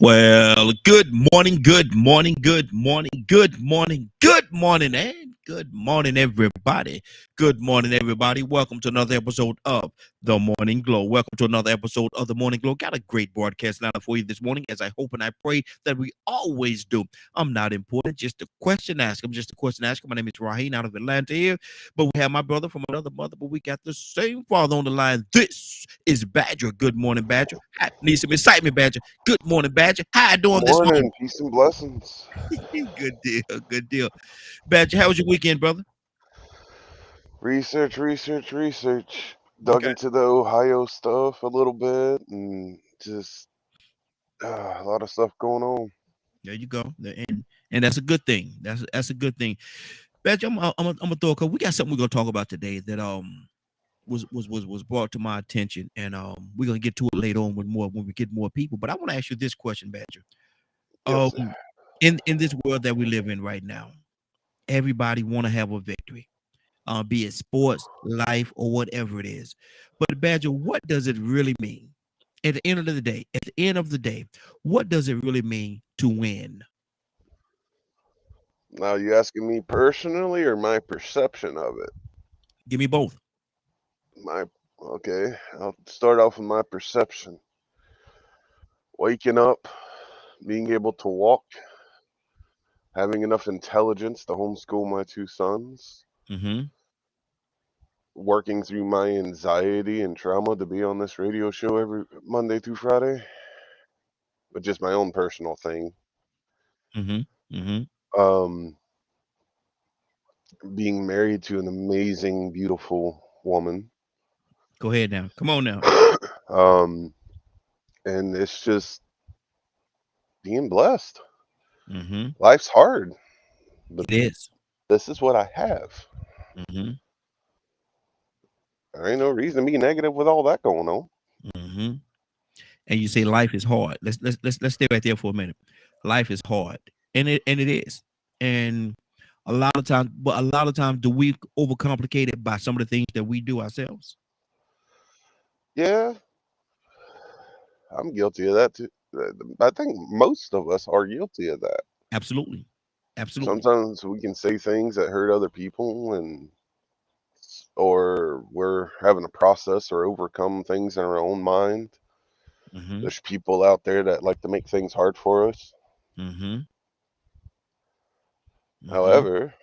Well, good morning, good morning, good morning, good morning, good morning, and good morning, everybody. Good morning, everybody. Welcome to another episode of The Morning Glow. Welcome to another episode of The Morning Glow. Got a great broadcast lineup for you this morning, as I hope and I pray that we always do. I'm not important, just a question asker. I'm just a question asker. My name is Raheen out of Atlanta here, but we have my brother from another mother, but we got the same father on the line. This is Badger. Good morning, Badger. I need some excitement, Badger. Good morning, Badger. How you doing this morning? Morning, peace and blessings. Good deal. Good deal. Badger, how was your weekend, brother? Research. Dug Okay. into the Ohio stuff a little bit and just a lot of stuff going on. There you go. And that's a good thing. That's a good thing. Badger, I'm gonna throw a couple. We got something we're gonna talk about today that was brought to my attention, and we're gonna get to it later on when we get more people. But I want to ask you this question, Badger. Yes, sir. Um, in this world that we live in right now, everybody want to have a victory, be it sports, life, or whatever it is. But Badger, what does it really mean? At the end of the day, what does it really mean to win? Now, you asking me personally or my perception of it? Give me both. My okay, I'll start off with my perception. Waking up, being able to walk, having enough intelligence to homeschool my two sons, Mm-hmm. working through my anxiety and trauma to be on this radio show every Monday through Friday, but just my own personal thing. Mm-hmm. Mm-hmm. Um, being married to an amazing, beautiful woman. Go ahead now. Come on now. um, and it's just being blessed. Mm-hmm. Life's hard, but It is. this is what I have. Mm-hmm. There ain't no reason to be negative with all that going on. Mm-hmm. And you say life is hard. Let's stay right there for a minute. Life is hard, and it is. And a lot of times, do we overcomplicate it by some of the things that we do ourselves? Yeah, I'm guilty of that too. I think most of us are guilty of that. Absolutely, absolutely. Sometimes we can say things that hurt other people, and or we're having to process or overcome things in our own mind. Mm-hmm. There's people out there that like to make things hard for us. Mm-hmm. Mm-hmm. However,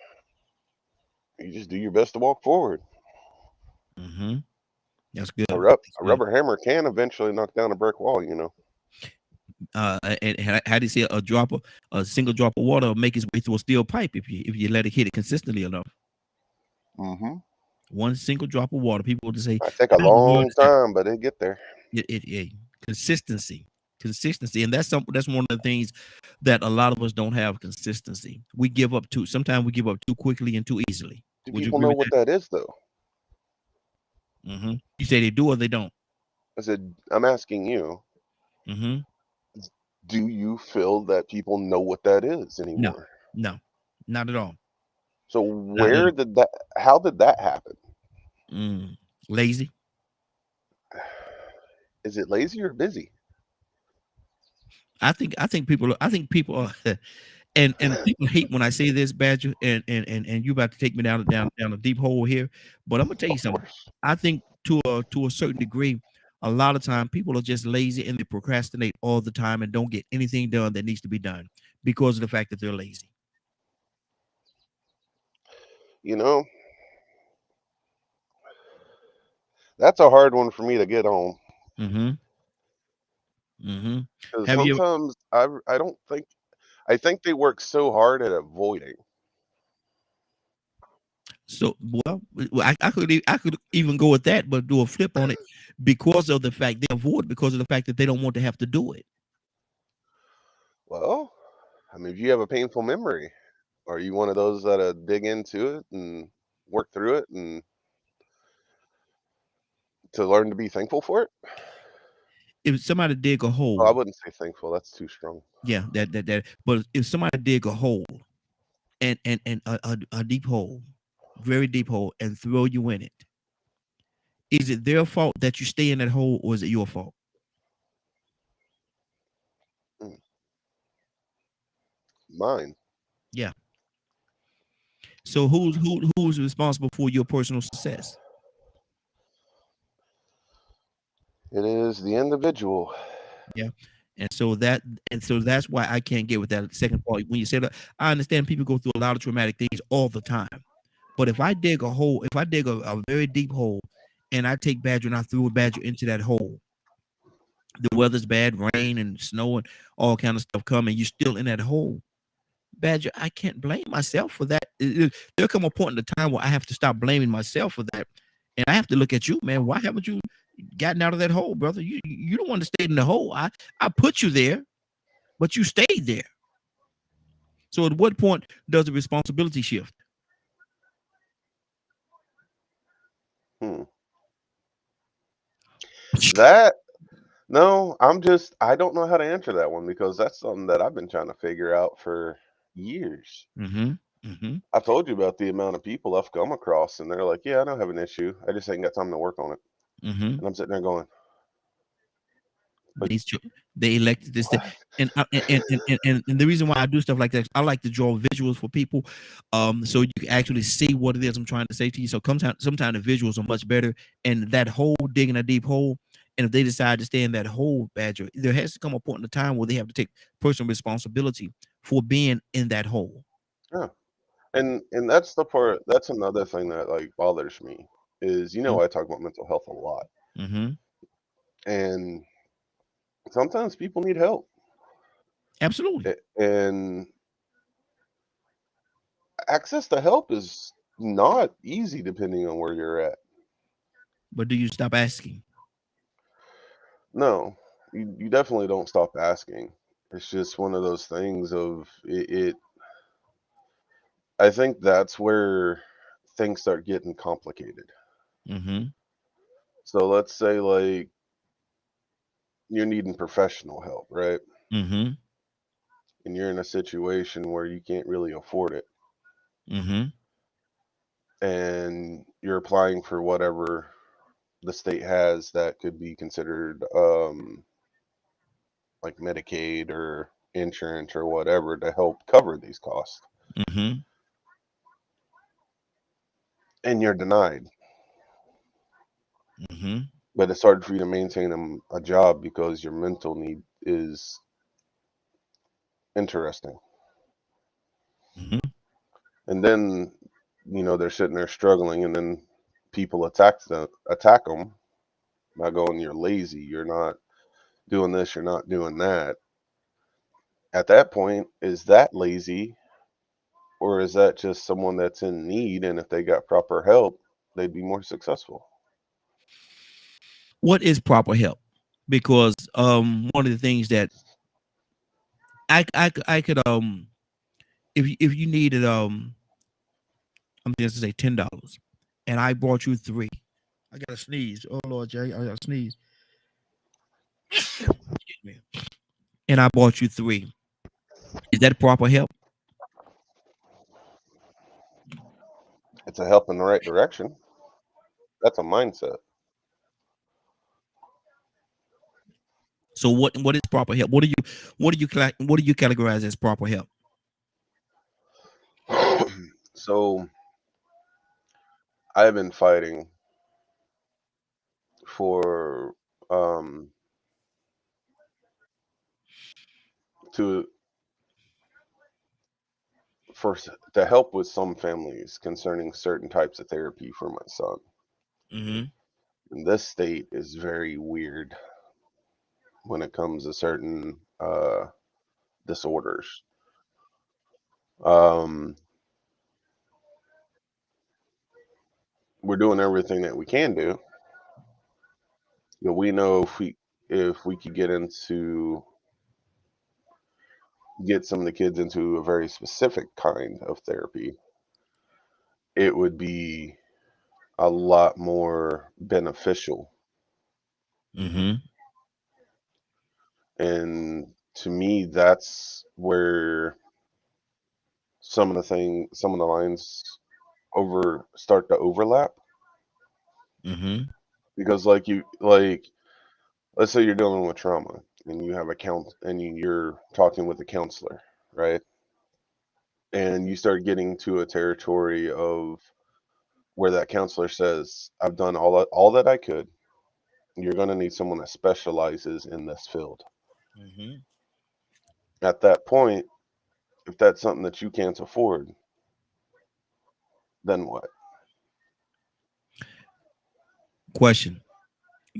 you just do your best to walk forward. Mm-hmm. That's good. That's A good. rubber hammer can eventually knock down a brick wall, you know. And how do you say a single drop of water will make its way through a steel pipe if you let it hit it consistently enough. Hmm. One single drop of water, people will just say, Might take a "How in the world long is that?" time, but it get there. Consistency, consistency, and that's one of the things that a lot of us don't have consistency. We give up too. Sometimes we give up too quickly and too easily. Do Would you people agree know with what that? that is, though? You say they do or they don't. I said, I'm asking you, hmm do you feel that people know what that is No, anymore? no, not at all. So Not at where did that? How did that happen? all. Lazy. Is it lazy or busy? I think people are and people hate when I say this, Badger, and you about to take me down a deep hole here. But I'm gonna tell you Of something. course. I think to a certain degree, a lot of time people are just lazy and they procrastinate all the time and don't get anything done that needs to be done because of the fact that they're lazy. You know, that's a hard one for me to get on Mm-hmm. Mm-hmm. because Have you ever, sometimes I don't think I think they work so hard at avoiding. I could even go with that, but do a flip on it because of the fact they avoid because of the fact that they don't want to have to do it. Well, I mean, if you have a painful memory, are you one of those that dig into it and work through it and to learn to be thankful for it? If somebody dig a Oh, I hole, wouldn't say thankful. That's too strong. yeah, that. But if somebody dig a hole and a deep hole, very deep hole, and throw you in it, is it their fault that you stay in that hole, or is it your fault? mine. Yeah. So who's responsible for your personal success? It is the individual. Yeah. And so that's why I can't get with that second part. When you say that, I understand people go through a lot of traumatic things all the time. But if I dig a hole, if I dig a very deep hole and I take Badger and I threw a Badger into that hole, the weather's bad, rain and snow and all kind of stuff coming, you're still in that hole. Badger, I can't blame myself for that. There'll come a point in the time where I have to stop blaming myself for that. And I have to look at you, man. Why haven't you gotten out of that hole, brother? You don't want to stay in the hole. I put you there, but you stayed there. So at what point does the responsibility shift? Hmm. That no, I don't know how to answer that one because that's something that I've been trying to figure out for years. Mm-hmm. Mm-hmm. I've told you about the amount of people I've come across, and they're like, "Yeah, I don't have an issue. I just ain't got time to work on it." Mm-hmm. And I'm sitting there going, "But They they elected this thing. what?" And, and the reason why I do stuff like that, I like to draw visuals for people, so you can actually see what it is I'm trying to say to you. So sometimes the visuals are much better. And that hole, digging a deep hole, and if they decide to stay in that hole, Badger, there has to come a point in the time where they have to take personal responsibility for being in that hole. Yeah. And that's the part. That's another thing that like bothers me is I talk about mental health a lot, Mm-hmm. and sometimes people need help, Absolutely. and access to help is not easy depending on where you're at. But do you stop asking? No, you definitely don't stop asking. It's just one of those things of it. I think that's where things start getting complicated. Mm-hmm. So let's say like you're needing professional help, right? Mm-hmm. And you're in a situation where you can't really afford it, Mm-hmm. and you're applying for whatever the state has that could be considered like Medicaid or insurance or whatever to help cover these costs, Mm-hmm. and you're denied. Mm-hmm. But it's hard for you to maintain a job because your mental need is interesting. Mm-hmm. And then they're sitting there struggling, and then people attack them by going, "You're lazy. You're not doing this. You're not doing that." At that point, is that lazy, or is that just someone that's in need? And if they got proper help, they'd be more successful. What is proper help? Because one of the things that I could if you needed I'm just to say $10 and I bought you three. I got to sneeze. Oh Lord, Jay, I got to sneeze. Excuse me. And I bought you three. Is that proper help? It's a help in the right direction. That's a mindset. So what is proper help? What do you categorize as proper help? So I've been fighting for to for to help with some families concerning certain types of therapy for my son. Mm-hmm. And this state is very weird when it comes to certain disorders. Um, we're doing everything that we can do. We know if we could get some of the kids into a very specific kind of therapy, it would be a lot more beneficial. Mm-hmm. And to me, that's where some of the lines over start to overlap, Mm-hmm. because let's say you're dealing with trauma and you have a count and you're talking with a counselor, right? and you start getting to a territory of where that counselor says, I've done all that I could. You're going to need someone that specializes in this field. Mm-hmm. At that point, if that's something that you can't afford, then what? Question: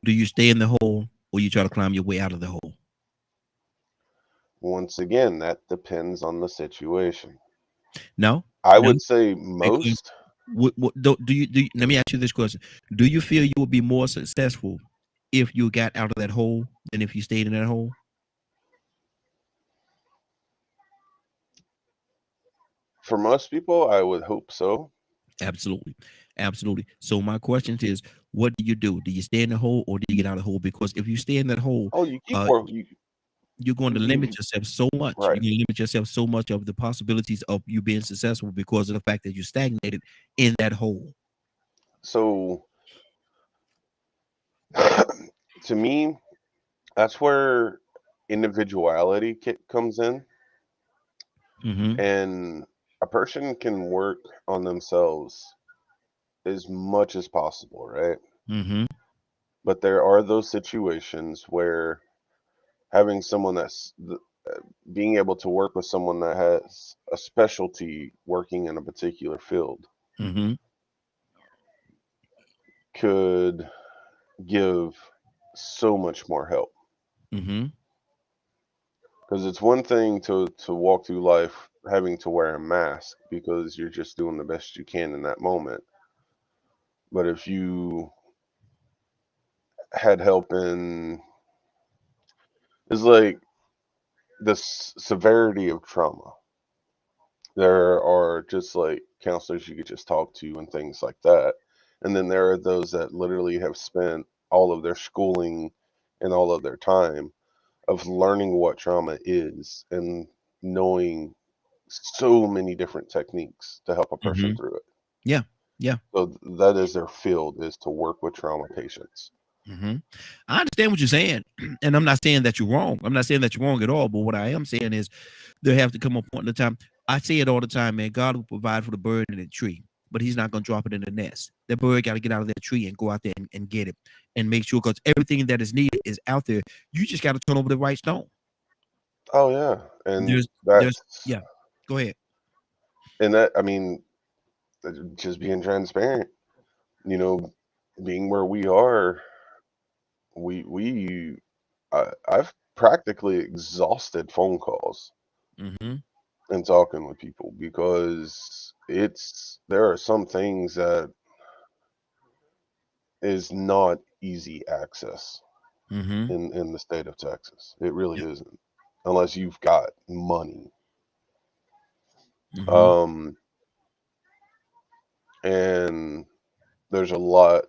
do you stay in the hole, or you try to climb your way out of the hole? Once again, that depends on the situation. No, I no, would say because most. do you let me ask you this question: do you feel you would be more successful if you got out of that hole than if you stayed in that hole? For most people, I would hope so. Absolutely, absolutely. So my question is, what do you do? Do you stay in the hole, or do you get out of the hole? Because if you stay in that hole, Oh, you keep uh, work. You you're going to limit you yourself so much. right. You're going to limit yourself so much of the possibilities of you being successful because of the fact that you stagnated in that hole. So to me, that's where individuality comes in, Mm-hmm. and a person can work on themselves as much as possible, right? Mm-hmm. But there are those situations where having someone being able to work with someone that has a specialty working in a particular field Mm-hmm. could give so much more help. Mm-hmm. Because it's one thing to walk through life having to wear a mask because you're just doing the best you can in that moment. But if you had help in, it's like the severity of trauma. There are just like counselors you could just talk to and things like that. And then there are those that literally have spent all of their schooling and all of their time of learning what trauma is and knowing so many different techniques to help a Mm-hmm. person through it. Yeah. Yeah. So that is their field, is to work with trauma patients. Mm-hmm. I understand what you're saying, and I'm not saying that you're wrong. I'm not saying that you're wrong at all. But what I am saying is, there have to come a point in the time. I say it all the time, man. God will provide for the bird in the tree, but He's not going to drop it in the nest. That bird got to get out of that tree and go out there and get it, and make sure, because everything that is needed is out there. You just got to turn over the right stone. Oh yeah, and There's, yeah. Go ahead. that I mean, just being transparent. You know, being where we are, I've practically exhausted phone calls Mm-hmm. and talking with people because there are some things that is not easy access Mm-hmm. in the state of Texas. It really isn't, unless you've got money. Mm-hmm. Um, and there's a lot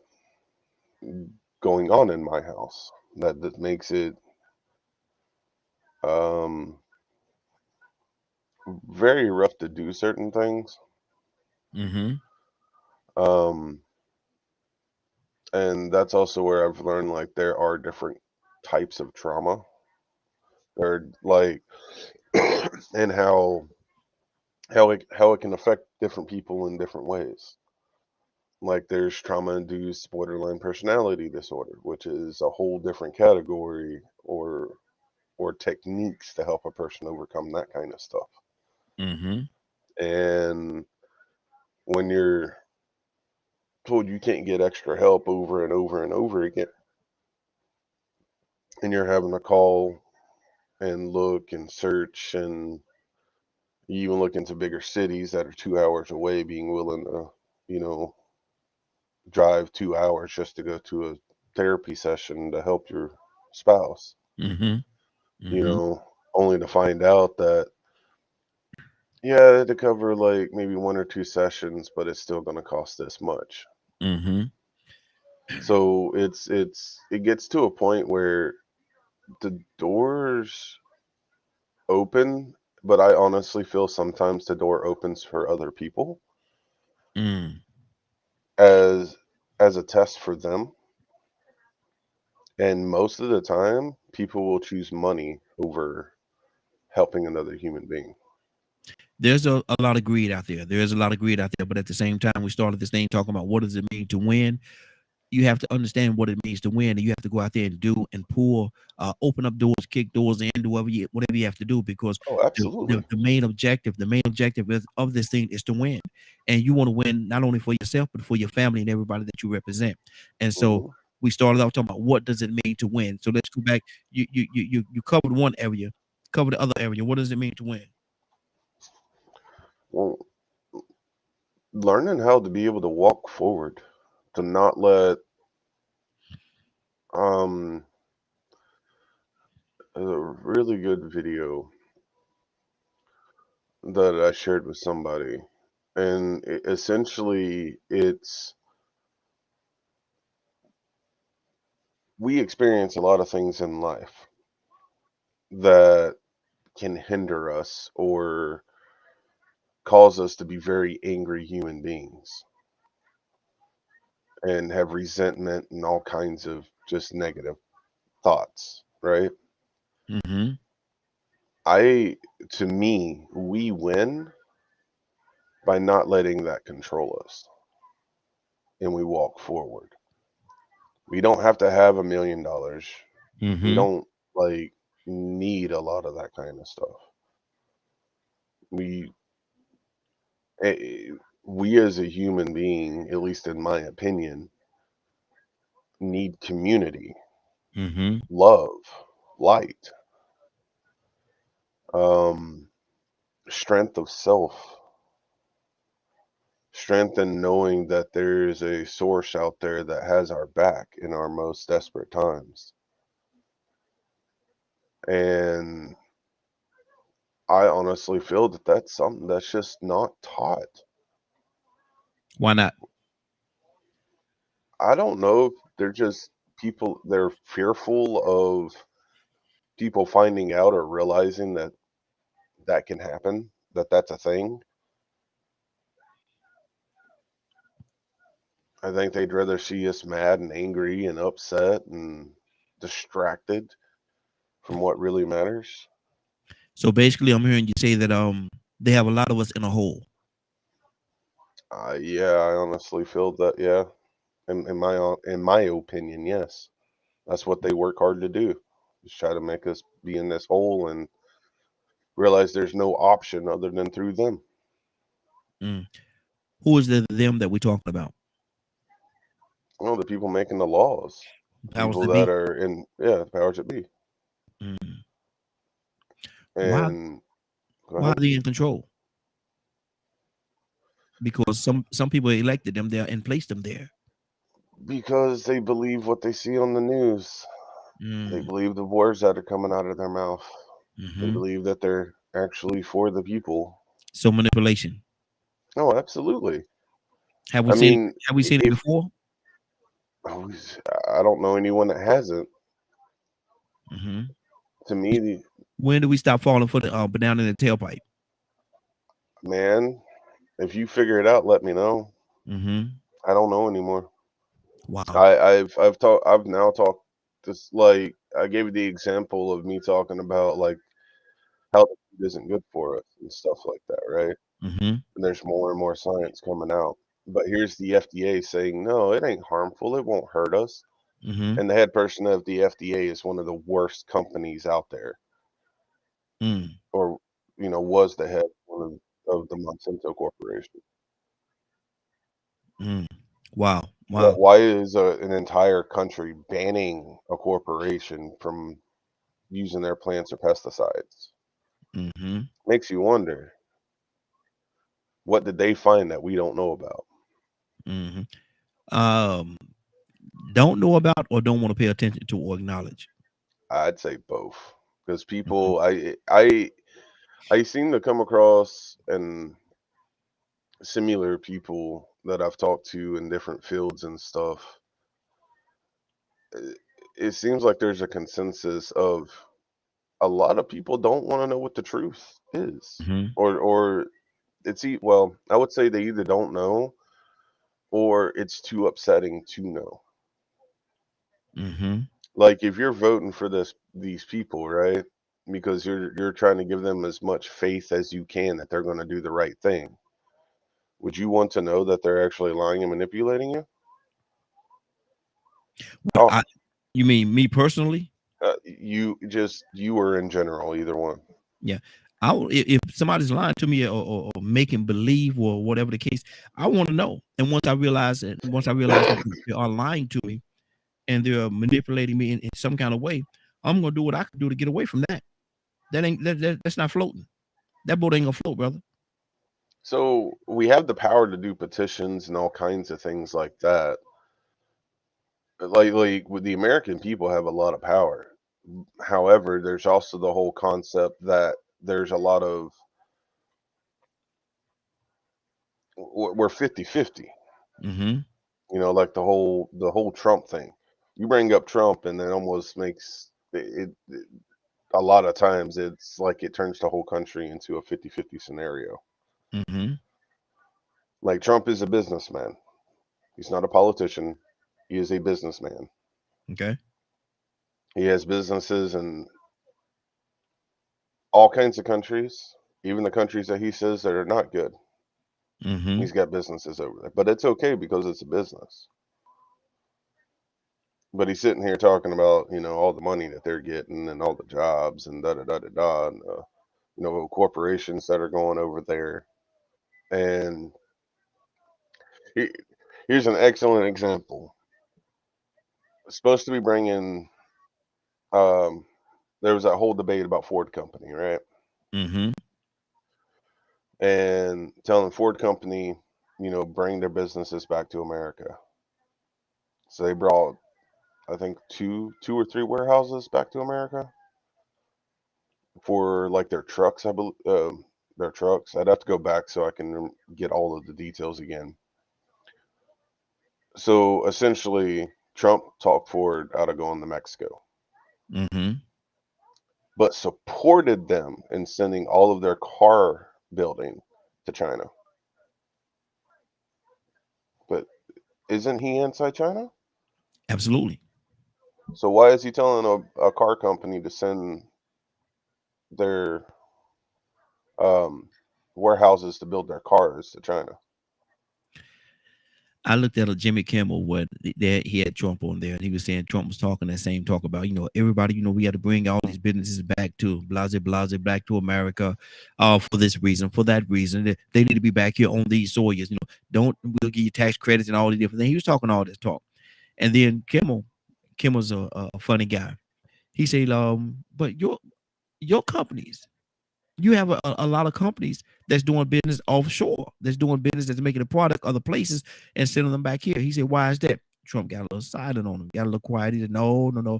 going on in my house that makes it um very rough to do certain things. Mm-hmm. Um, and that's also where I've learned like there are different types of trauma. Or like and how it can affect different people in different ways. Like there's trauma induced borderline personality disorder, which is a whole different category or techniques to help a person overcome that kind of stuff. Mm-hmm. And when you're told you can't get extra help over and over and over again, and you're having to call and look and search, and you even look into bigger cities that are 2 hours away, being willing to, you know, drive 2 hours just to go to a therapy session to help your spouse, Mm-hmm. you Mm-hmm. know, only to find out that, yeah, to cover like maybe 1 or 2 sessions, but it's still going to cost this much. Mm-hmm. So it gets to a point where the doors open, but I honestly feel sometimes the door opens for other people Mm. as a test for them. And most of the time, people will choose money over helping another human being. there's a lot of greed out there. There is a lot of greed out there, but at the same time, we started this thing talking about what does it mean to win. You have to understand what it means to win, and you have to go out there and do and pull, open up doors, kick doors in, do whatever you have to do, because Oh, absolutely. the main objective of this thing is to win, and you want to win not only for yourself but for your family and everybody that you represent. And so Hmm. we started off talking about what does it mean to win. So let's go back. You covered one area, cover the other area. What does it mean to win? Well, learning how to be able to walk forward, to not let um a really good video that I shared with somebody, and essentially it's we experience a lot of things in life that can hinder us or cause us to be very angry human beings and have resentment and all kinds of just negative thoughts, right? Mm-hmm. I to me, we win by not letting that control us and we walk forward. We don't have to have $1 million. We Mm-hmm. don't like need a lot of that kind of stuff. We we as a human being, at least in my opinion, need community, Mm-hmm. love, light, um, strength of self, strength in knowing that there's a source out there that has our back in our most desperate times. And I honestly feel that that's something that's just not taught. Why not? I don't know if they're just people, they're fearful of people finding out or realizing that that can happen, that that's a thing. I think they'd rather see us mad and angry and upset and distracted from what really matters. So basically, I'm hearing you say that they have a lot of us in a hole. Yeah, I honestly feel that. Yeah, in my opinion, yes, that's what they work hard to do. Just try to make us be in this hole and realize there's no option other than through them. Mm. Who is the them that we're talking about? Well, the people making the laws, the Powers people that that be. are in, yeah, the powers that be. Mm. Why? And go Why are ahead. they in control? Because some people elected them there and placed them there. Because they believe what they see on the news. They Mm. believe the words that are coming out of their mouth. They Hmm. believe that they're actually for the people. So manipulation. Oh, absolutely. Have we I seen it? mean, Have we seen it if before? I don't know anyone that hasn't. Hmm. To me, When do we stop falling for the banana in the tailpipe? man, if you figure it out, let me know. Hmm. I don't know anymore. Wow. I've now talked this like I gave you the example of me talking about like how the food isn't good for us and stuff like that, right? Hmm. And there's more and more science coming out. But here's the FDA saying, no, it ain't harmful. It won't hurt us. Hmm. And the head person of the FDA is one of the worst companies out there, Mm. or was the head of the Monsanto Corporation. Mm. Wow. Wow. Why is an entire country banning a corporation from using their plants or pesticides? Hmm. Makes you wonder, what did they find that we don't know about? Hmm. Um, don't know about or don't want to pay attention to or acknowledge. I'd say both, because Mhm. people, I seem to come across and similar people that I've talked to in different fields and stuff. It seems like there's a consensus of a lot of people don't want to know what the truth is, Mhm. or well, I would say they either don't know or it's too upsetting to know. Mhm. Like if you're voting for these people, right? because you're trying to give them as much faith as you can that they're going to do the right thing. Would you want to know that they're actually lying and manipulating you? But Oh, you mean me personally? you or in general, either one. Yeah. If somebody's lying to me or making believe or whatever the case, I want to know. And once I realize that they are lying to me and they're manipulating me in some kind of way, I'm gonna do what I can do to get away from that. That's not floating. That boat ain't gonna float, brother. So we have the power to do petitions and all kinds of things like that. Like with the American people have a lot of power. However, there's also the whole concept that there's a lot of we're 50-50. Mm-hmm. Like the whole Trump thing. You bring up Trump and it almost makes it a lot of times it's like it turns the whole country into a 50-50 scenario. Mm-hmm. Like Trump is a businessman. He's not a politician. He is a businessman. Okay. He has businesses in all kinds of countries, even the countries that he says that are not good. Mm-hmm. He's got businesses over there. But it's okay because it's a business. But he's sitting here talking about, all the money that they're getting and all the jobs and da da da da da, and corporations that are going over there. And he, here's an excellent example. It's supposed to be bringing. Um, there was that whole debate about Ford Company, right? Mm-hmm. And telling Ford Company, bring their businesses back to America. So they brought, I think, two or three warehouses back to America for like their trucks. I believe their trucks. I'd have to go back so I can get all of the details again. So essentially, Trump talked Ford out of going to Mexico, Mm-hmm. but supported them in sending all of their car building to China. But isn't he anti-China? Absolutely. So why is he telling a car company to send their um, warehouses to build their cars to China? I looked at a Jimmy Kimmel where he had Trump on there, and he was saying Trump was talking that same talk about, everybody, we had to bring all these businesses back to blase back to America, for this reason, for that reason. They need to be back here on these soils. We'll give you tax credits and all these different things. He was talking all this talk, and then Kimmel's a funny guy. He said, but your companies. You have a lot of companies that's doing business offshore, that's doing business, that's making a product other places and sending them back here. He said, why is that? Trump got a little silent on him, got a little quiet. He said, no, no, no.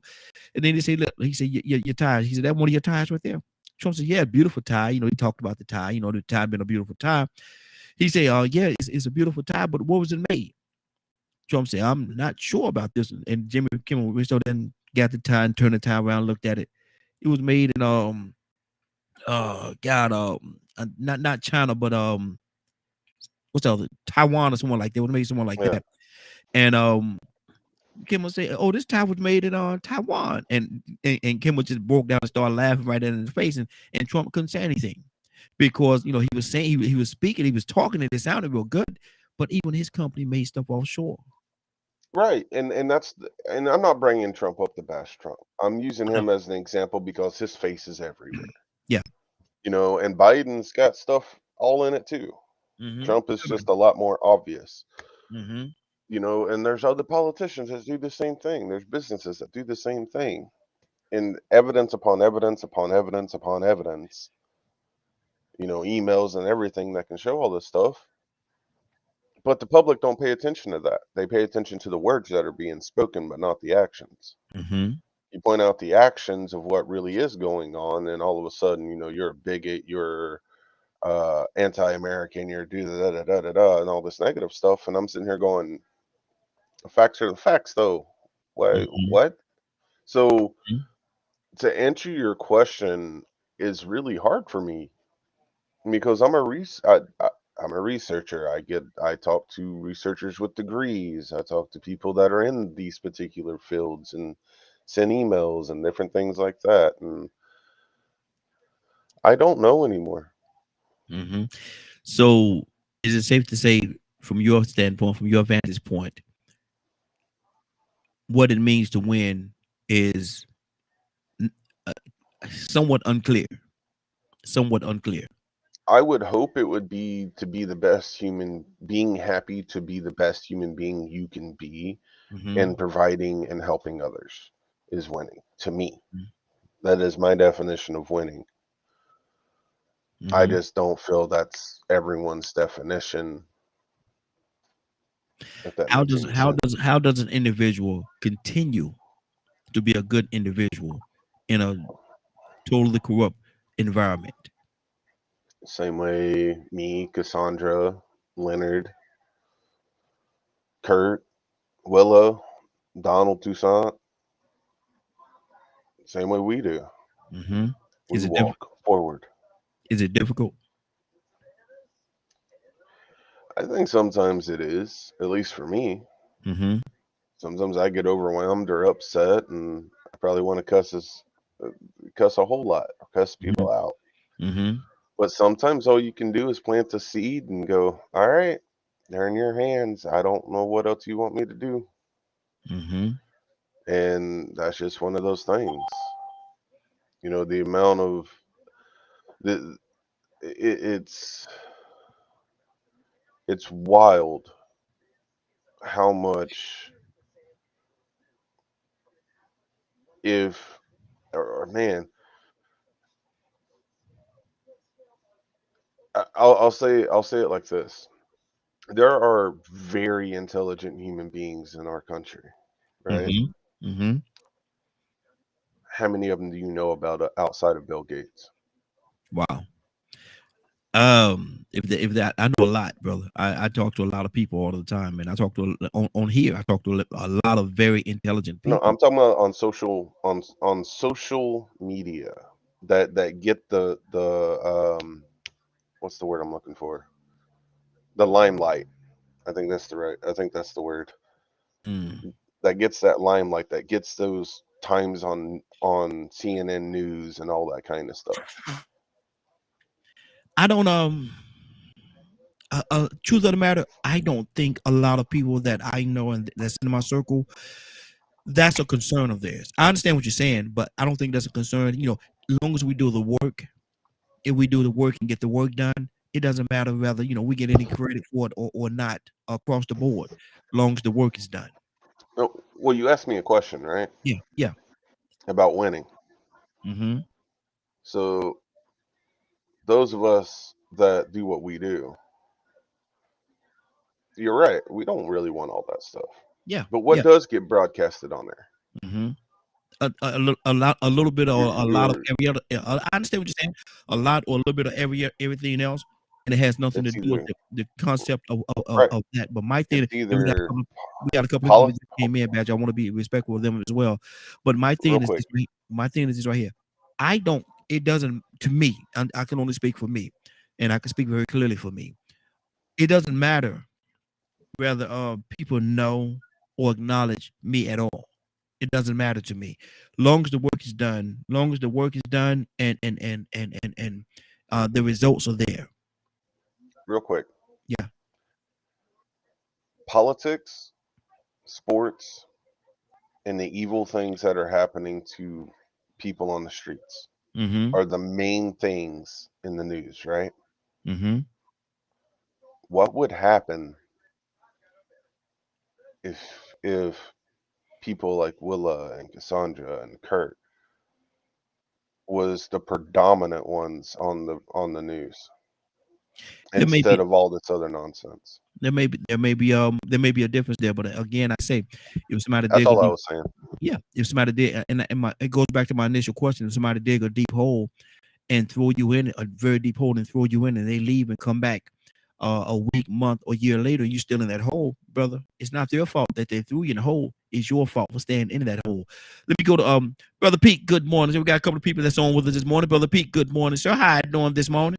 And then he said, look, he said, your tires. He said, that one of your tires right there. Trump said, yeah, beautiful tie. He talked about the tie, the tie being a beautiful tie. He said, yeah, it's a beautiful tie, but what was it made? Trump said, I'm not sure about this. And Jimmy Kimmel so then got the tie and turned the tie around, looked at it. It was made in God, not China, but what's the other, Taiwan or someone like that. Would made someone like Yeah. that. And Kim would say, "Oh, this tie was made in Taiwan," and Kim would just broke down and started laughing right in his face, and Trump couldn't say anything because he was saying he was speaking, he was talking, and it sounded real good, but even his company made stuff offshore. Right, and I'm not bringing Trump up to bash Trump. I'm using I know. him as an example because his face is everywhere. Yeah. And Biden's got stuff all in it too. Mm-hmm. Trump is just a lot more obvious. Mm-hmm. And there's other politicians that do the same thing. There's businesses that do the same thing. And evidence upon evidence upon evidence upon evidence, emails and everything that can show all this stuff. But the public don't pay attention to that. They pay attention to the words that are being spoken, but not the actions. Mm-hmm. You point out the actions of what really is going on, and all of a sudden, you're a bigot, you're anti-American, you're do da da da da da, and all this negative stuff. And I'm sitting here going, the facts are the facts, though. Why? Mm-hmm. What? So to answer your question is really hard for me because I'm a researcher. I talk to researchers with degrees. I talk to people that are in these particular fields and send emails and different things like that. And I don't know anymore. Mm-hmm. So, is it safe to say, from your standpoint, from your vantage point, what it means to win is uh, somewhat unclear? Somewhat unclear. I would hope it would be to be the best human being, happy to be the best human being you can be, Mm-hmm. and providing and helping others is winning to me. That is my definition of winning. I Mm-hmm. just don't feel that's everyone's definition, if that How makes does any sense. how does an individual continue to be a good individual in a totally corrupt environment? Same way me, Cassandra, Leonard, Kurt, Willow, Donald Toussaint, same way we do. Mm-hmm. We walk forward. Is it difficult? I think sometimes it is, at least for me. Mm-hmm. Sometimes I get overwhelmed or upset, and I probably want to cuss a whole lot, or cuss Mm-hmm. people out. Mm-hmm. But sometimes all you can do is plant the seed and go, all right, they're in your hands. I don't know what else you want me to do. Mm-hmm. And that's just one of those things. The amount of the it's wild how much if or man, I'll say it like this. There are very intelligent human beings in our country, right? Mm-hmm. Mm-hmm. How many of them do you know about outside of Bill Gates? Wow. If that I know a lot, brother. I talk to a lot of people all the time, and I talk to on here. I talk to a lot of very intelligent No, people. I'm talking about on social media that get the what's the word I'm looking for? The limelight. I think that's the word. Mm. That gets that limelight, that gets those times on CNN news and all that kind of stuff. I don't truth of the matter, I don't think a lot of people that I know and that's in my circle, that's a concern of theirs. I understand what you're saying, but I don't think that's a concern. As long as we do the work, if we do the work and get the work done, it doesn't matter whether we get any credit for it or not across the board, as long as the work is done. No, well, you asked me a question, right? Yeah, yeah. About winning. Mm-hmm. So those of us that do what we do, you're right. We don't really want all that stuff. Yeah, But what yeah. does get broadcasted on there? Mm-hmm. A little bit or Your a lot of your every other. I understand what you're saying. A lot or a little bit of everything else, and it has nothing to it's do with either the concept right. of that. But my thing, It's and either we got a couple of people poli- that just came in, Badge. I want to be respectful of them as well. But my real thing is quick. this. My thing is this right here. I don't. It doesn't to me. And I can only speak for me, and I can speak very clearly for me. It doesn't matter whether people know or acknowledge me at all. It doesn't matter to me. Long as the work is done, long as the work is done and the results are there. Real quick. Yeah. Politics, sports, and the evil things that are happening to people on the streets Mm-hmm. are the main things in the news, right? Mm-hmm. What would happen if people like Willa and Cassandra and Kurt was the predominant ones on the news There may be instead of all this other nonsense? there may be a difference there, but again, I say if somebody That's dig a all I deep, was saying. yeah, if somebody did, and it goes back to my initial question, if somebody dig a deep hole and throw you in a very deep hole and throw you in, and they leave and come back a week, month, or year later, you still in that hole, brother. It's not their fault that they threw you in the hole. It's your fault for staying in that hole. Let me go to Brother Pete. Good morning. So we got a couple of people that's on with us this morning. Brother Pete, good morning, sir. How you doing this morning?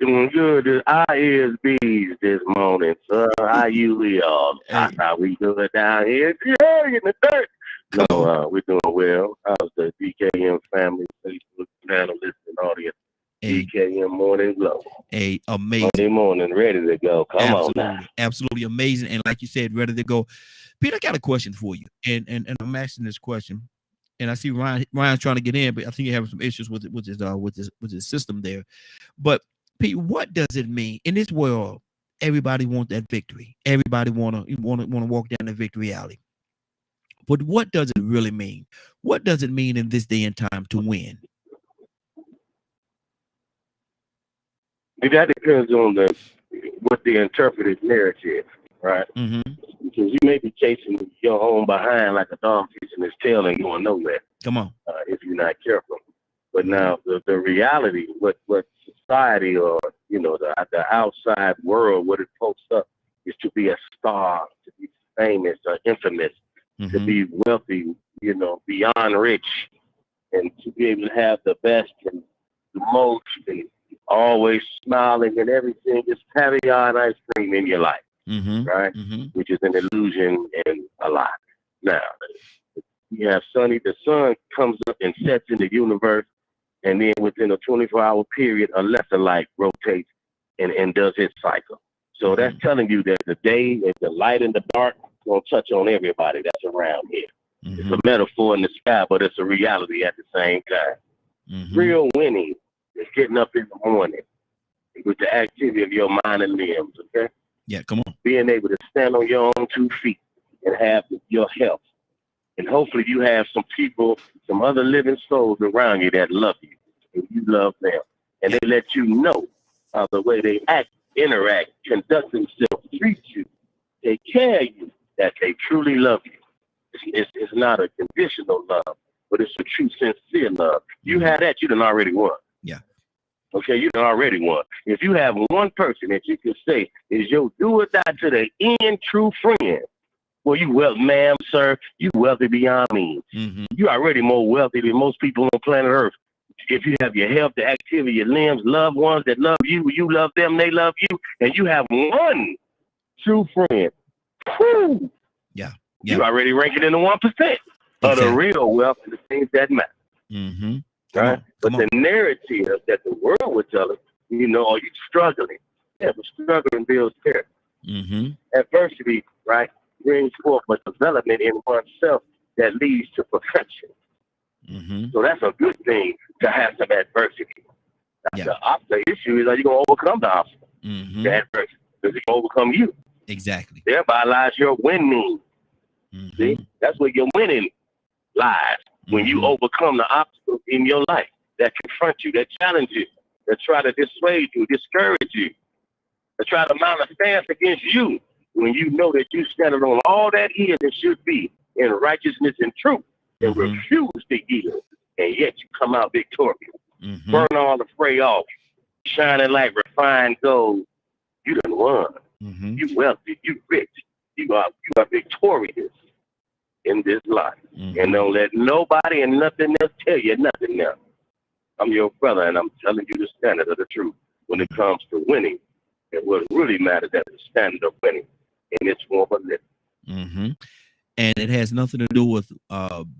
Doing good. The ISBs this morning, sir. How you all? Hey, How we doing down here? Yeah, in the dirt. come on. No, we're doing well. How's the DKM family, Facebook panelists, and all PM Morning Glow. Amazing. Monday morning, ready to go. Come on now. Absolutely amazing. And like you said, ready to go. Pete, I got a question for you. And I'm asking this question. And I see Ryan's trying to get in, but I think you're having some issues with his system there. But Pete, what does it mean in this world? Everybody wants that victory. Everybody wanna walk down the victory alley. But what does it really mean? What does it mean in this day and time to win? That depends on what the interpreted narrative, right? Mm-hmm. Because you may be chasing your own behind like a dog chasing his tail and going nowhere. Come on. If you're not careful. But now the reality, what society or the outside world, what it posts up is to be a star, to be famous or infamous, to be wealthy, beyond rich, and to be able to have the best and the most and always smiling and everything, just caviar and ice cream in your life, right? Which is an illusion and a lie. Now, you have the sun comes up and sets in the universe, and then within a 24-hour period, a lesser light rotates and does its cycle. So that's telling you that the day and the light and the dark gonna touch on everybody that's around here. It's a metaphor in the sky, but it's a reality at the same time. Real winning is getting up in the morning with the activity of your mind and limbs, okay? Yeah, come on. Being able to stand on your own 2 feet and have your health. And hopefully you have some people, some other living souls around you that love you and you love them. And they let you know the way they act, interact, conduct themselves, treat you, take care of you, that they truly love you. It's not a conditional love, but it's a true, sincere love. You have that, you done already won. Yeah. Okay, you done already won. If you have one person that you can say is your do or die to the end true friend, well, you wealthy, ma'am, sir, you wealthy beyond means. You already more wealthy than most people on planet Earth. If you have your health, the activity, your limbs, loved ones that love you, you love them, they love you, and you have one true friend, whew, you already rank it in the 1% of the real wealth and the things that matter. Right? But the narrative that the world would tell us, are you struggling? Yeah, but struggling builds character. Adversity, right, brings forth a development in oneself that leads to perfection. So that's a good thing to have some adversity. The issue is, are you going to overcome the obstacle? The adversity. Does it overcome you? Exactly. Thereby lies your winning. See, that's where your winning lies. When you overcome the obstacles in your life that confront you, that challenge you, that try to dissuade you, discourage you, that try to mount a stance against you, when you know that you stand on all that is and should be in righteousness and truth, and refuse to yield, and yet you come out victorious. Burn all the fray off, shining like refined gold. You done won. You wealthy, you rich, you are victorious in this life. And don't let nobody and nothing else tell you nothing else. I'm your brother, and I'm telling you the standard of the truth when it comes to winning. And what really matters is the standard of winning in its form of living. And it has nothing to do with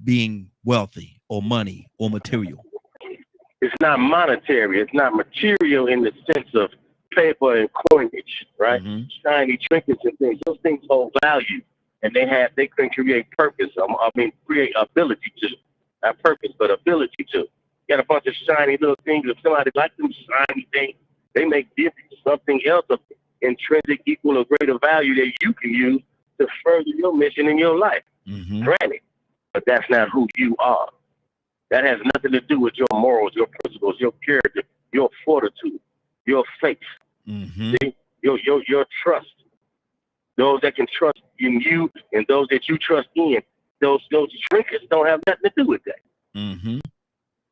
being wealthy or money or material. It's not monetary. It's not material in the sense of paper and coinage, right? Shiny trinkets and things. Those things hold value. And they can create purpose. Create ability to, not purpose, but ability to. You got a bunch of shiny little things. If somebody likes them shiny things, they may give you something else of intrinsic, equal, or greater value that you can use to further your mission in your life. Granted, but that's not who you are. That has nothing to do with your morals, your principles, your character, your fortitude, your faith, see? Your trust. Those that can trust in you and those that you trust in, those trinkets don't have nothing to do with that.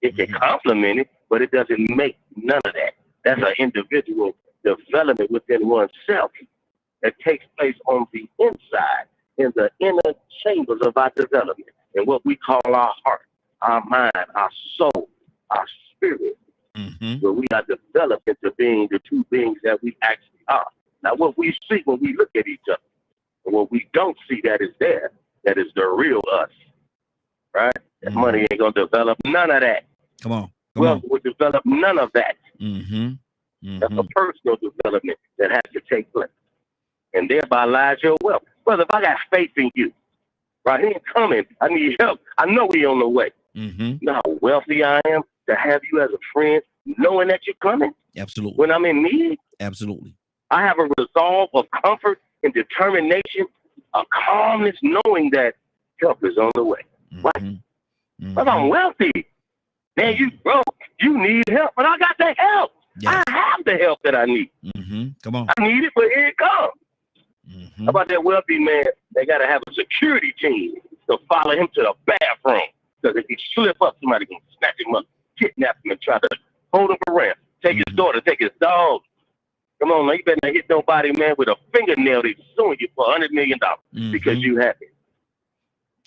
It can complement it, but it doesn't make none of that. That's an individual development within oneself that takes place on the inside, in the inner chambers of our development, and what we call our heart, our mind, our soul, our spirit, where we are developed into being the two beings that we actually are. Now, what we see when we look at each other, and what we don't see that is there, that is the real us, right? Money ain't gonna develop none of that. Come on. Wealth will develop none of that. That's Mm-hmm. a personal development that has to take place. And thereby lies your wealth. Brother, if I got faith in you, right, he ain't coming. I need help. I know he on the way. Mm-hmm. You know how wealthy I am to have you as a friend, knowing that you're coming Absolutely. when I'm in need. Absolutely. I have a resolve of comfort and determination, a calmness, knowing that help is on the way. Right? Mm-hmm. But I'm wealthy. Man, you broke. You need help, but I got the help. Yes. I have the help that I need. Mm-hmm. Come on. I need it, but here it comes. Mm-hmm. How about that wealthy man? They got to have a security team to follow him to the bathroom. Because if he slip up, somebody can snatch him up, kidnap him, and try to hold him for ransom. Take his daughter, take his dog. Come on, man, you better not hit nobody, man, with a fingernail that's suing you for $100 million because you happy.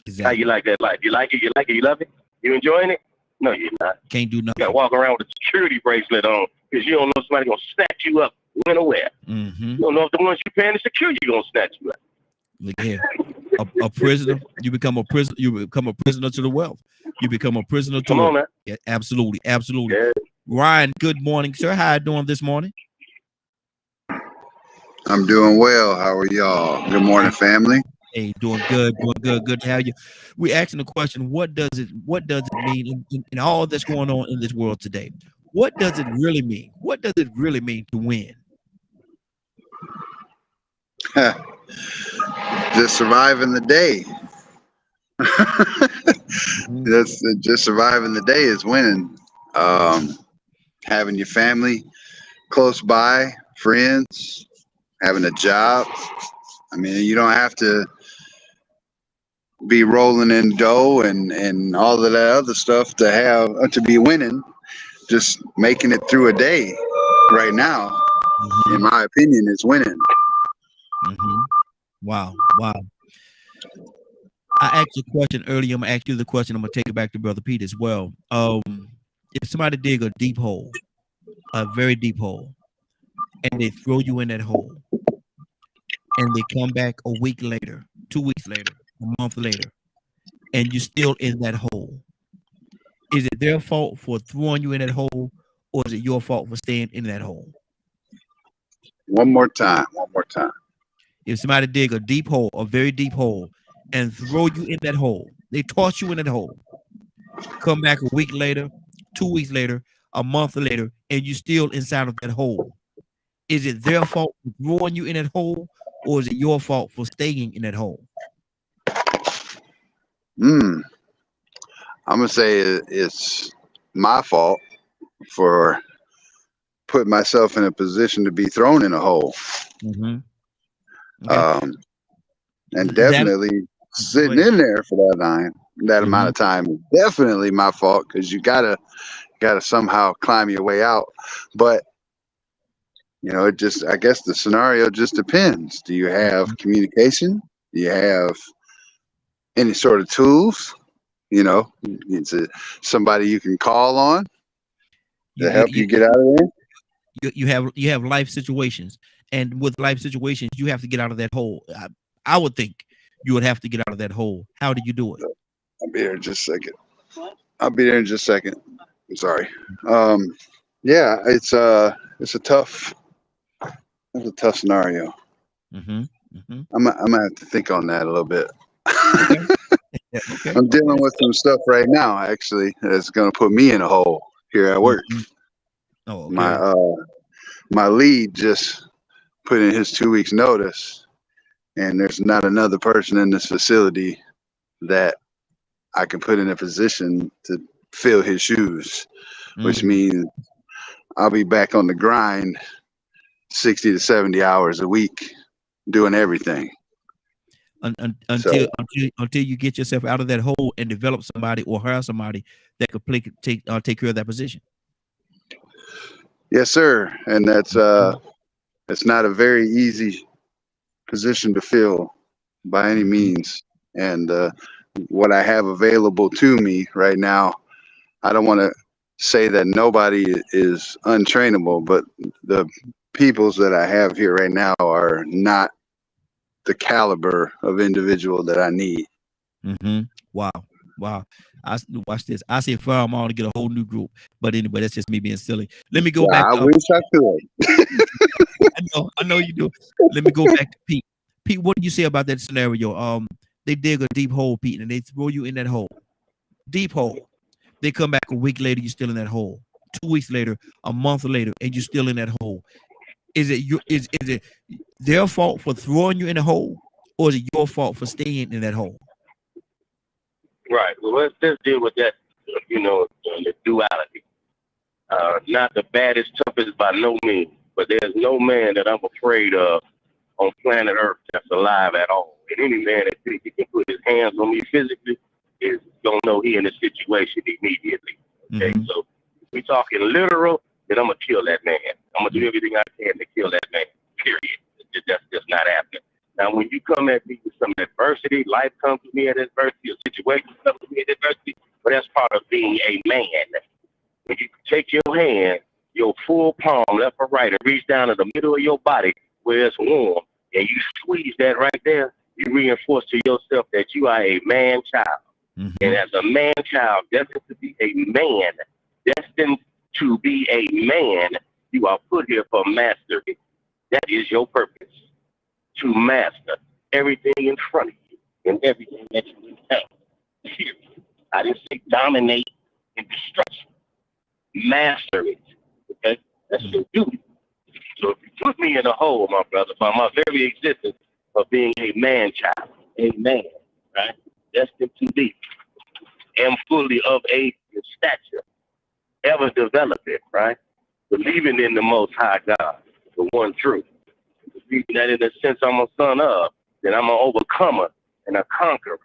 Exactly. How you like that life? You like it? You like it? You love it? You enjoying it? No, you're not. Can't do nothing. You got to walk around with a security bracelet on because you don't know somebody going to snatch you up when or where. Mm-hmm. You don't know if the ones you paying the security going to snatch you up. Look here. A prisoner, you become a prisoner. You become a prisoner to the wealth. You become a prisoner to Come on, man. Yeah, absolutely, absolutely. Yeah. Ryan, good morning, sir. How you doing this morning? I'm doing well. How are y'all? Good morning, family. Hey, doing good, good to have you. We're asking the question: What does it mean in all that's going on in this world today? What does it really mean? What does it really mean to win? Just surviving the day. That's just surviving the day is winning. Having your family close by, friends, having a job. I mean, you don't have to be rolling in dough and all of that other stuff to be winning. Just making it through a day right now, in my opinion, is winning. Mm-hmm. Wow. I asked you a question earlier. I'm gonna ask you the question. I'm gonna take it back to Brother Pete as well. If somebody dig a deep hole, a very deep hole, and they throw you in that hole, and they come back a week later, 2 weeks later, a month later, and you're still in that hole, is it their fault for throwing you in that hole, or is it your fault for staying in that hole? One more time. If somebody dig a deep hole, a very deep hole, and throw you in that hole, they toss you in that hole, come back a week later, 2 weeks later, a month later, and you're still inside of that hole, is it their fault for throwing you in that hole, or is it your fault for staying in that hole? I'm gonna say it's my fault for putting myself in a position to be thrown in a hole. Mm-hmm. Okay. And definitely sitting in there for that amount of time is definitely my fault, because you gotta somehow climb your way out. But I guess the scenario just depends. Do you have communication? Do you have any sort of tools? It's somebody you can call on to help you get out of there. You have life situations, and with life situations, you have to get out of that hole. I would think you would have to get out of that hole. How do you do it? I'll be there in just a second. I'm sorry. Yeah, it's a tough scenario. I'm gonna have to think on that a little bit. Okay. I'm dealing with some stuff right now, actually, that's gonna put me in a hole here at work. Oh, okay. My lead just put in his 2 weeks notice, and there's not another person in this facility that I can put in a position to fill his shoes, which means I'll be back on the grind 60 to 70 hours a week doing everything. Until you get yourself out of that hole and develop somebody or hire somebody that could take care of that position. Yes, sir. And that's it's not a very easy position to fill by any means. And what I have available to me right now, I don't want to say that nobody is untrainable, but the peoples that I have here right now are not the caliber of individual that I need. Wow. Wow. Watch this. I say fire them all to get a whole new group. But anyway, that's just me being silly. Let me go back. I wish I could. I know you do. Let me go back to Pete. Pete, what do you say about that scenario? They dig a deep hole, Pete, and they throw you in that hole. Deep hole. They come back a week later, you're still in that hole. 2 weeks later, a month later, and you're still in that hole. Is it their fault for throwing you in the hole, or is it your fault for staying in that hole? Right. Well, let's deal with that. The duality. Not the baddest, toughest by no means, but there's no man that I'm afraid of on planet Earth that's alive at all. And any man that thinks he can put his hands on me physically is gonna know he in a situation immediately. Okay, so if we talking literal, then I'm gonna kill that man. I'm gonna do everything I can to kill that man. Period. That's just not happening. Now, when you come at me with some adversity, life comes to me at adversity, a situation comes to me at adversity, but that's part of being a man. When you take your hand, your full palm, left or right, and reach down to the middle of your body where it's warm, and you squeeze that right there, you reinforce to yourself that you are a man child. And as a man child, destined to be a man, you are put here for mastery. That is your purpose, to master everything in front of you and everything that you encounter. Period. I didn't say dominate and destruction. Master it. Okay? That's your duty. So if you put me in a hole, my brother, by my very existence of being a man child, a man, right? Destined to be, am fully of age and stature, ever developing, right? Believing in the Most High God, the one truth. Believing that in the sense I'm a son of, that I'm an overcomer and a conqueror.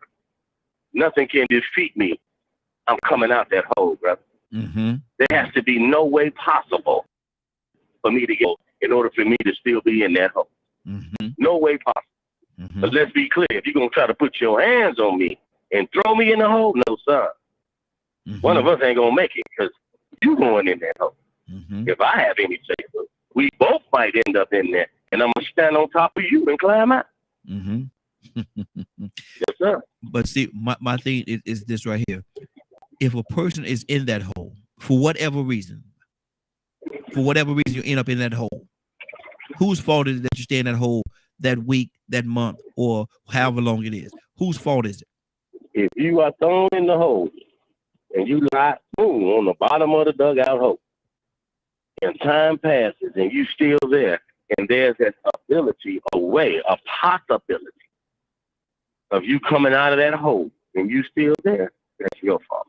Nothing can defeat me. I'm coming out that hole, brother. There has to be no way possible for me to go in order for me to still be in that hole. No way possible. But let's be clear, if you're going to try to put your hands on me and throw me in the hole, no, son. One of us ain't going to make it because you going in that hole. If I have any say, we both might end up in there, and I'm going to stand on top of you and climb out. Yes, sir. But see, my thing is this right here. If a person is in that hole, for whatever reason you end up in that hole, whose fault is it that you stay in that hole that week, that month, or however long it is? Whose fault is it? If you are thrown in the hole and you lie, boom, on the bottom of the dugout hole, and time passes and you still there, and there's an ability, a possibility of you coming out of that hole and you still there, that's your fault.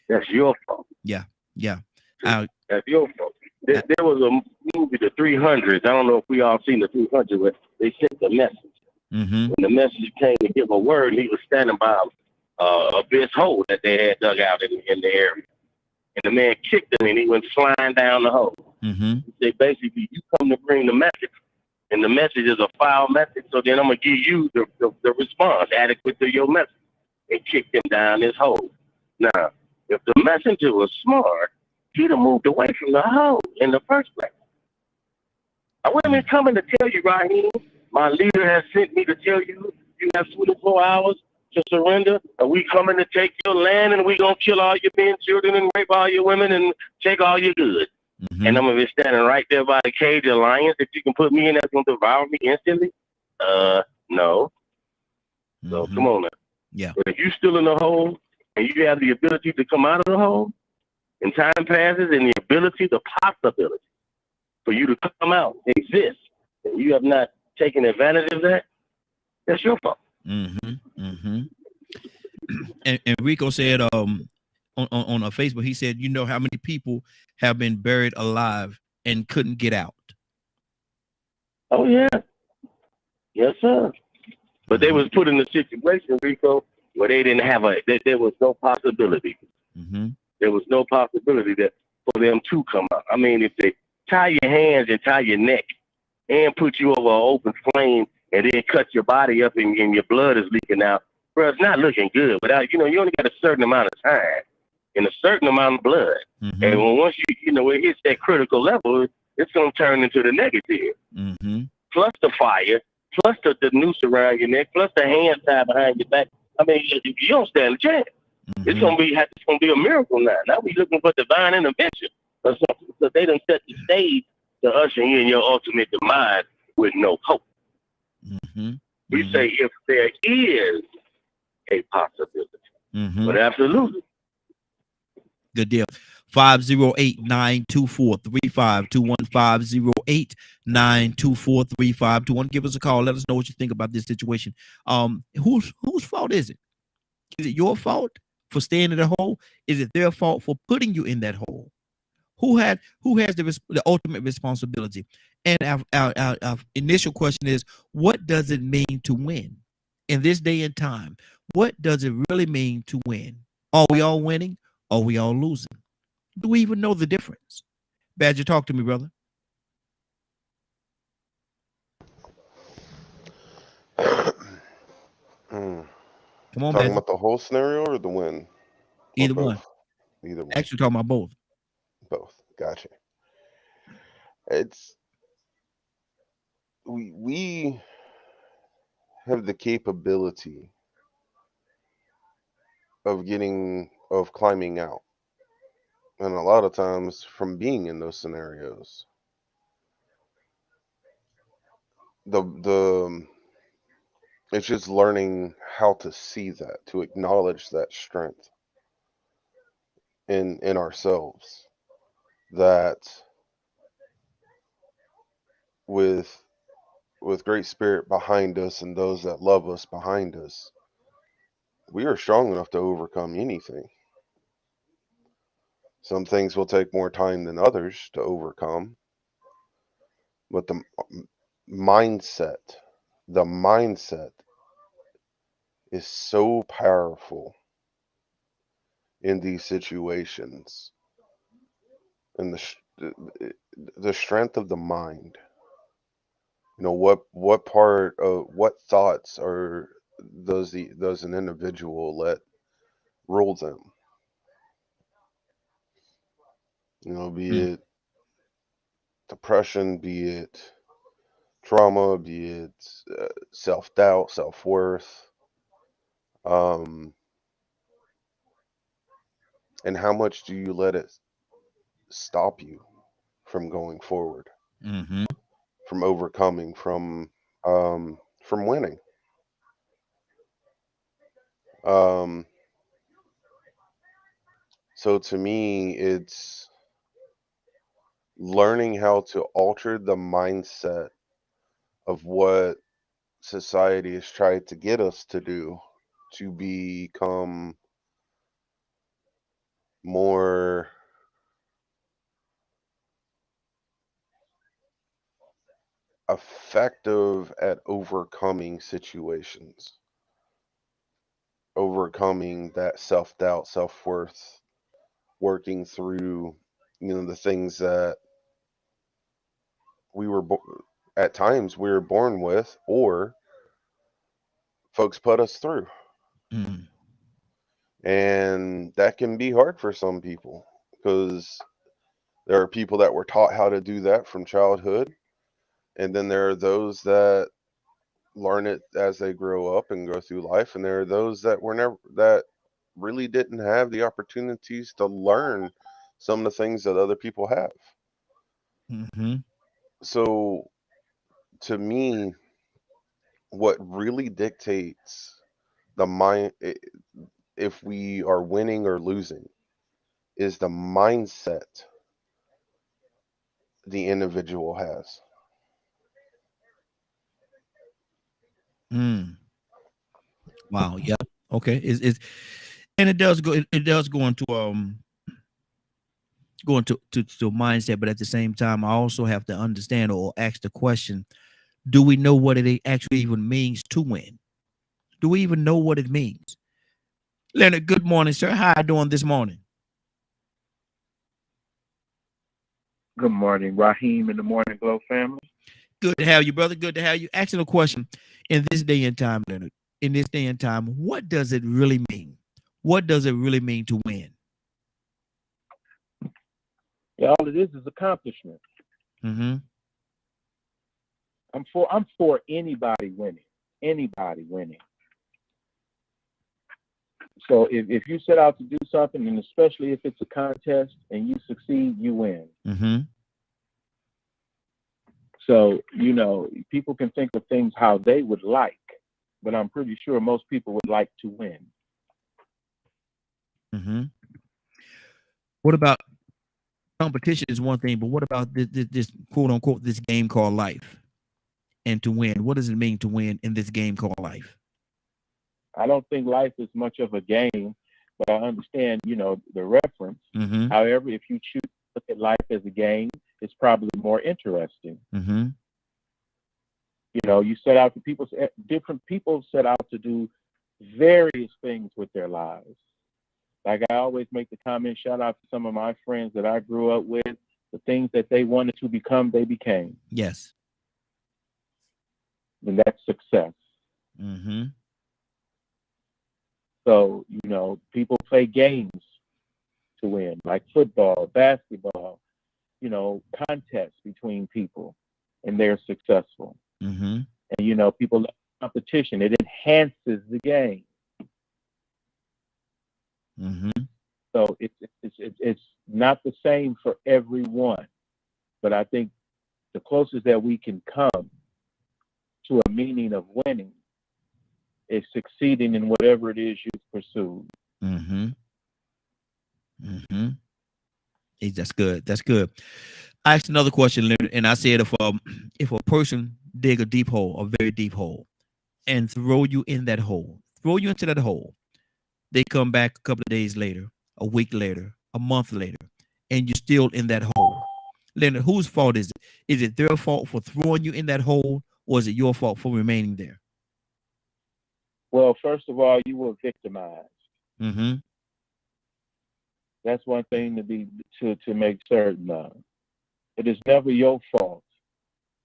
That's your fault. Yeah. That's your fault. There was a movie, The 300s. I don't know if we all seen The 300s, but they sent the message. When the message came to give a word, he was standing by a abyss hole that they had dug out in the area. And the man kicked him and he went flying down the hole. He said, basically, you come to bring the message, and the message is a foul message, so then I'm going to give you the response adequate to your message. And kicked him down this hole. Now, if the messenger was smart, he'd have moved away from the hole in the first place. I wasn't coming to tell you, Raheem, my leader has sent me to tell you, you have 24 hours to surrender, and we coming to take your land, and we going to kill all your men, children, and rape all your women, and take all your goods. And I'm going to be standing right there by the cage of lions that you can put me in that's going to devour me instantly? No. So come on now. Yeah. But if you're still in the hole and you have the ability to come out of the hole, and time passes and the ability, the possibility for you to come out exists, and you have not taken advantage of that, that's your fault. And Rico said on Facebook, he said, you know how many people have been buried alive and couldn't get out? Oh, yeah. Yes, sir. But they was put in a situation, Rico, where they didn't have there was no possibility. There was no possibility that for them to come out. I mean, if they tie your hands and tie your neck and put you over an open flame and then cut your body up and your blood is leaking out, bro, it's not looking good. But you only got a certain amount of time and a certain amount of blood. And once it hits that critical level, it's going to turn into the negative. Plus the fire, plus the noose around your neck, plus the hand tied behind your back, I mean, you don't stand a chance. It's gonna be a miracle now. Now we looking for divine intervention or something. So they done set the stage to usher in your ultimate demise with no hope. We say if there is a possibility, but absolutely. Good deal. 508-924-3521. 508-924-3521. Give us a call. Let us know what you think about this situation. Whose fault is it? Is it your fault for staying in the hole? Is it their fault for putting you in that hole? Who has the ultimate responsibility? And our initial question is, what does it mean to win in this day and time? What does it really mean to win? Are we all winning? Are we all losing? Do we even know the difference? Badger, talk to me, brother. Come on, talking Badger. about the whole scenario or the win? Either one. Either one. Actually, talking about both. Both. Gotcha. It's we have the capability of climbing out, and a lot of times from being in those scenarios, it's just learning how to see that, to acknowledge that strength in ourselves, that with great spirit behind us and those that love us behind us, we are strong enough to overcome anything. Some things will take more time than others to overcome, but the mindset is so powerful in these situations, and the strength of the mind. You know, what thoughts does an individual let rule them? You know, be it depression, be it trauma, be it self-doubt, self-worth, and how much do you let it stop you from going forward, from overcoming, from winning? So to me, it's learning how to alter the mindset of what society has tried to get us to do, to become more effective at overcoming situations, overcoming that self-doubt, self-worth, working through, the things that at times we were born with, or folks put us through. And that can be hard for some people, because there are people that were taught how to do that from childhood, and then there are those that learn it as they grow up and go through life, and there are those that really didn't have the opportunities to learn some of the things that other people have. So to me, what really dictates the mind, if we are winning or losing, is the mindset the individual has. Wow. Yeah. Okay. And it does go into mindset, but at the same time, I also have to understand or ask the question: do we know what it actually even means to win? Do we even know what it means? Leonard, good morning, sir. How are you doing this morning? Good morning, Raheem and the Morning Glow family. Good to have you, brother. Good to have you. Asking a question in this day and time, Leonard. In this day and time, what does it really mean? What does it really mean to win? Yeah, all it is accomplishment. I'm for anybody winning. Anybody winning. So if you set out to do something, and especially if it's a contest and you succeed, you win. Mm-hmm. So, you know, people can think of things how they would like, but I'm pretty sure most people would like to win. Mm-hmm. What about competition is one thing, but what about this quote unquote this game called life? And to win, what does it mean to win in this game called life? I don't think life is much of a game, but I understand, you know, the reference. Mm-hmm. However, if you choose to look at life as a game, it's probably more interesting. Mm-hmm. You know, you set out to different people set out to do various things with their lives. Like I always make the comment, shout out to some of my friends that I grew up with, the things that they wanted to become, they became. Yes. And that's success. Mm-hmm. So, you know, people play games to win, like football, basketball, you know, contests between people, and they're successful. Mm-hmm. And, you know, people love competition. It enhances the game. Mm-hmm. So it's not the same for everyone. But I think the closest that we can come to a meaning of winning is succeeding in whatever it is you've pursued. Mm-hmm. Mm-hmm. That's good. That's good. I asked another question, Leonard, and I said if a person dig a deep hole, a very deep hole, and throw you in that hole, throw you into that hole, they come back a couple of days later, a week later, a month later, and you're still in that hole. Leonard, whose fault is it? Is it their fault for throwing you in that hole, or is it your fault for remaining there? Well, first of all, you were victimized. Mm-hmm. That's one thing to make certain of. It is never your fault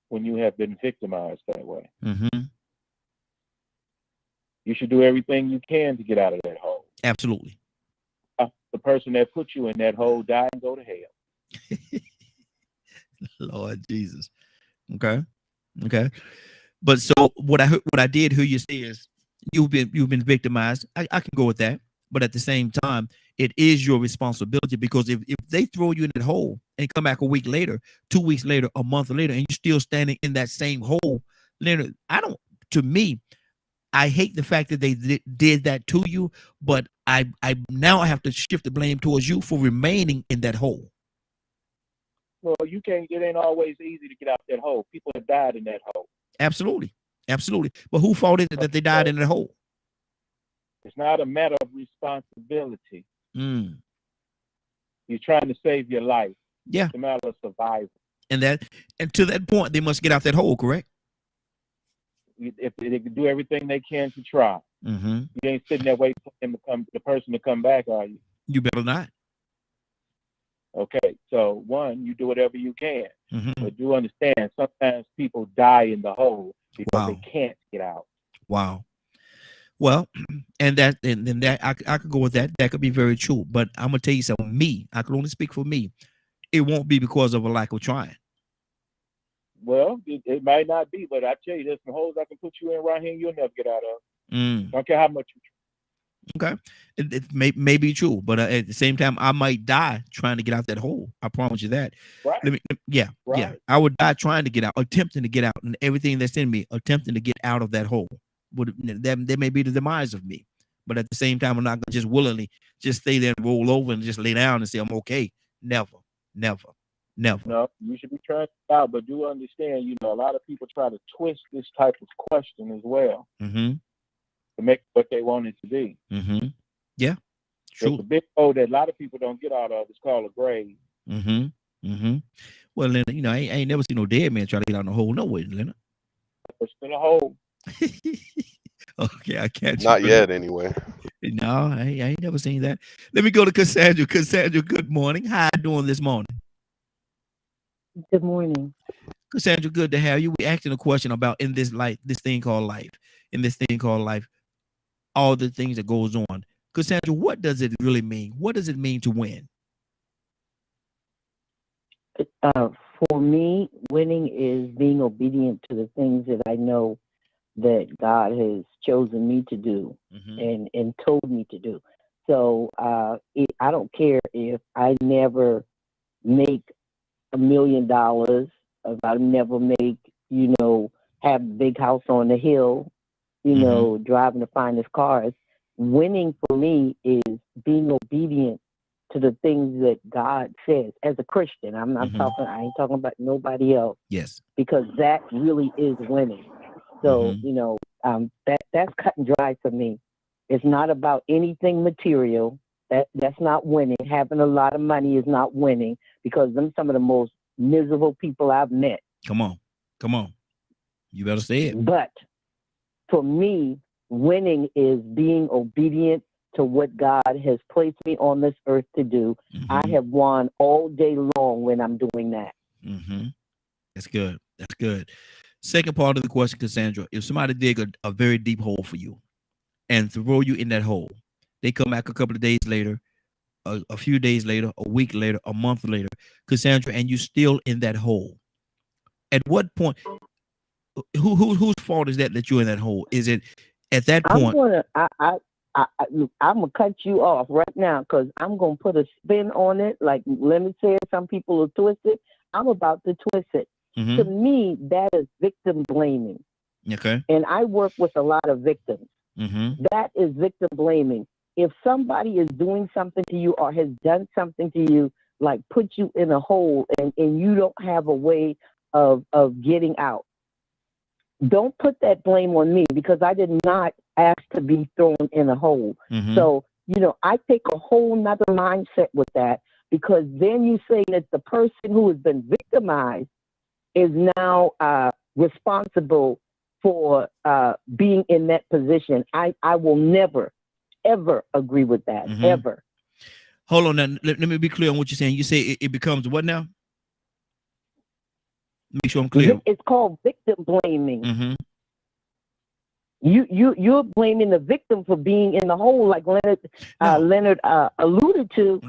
when you have been victimized that way. Mm-hmm. You should do everything you can to get out of that hole. Absolutely. The person that put you in that hole die and go to hell. Lord Jesus. Okay. Okay. But so what I did hear you say is you've been victimized. I can go with that. But at the same time, it is your responsibility, because if they throw you in that hole and come back a week later, 2 weeks later, a month later, and you're still standing in that same hole, Leonard, to me, I hate the fact that they did that to you, but I now have to shift the blame towards you for remaining in that hole. Well, you can't. It ain't always easy to get out that hole. People have died in that hole. Absolutely, absolutely. But who fault is it that they died in that hole? It's not a matter of responsibility. Mm. You're trying to save your life. Yeah. It's a matter of survival. And to that point, they must get out that hole, correct? If they can do everything they can to try. Mm-hmm. You ain't sitting there waiting for them to come, the person to come back, are you? You better not. Okay, so one, you do whatever you can, Mm-hmm. but do understand sometimes people die in the hole because they can't get out. Wow. Well, and that I could go with that. That could be very true. But I'm gonna tell you something. I can only speak for me. It won't be because of a lack of trying. Well, it might not be, but I tell you, there's some holes I can put you in right here, you'll never get out of. Don't care how much you try. Okay, it may be true, but at the same time, I might die trying to get out that hole. I promise you that. Right. Yeah. I would die trying to get out, attempting to get out, and everything that's in me, attempting to get out of that hole. That may be the demise of me, but at the same time, I'm not gonna just willingly just stay there and roll over and just lay down and say I'm okay. Never. No, you should be trying to get out, but do understand, you know, a lot of people try to twist this type of question as well to make what they want it to be. Yeah, true. There's a big hole that a lot of people don't get out of. It's called a grave. Well, Leonard, you know, I ain't never seen no dead man try to get out of the hole. No way, Leonard. It's still a hole. Okay, I can't. Not yet, anyway. No, I ain't never seen that. Let me go to Cassandra. Cassandra, good morning. How you doing this morning? Good morning. Cassandra, good to have you. We asking a question about in this thing called life. In this thing called life, all the things that goes on. Cassandra, what does it really mean? What does it mean to win? For me, winning is being obedient to the things that I know that God has chosen me to do and told me to do. So I don't care if I never make $1 million, if I never make, have a big house on the hill, driving the finest cars. Winning for me is being obedient to the things that God says as a Christian. I'm not talking, I ain't talking about nobody else. Yes. Because that really is winning. So, that's cut and dry for me. It's not about anything material. That's not winning. Having a lot of money is not winning, because them some of the most miserable people I've met. Come on. You better say it. But for me, winning is being obedient to what God has placed me on this earth to do. I have won all day long when I'm doing that. That's good. That's good. Second part of the question, Cassandra, if somebody dig a very deep hole for you and throw you in that hole, they come back a couple of days later, a few days later, a week later, a month later, Cassandra, and you still in that hole. At what point, whose fault is that you're in that hole? Is it at that point? I'm gonna cut you off right now, because I'm gonna put a spin on it. Like Lemon said, some people will twist it. I'm about to twist it. To me, that is victim blaming. Okay. And I work with a lot of victims. That is victim blaming. If somebody is doing something to you or has done something to you, like put you in a hole, and you don't have a way of getting out, don't put that blame on me, because I did not ask to be thrown in a hole. So, I take a whole nother mindset with that, because then you say that the person who has been victimized is now responsible for being in that position. I will never, ever agree with that, ever. Hold on now. Let me be clear on what you're saying. You say it becomes what now? Make sure I'm clear. It's called victim blaming. You're blaming the victim for being in the hole, like Leonard alluded to.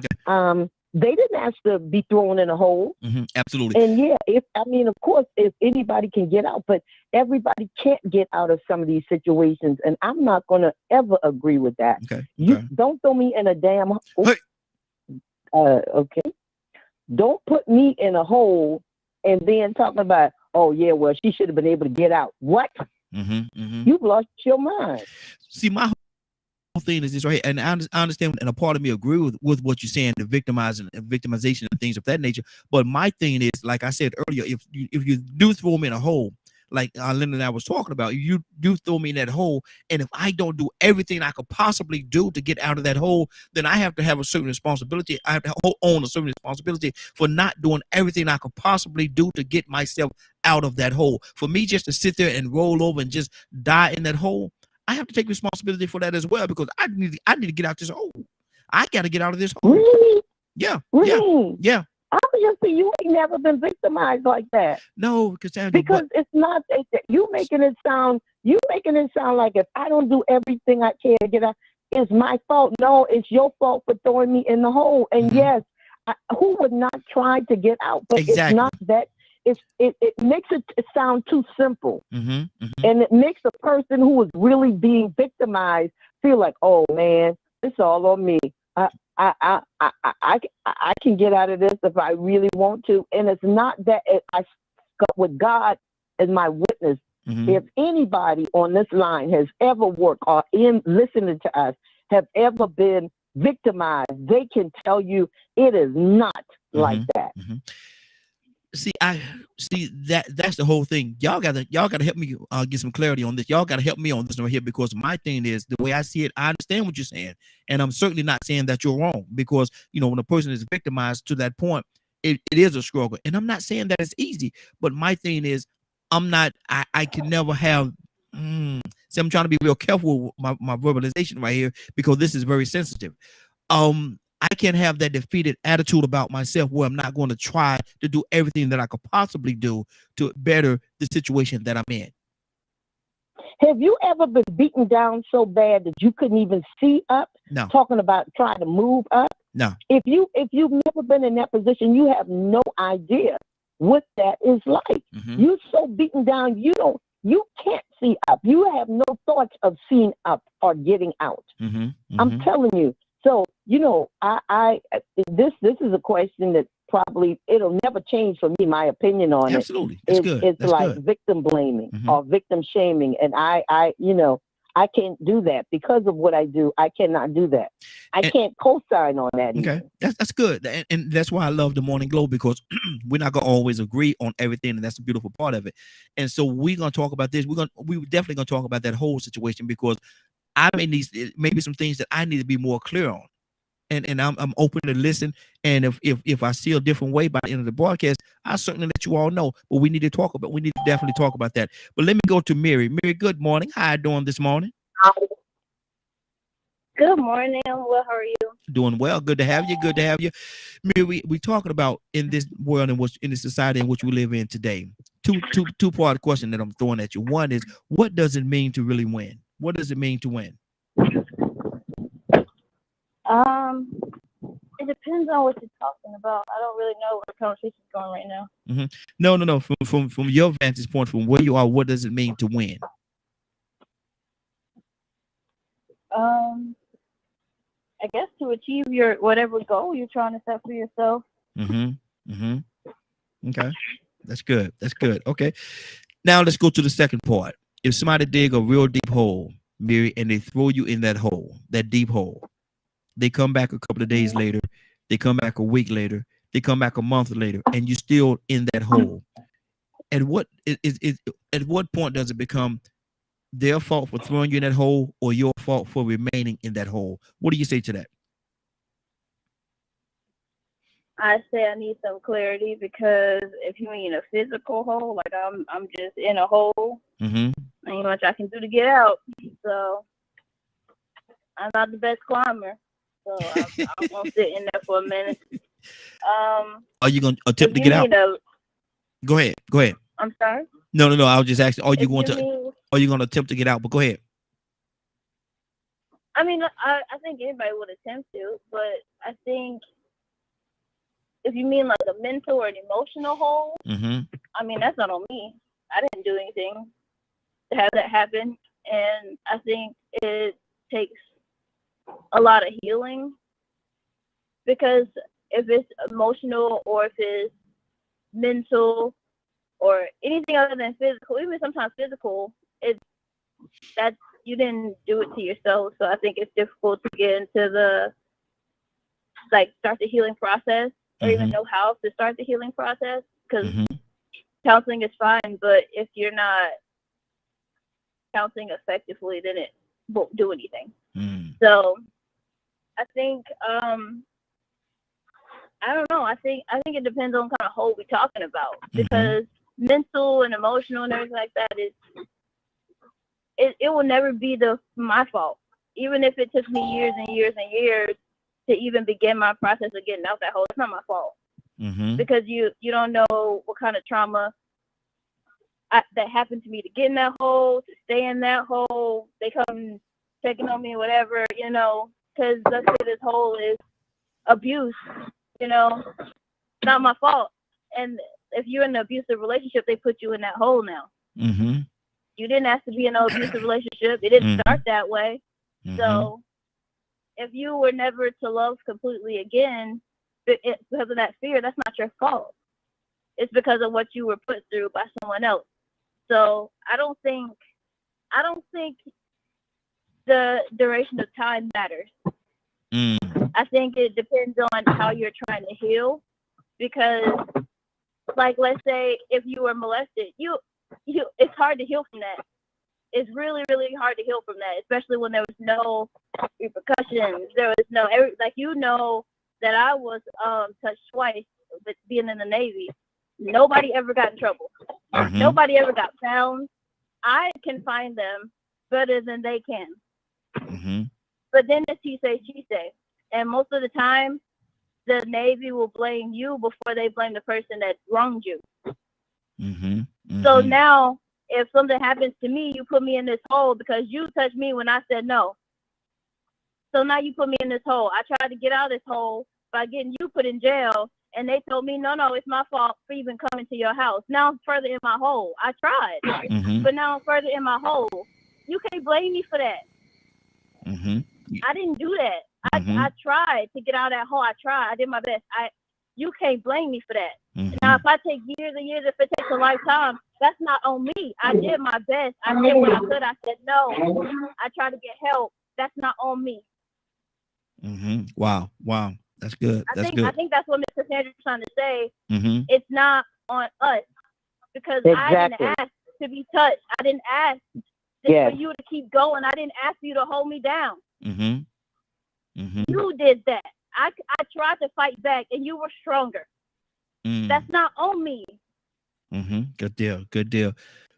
They didn't ask to be thrown in a hole. Absolutely. And of course, if anybody can get out, but everybody can't get out of some of these situations, and I'm not going to ever agree with that. Okay. You don't throw me in a damn. Okay. Don't put me in a hole and then talking about, oh yeah, well, she should have been able to get out. What? You've lost your mind. See, my whole thing is this right here, and I understand, and a part of me agree with what you're saying, the victimization and things of that nature. But my thing is, like I said earlier, if you do throw me in a hole, like Linda and I was talking about, you do throw me in that hole, and if I don't do everything I could possibly do to get out of that hole, then I have to have a certain responsibility. I have to own a certain responsibility for not doing everything I could possibly do to get myself out of that hole. For me just to sit there and roll over and just die in that hole, I have to take responsibility for that as well, because I need to get out this hole. I got to get out of this hole. Really? Yeah. Really? Yeah. I was just saying, you ain't never been victimized like that. No, because it's not. You making it sound like if I don't do everything I can to get out, it's my fault. No, it's your fault for throwing me in the hole. And yes, who would not try to get out? But exactly. It's not that. It makes it sound too simple, and it makes a person who is really being victimized feel like, oh man, it's all on me. I can get out of this if I really want to. And it's not that. I with God as my witness. If anybody on this line has ever worked or listening to us have ever been victimized, they can tell you it is not like that. That's the whole thing. Y'all gotta help me get some clarity on this. Y'all gotta help me on this right here, because my thing is, the way I see it, I understand what you're saying, and I'm certainly not saying that you're wrong, because when a person is victimized to that point, it is a struggle, and I'm not saying that it's easy. But my thing is, I can never have. See, I'm trying to be real careful with my verbalization right here, because this is very sensitive. I can't have that defeated attitude about myself, where I'm not going to try to do everything that I could possibly do to better the situation that I'm in. Have you ever been beaten down so bad that you couldn't even see up? No. Talking about trying to move up? No. If you've never been in that position, you have no idea what that is like. You're so beaten down, you don't You can't see up. You have no thoughts of seeing up or getting out. I'm telling you. So, this is a question that probably it'll never change for me. My opinion on Absolutely. it. It's That's like good. victim blaming or victim shaming. And I can't do that because of what I do. I cannot do that. I can't co-sign on that. Okay, even. that's good, and that's why I love the Morning Glow, because we're not gonna always agree on everything, and that's the beautiful part of it. And so we're gonna talk about this. We're definitely gonna talk about that whole situation, because I may need maybe some things that I need to be more clear on, and I'm open to listen. And if I see a different way by the end of the broadcast, I'll certainly let you all know. But we need to definitely talk about that. But let me go to Mary. Mary, good morning. How you doing this morning? Good morning. Well, how are you? Doing well. Good to have you. Good to have you. Mary, we talking about in this world in the society in which we live in today. Two-part question that I'm throwing at you. One is, what does it mean to really win? What does it mean to win? It depends on what you're talking about. I don't really know where the conversation's going right now. No. From your vantage point, from where you are, what does it mean to win? I guess to achieve your whatever goal you're trying to set for yourself. Okay, that's good. Okay, now let's go to the second part. If somebody dig a real deep hole, Mary, and they throw you in that hole, that deep hole, they come back a couple of days later, they come back a week later, they come back a month later, and you're still in that hole. At what point does it become their fault for throwing you in that hole, or your fault for remaining in that hole? What do you say to that? I say I need some clarity, because if you mean a physical hole, like I'm just in a hole, ain't much I can do to get out. So I'm not the best climber, so I'm gonna sit in there for a minute. Are you gonna attempt to get out? Go ahead. I'm sorry. No. I was just asking. Are you going to attempt to get out? But go ahead. I mean, I think anybody would attempt to, but I think if you mean like a mental or an emotional hole, I mean, that's not on me. I didn't do anything to have that happen, and I think it takes a lot of healing, because if it's emotional or if it's mental or anything other than physical, even sometimes physical, that you didn't do it to yourself. So I think it's difficult to get into start the healing process, or even know how to start the healing process, because counseling is fine, but if you're not counseling effectively, then it won't do anything. So I think I don't know. I think it depends on kind of hole we're talking about, because mental and emotional and everything like that it will never be my fault. Even if it took me years and years and years to even begin my process of getting out that hole, it's not my fault. Because you don't know what kind of trauma that happened to me to get in that hole, to stay in that hole. They come checking on me or whatever, because let's say this hole is abuse, not my fault. And if you're in an abusive relationship, they put you in that hole now. You didn't ask to be in an abusive relationship. It didn't start that way. So if you were never to love completely again, because of that fear, that's not your fault. It's because of what you were put through by someone else. So I don't think the duration of time matters. I think it depends on how you're trying to heal, because let's say if you were molested, it's hard to heal from that. It's really, really hard to heal from that, especially when there was no repercussions. There was no that I was touched twice with being in the Navy. Nobody ever got in trouble. Nobody ever got found. I can find them better than they can. But then it's he say, she say. And most of the time, the Navy will blame you before they blame the person that wronged you. So now, if something happens to me, you put me in this hole because you touched me when I said no. So now you put me in this hole. I tried to get out of this hole by getting you put in jail, And they told me, no, it's my fault for even coming to your house. Now I'm further in my hole. I tried, but now I'm further in my hole. You can't blame me for that. I didn't do that. I tried to get out of that hole. I tried. I did my best. You can't blame me for that. Now, if I take years and years, if it takes a lifetime, that's not on me. I did my best. I did what I could. I said no. I tried to get help. That's not on me. Wow. That's good. I think that's what Mr. Sanders is trying to say. It's not on us because I didn't ask to be touched. I didn't ask for you to keep going. I didn't ask you to hold me down. You did that. I tried to fight back, and you were stronger. That's not on me. Good deal.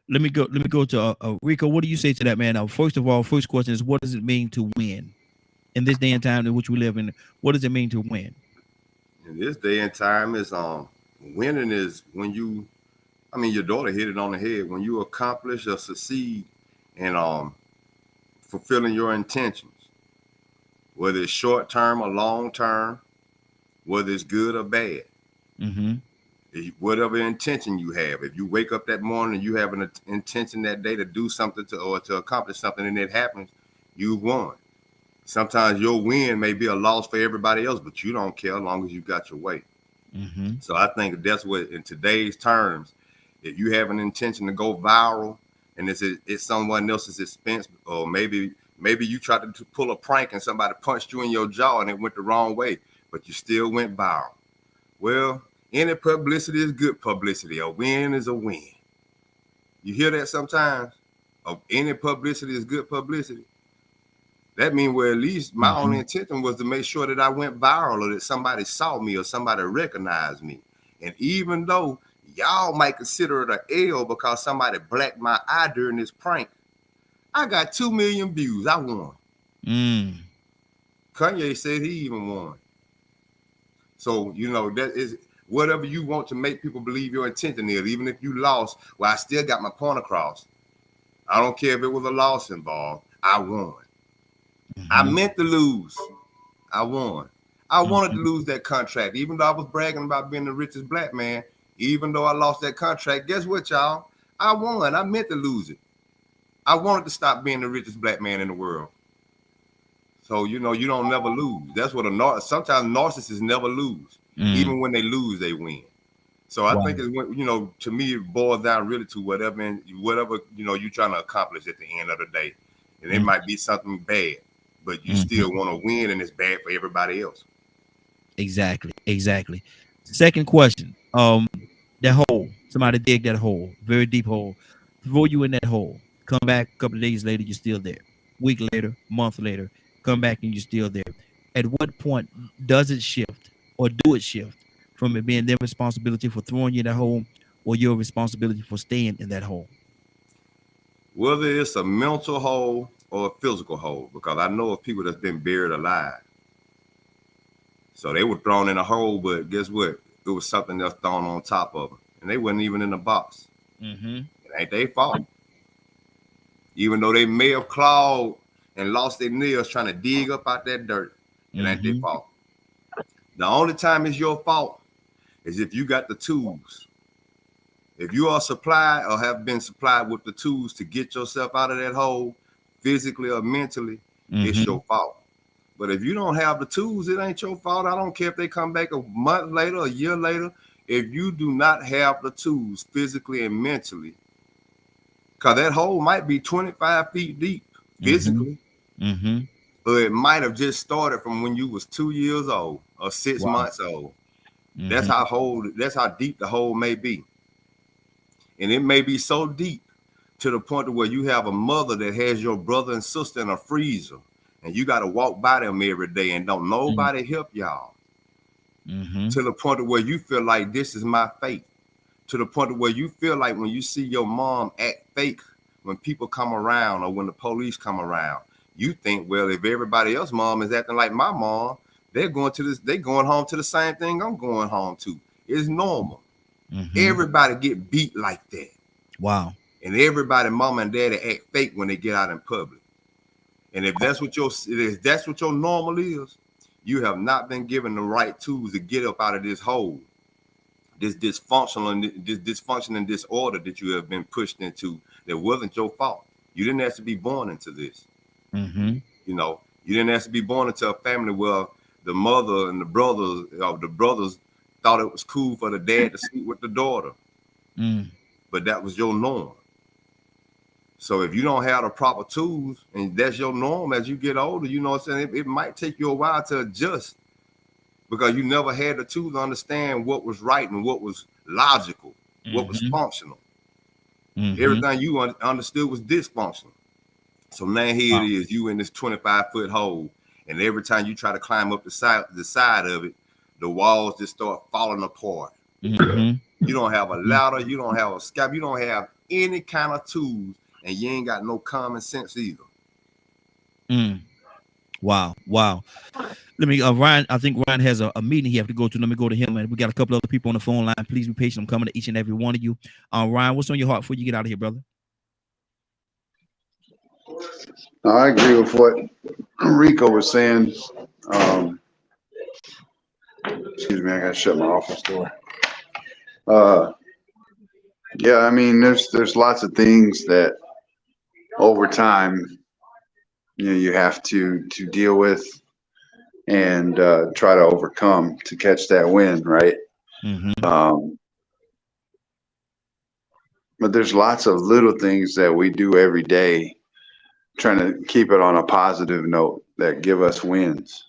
Let me go to Rico. What do you say to that, man? Now, first of all, first question is, what does it mean to win in this day and time in which we live in? What does it mean to win? In this day and time, is winning is when you, your daughter hit it on the head. When you accomplish or succeed in fulfilling your intentions, whether it's short term or long term, whether it's good or bad. Whatever intention you have, if you wake up that morning and you have an intention that day to do something to accomplish something and it happens, you've won. Sometimes your win may be a loss for everybody else, but you don't care as long as you got your way. So I think that's what, in today's terms, if you have an intention to go viral and it's someone else's expense, or maybe you tried to pull a prank and somebody punched you in your jaw and it went the wrong way, but you still went viral. Well, any publicity is good publicity. A win is a win. You hear that sometimes? Any publicity is good publicity. That means, well, at least my only intention was to make sure that I went viral or that somebody saw me or somebody recognized me. And even though y'all might consider it an L because somebody blacked my eye during this prank, I got 2 million views. I won. Kanye said he even won. So, that is whatever you want to make people believe your intention is. Even if you lost, well, I still got my point across. I don't care if it was a loss involved. I won. I meant to lose. I won. I wanted to lose that contract. Even though I was bragging about being the richest black man, even though I lost that contract, guess what, y'all? I won. I meant to lose it. I wanted to stop being the richest black man in the world. So, you don't never lose. That's what sometimes narcissists never lose. Even when they lose, they win. So I think it's, to me, it boils down really to whatever, you're trying to accomplish at the end of the day. And it might be something bad, but you still want to win, and it's bad for everybody else. Exactly. Second question. That hole, somebody dig that hole, very deep hole, throw you in that hole, come back a couple of days later, you're still there. Week later, month later, come back and you're still there. At what point does it shift, or do it shift from it being their responsibility for throwing you in that hole or your responsibility for staying in that hole? Whether it's a mental hole or a physical hole, because I know of people that's been buried alive. So they were thrown in a hole, but guess what? It was something else thrown on top of them. And they wasn't even in the box. It ain't their fault. Even though they may have clawed and lost their nails trying to dig up out that dirt, it ain't their fault. The only time it's your fault is if you got the tools. If you are supplied or have been supplied with the tools to get yourself out of that hole, physically or mentally, it's your fault. But if you don't have the tools, it ain't your fault. I don't care if they come back a month later, a year later. If you do not have the tools physically and mentally, because that hole might be 25 feet deep physically, or it might have just started from when you was 2 years old or 6 months old. That's how deep the hole may be. And it may be so deep to the point where you have a mother that has your brother and sister in a freezer, and you got to walk by them every day and don't nobody help y'all. To the point where you feel like this is my fate. To the point where you feel like when you see your mom act fake, when people come around or when the police come around, you think, well, if everybody else's mom is acting like my mom, they're going home to the same thing I'm going home to. It's normal. Everybody get beat like that. Wow. And everybody, mama and daddy, act fake when they get out in public. And if that's what your normal is, You have not been given the right tools to get up out of this hole, this dysfunction and disorder that you have been pushed into. That wasn't your fault. You didn't have to be born into this. Mm-hmm. You know, you didn't have to be born into a family where the mother and the brothers thought it was cool for the dad to sleep with the daughter. But that was your norm. So if you don't have the proper tools and that's your norm as you get older, you know what I'm saying? It might take you a while to adjust because you never had the tools to understand what was right and what was logical, what was functional. Everything you understood was dysfunctional. So now here it is, you in this 25-foot hole, and every time you try to climb up the side of it, the walls just start falling apart. You don't have a ladder, you don't have a scab, you don't have any kind of tools, and you ain't got no common sense either. Wow. Let me, Ryan, I think Ryan has a meeting he have to go to. Let me go to him, and we got a couple other people on the phone line. Please be patient. I'm coming to each and every one of you. Ryan, what's on your heart before you get out of here, brother? I agree with what Rico was saying. Excuse me, I gotta shut my office door. Yeah, I mean, there's lots of things that over time, you have to deal with and try to overcome to catch that win, right? But there's lots of little things that we do every day, trying to keep it on a positive note that give us wins.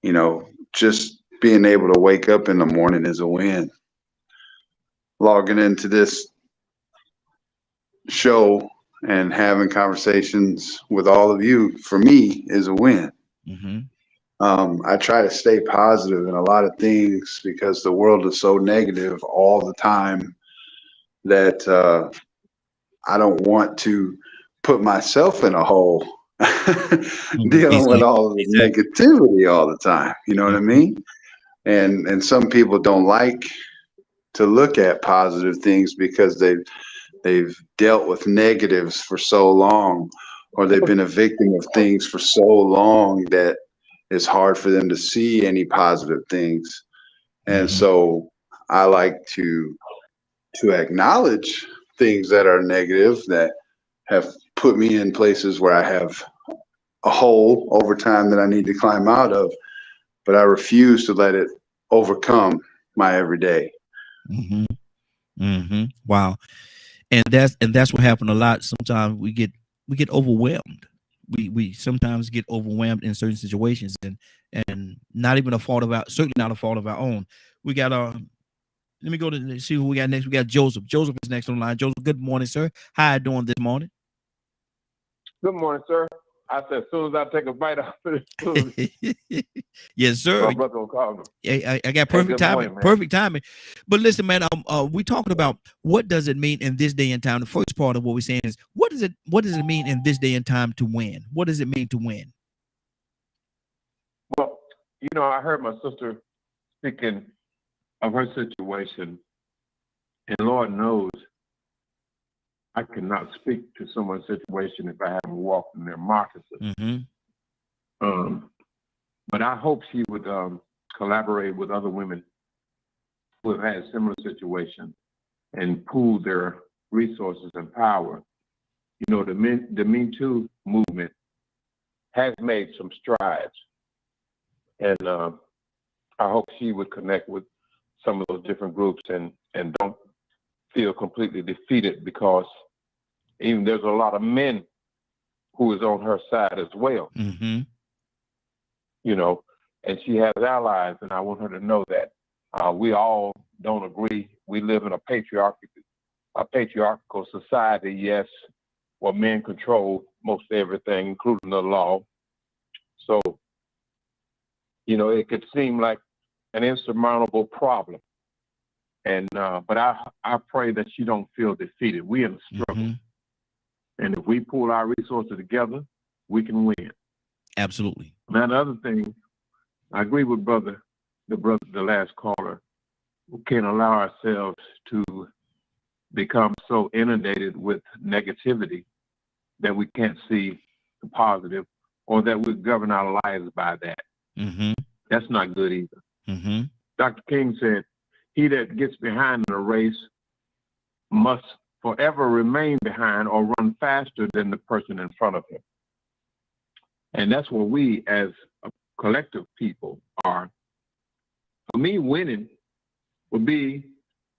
You know, just being able to wake up in the morning is a win. Logging into this show and having conversations with all of you, for me, is a win. I try to stay positive in a lot of things because the world is so negative all the time that I don't want to put myself in a hole dealing with all the negativity all the time. You know what I mean? And some people don't like to look at positive things because they've dealt with negatives for so long, or they've been a victim of things for so long that it's hard for them to see any positive things. And so I like to acknowledge things that are negative that have put me in places where I have a hole over time that I need to climb out of, but I refuse to let it overcome my everyday. Wow. And that's what happened a lot. Sometimes we get overwhelmed. We sometimes get overwhelmed in certain situations, and not even a fault of certainly not a fault of our own. We got let me go to see who we got next. We got Joseph. Joseph is next on the line. Joseph, good morning, sir. How you doing this morning? Good morning, sir. I said, as soon as I take a bite out of this food, yes, sir. my brother will call me. I got perfect timing. Morning, perfect timing. But listen, man, we talking about what does it mean in this day and time. The first part of what we're saying is what does it mean in this day and time to win? What does it mean to win? Well, I heard my sister speaking of her situation, and Lord knows I cannot speak to someone's situation if I haven't walked in their moccasins. But I hope she would collaborate with other women who have had similar situations and pool their resources and power. The Me Too movement has made some strides, and I hope she would connect with some of those different groups and don't feel completely defeated, because even there's a lot of men who is on her side as well. And she has allies, and I want her to know that we all don't agree. We live in a patriarchal society, yes, where men control most everything, including the law. So, it could seem like an insurmountable problem. And but I pray that she don't feel defeated. We're in a struggle. And if we pull our resources together, we can win. Absolutely. Now, the other thing, I agree with the last caller. We can't allow ourselves to become so inundated with negativity that we can't see the positive, or that we govern our lives by that. Mm-hmm. That's not good either. Mm-hmm. Dr. King said, he that gets behind in a race must forever remain behind or run faster than the person in front of him. And that's where we as a collective people are. For me, winning would be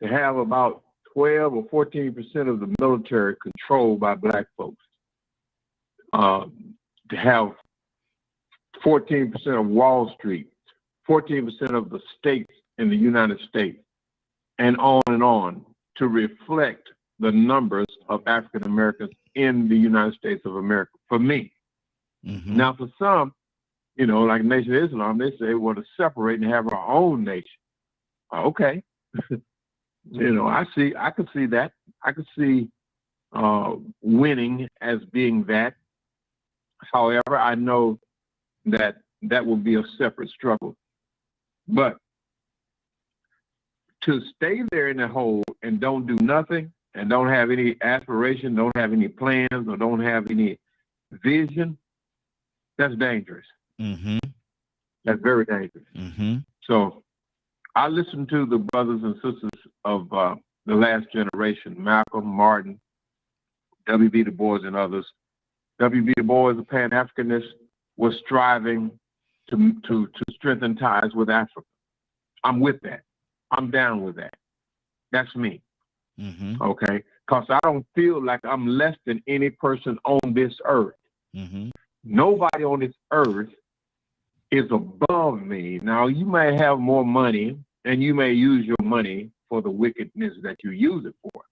to have about 12 or 14% of the military controlled by black folks. To have 14% of Wall Street, 14% of the states in the United States, and on, to reflect the numbers of African Americans in the United States of America, for me. Mm-hmm. Now, for some, like Nation of Islam, they say we want to separate and have our own nation. Okay. I could see that. I could see winning as being that. However, I know that will be a separate struggle. But to stay there in the hole and don't do nothing and don't have any aspiration, don't have any plans, or don't have any vision, that's dangerous. Mm-hmm. That's very dangerous. Mm-hmm. So I listen to the brothers and sisters of the last generation, Malcolm, Martin, W.B. Du Bois, and others. W.B. Du Bois, a Pan-Africanist, was striving to strengthen ties with Africa. I'm with that. I'm down with that. That's me. Mm-hmm. Okay? Because I don't feel like I'm less than any person on this earth. Mm-hmm. Nobody on this earth is above me. Now, you may have more money, and you may use your money for the wickedness that you use it for.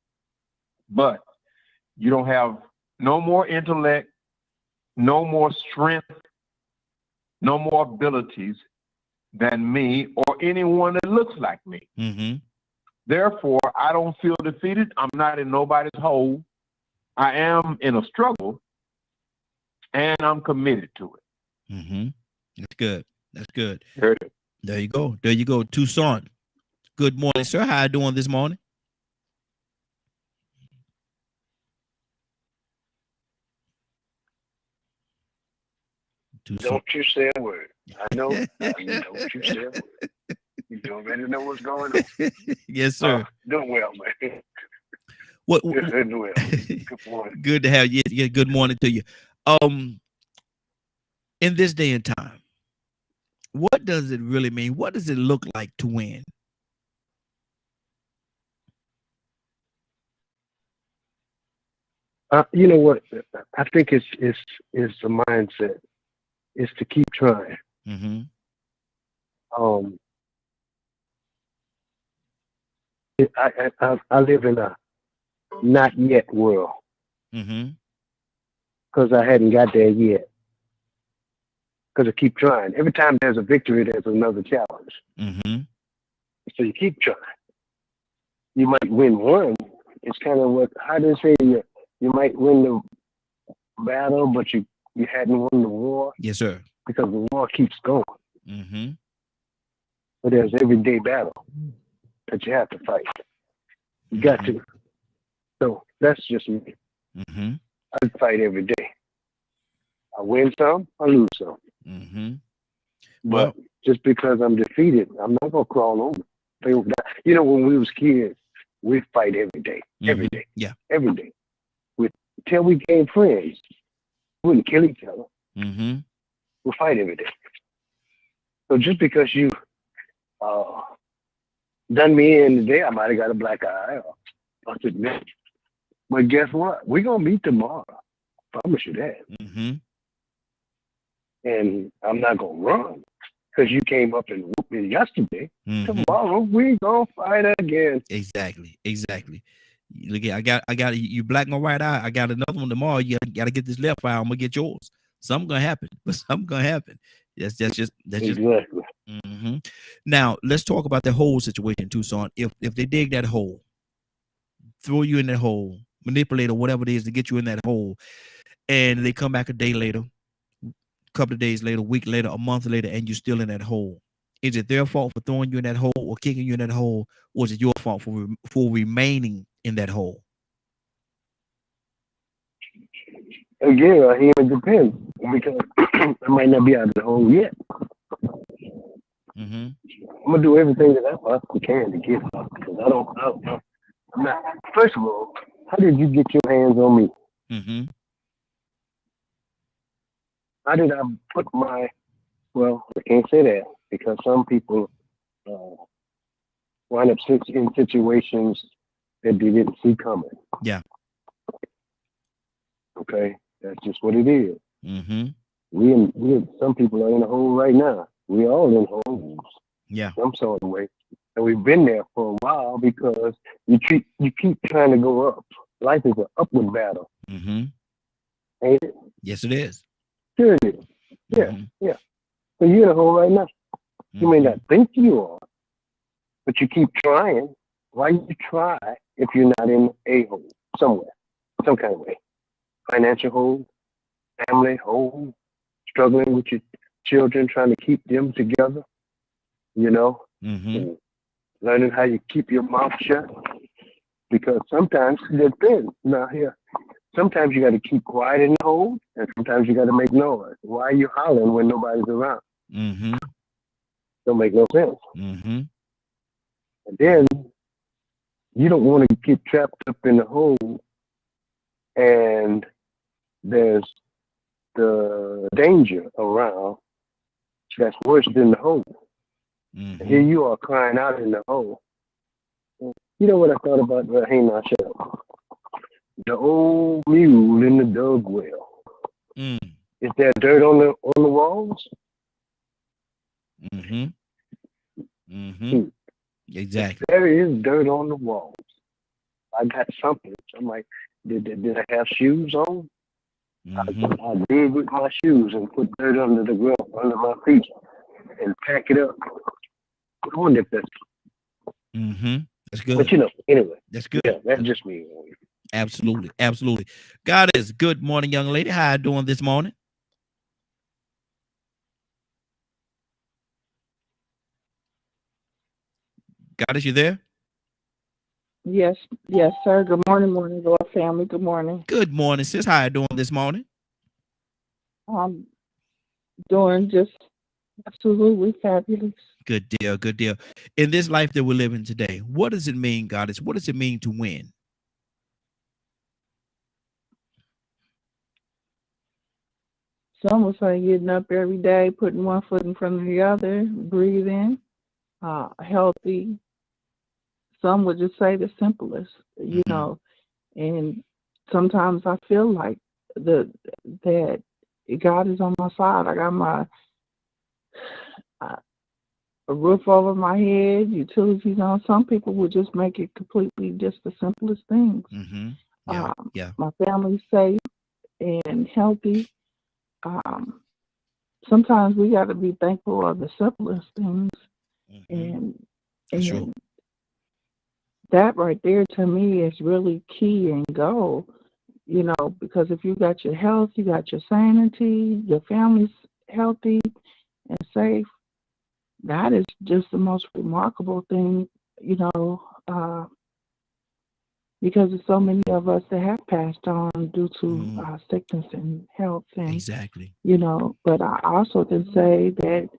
But you don't have no more intellect, no more strength, no more abilities than me or anyone that looks like me. Mm-hmm. Therefore, I don't feel defeated. I'm not in nobody's hole. I am in a struggle, and I'm committed to it. Mm-hmm. That's good. That's good. Heard it. There you go. There you go. Tucson. Good morning, sir. How you doing this morning? Tucson. Don't you say a word. I know. Don't you say a word. You already know what's going on. Yes, sir. Doing well, man. What? Doing well. Good morning. Good to have you. Yeah, good morning to you. In this day and time, what does it really mean? What does it look like to win? You know what? I think it's the mindset. It's to keep trying. Mm-hmm. I live in a not yet world. Mm-hmm. Because I hadn't got there yet. Because I keep trying. Every time there's a victory, there's another challenge. Mm-hmm. So you keep trying. You might win one. It's kind of how do they say you might win the battle, but you hadn't won the war. Yes, sir. Because the war keeps going. Mm-hmm. But there's everyday battle that you have to fight. You got to. So that's just me. Mm-hmm. I fight every day. I win some, I lose some. Mm-hmm. But just because I'm defeated, I'm not gonna crawl over. You know, when we was kids, we fight every day. Mm-hmm. Every day. Yeah. Every day. Till we became friends. We wouldn't kill each other. Mm-hmm. We fight every day. So just because you done me in today, I might have got a black eye or busted neck. But guess what? We're gonna meet tomorrow. I promise you that. Mm-hmm. And I'm not gonna run because you came up and whooped me yesterday. Mm-hmm. Tomorrow we gonna fight again. Exactly. Look, I got you black my right eye. I got another one tomorrow. You got to get this left eye. I'm gonna get yours. Something gonna happen, but something gonna happen. That's just Exactly. Mm-hmm. Now let's talk about the whole situation, Tucson. If they dig that hole, throw you in that hole, manipulate or whatever it is to get you in that hole, and they come back a day later, a couple of days later, a week later, a month later, and you're still in that hole. Is it their fault for throwing you in that hole or kicking you in that hole, or is it your fault for remaining in that hole? Again, it depends because I might not be out of the hole yet. Mm-hmm. I'm gonna do everything that I possibly can to get her because I'm not. First of all, how did you get your hands on me? Mm-hmm. How did I put my? Well, I can't say that because some people wind up in situations that they didn't see coming. Yeah. Okay, that's just what it is. Mm-hmm. Some people are in a hole right now. We all in holes. Yeah. Some sort of way. And we've been there for a while because you keep trying to go up. Life is an upward battle. Mm-hmm. Ain't it? Yes, it is. Sure it is. Yeah, Mm-hmm. yeah. So you're in a hole right now. You may not think you are, but you keep trying. Why you try if you're not in a hole somewhere, some kind of way? Financial hole, family hole, struggling with your children, trying to keep them together, you know, and learning how you keep your mouth shut. Because sometimes they're thin. Now here, sometimes you got to keep quiet in the hole, and sometimes you got to make noise. Why are you hollering when nobody's around? Mm-hmm. Don't make no sense. Mm-hmm. And then you don't want to get trapped up in the hole, and there's the danger around that's worse than the hole. Mm-hmm. Here you are crying out in the hole. You know what I thought about? Hey, now shut up. The old mule in the dug well. Mm. Is there dirt on the walls? Mm-hmm. Mm-hmm. Exactly. There is dirt on the walls. I got something. I'm like, did I have shoes on? Mm-hmm. I dig with my shoes and put dirt under the ground, under my feet, and pack it up. I wonder if that's. Mm-hmm. That's good. But you know, anyway. That's good. Yeah, that's just me. Absolutely. Absolutely. Goddess, good morning, young lady. How you doing this morning? Goddess, you there? Yes, yes, sir. Good morning, Lord family. Good morning. Good morning, sis. How you doing this morning? I'm doing just absolutely fabulous. Good deal. Good deal. In this life that we're living today, what does it mean, Goddess? What does it mean to win? Some will say getting up every day, putting one foot in front of the other, breathing, healthy. Some would just say the simplest, you know. And sometimes I feel like that God is on my side. I got my a roof over my head, utilities on. Some people would just make it completely just the simplest things. Mm-hmm. Yeah. My family's safe and healthy. Sometimes we got to be thankful of the simplest things, and Sure. that right there to me is really key and goal. You know, because if you got your health, you got your sanity, your family's healthy and safe. That is just the most remarkable thing, you know, because there's so many of us that have passed on due to sickness and health. And, exactly. You know, but I also can say that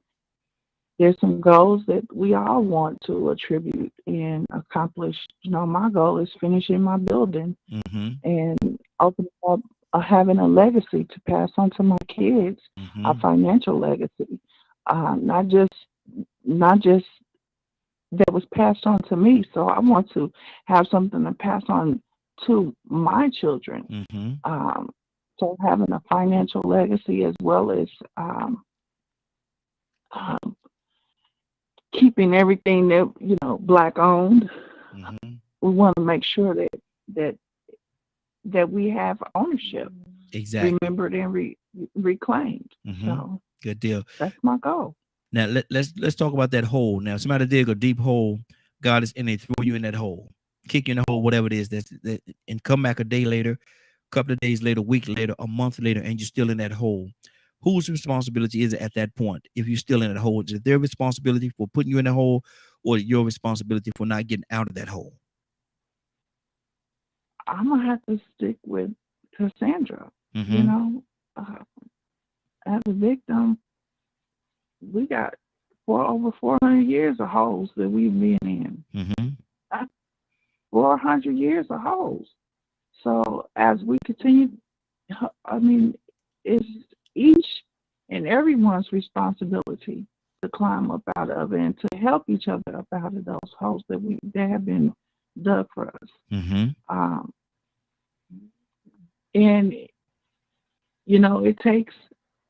there's some goals that we all want to attribute and accomplish. You know, my goal is finishing my building and opening up, having a legacy to pass on to my kids, a financial legacy, not just that was passed on to me. So I want to have something to pass on to my children. So having a financial legacy as well as keeping everything that, you know, Black owned. We want to make sure that we have ownership, remembered and reclaimed. So good deal. That's my goal. Now let's talk about that hole. Now, somebody dig a deep hole, God is in it, throw you in that hole, kick you in the hole, whatever it is, and come back a day later, a couple of days later, a week later, a month later, and you're still in that hole. Whose responsibility is it at that point? If you're still in that hole, is it their responsibility for putting you in that hole, or your responsibility for not getting out of that hole? I'm gonna have to stick with Cassandra. You know, as a victim, we got over 400 years of holes that we've been in. Mm-hmm. 400 years of holes. So as we continue, I mean, it's each and everyone's responsibility to climb up out of it and to help each other up out of those holes that have been dug for us. Mm-hmm. And you know,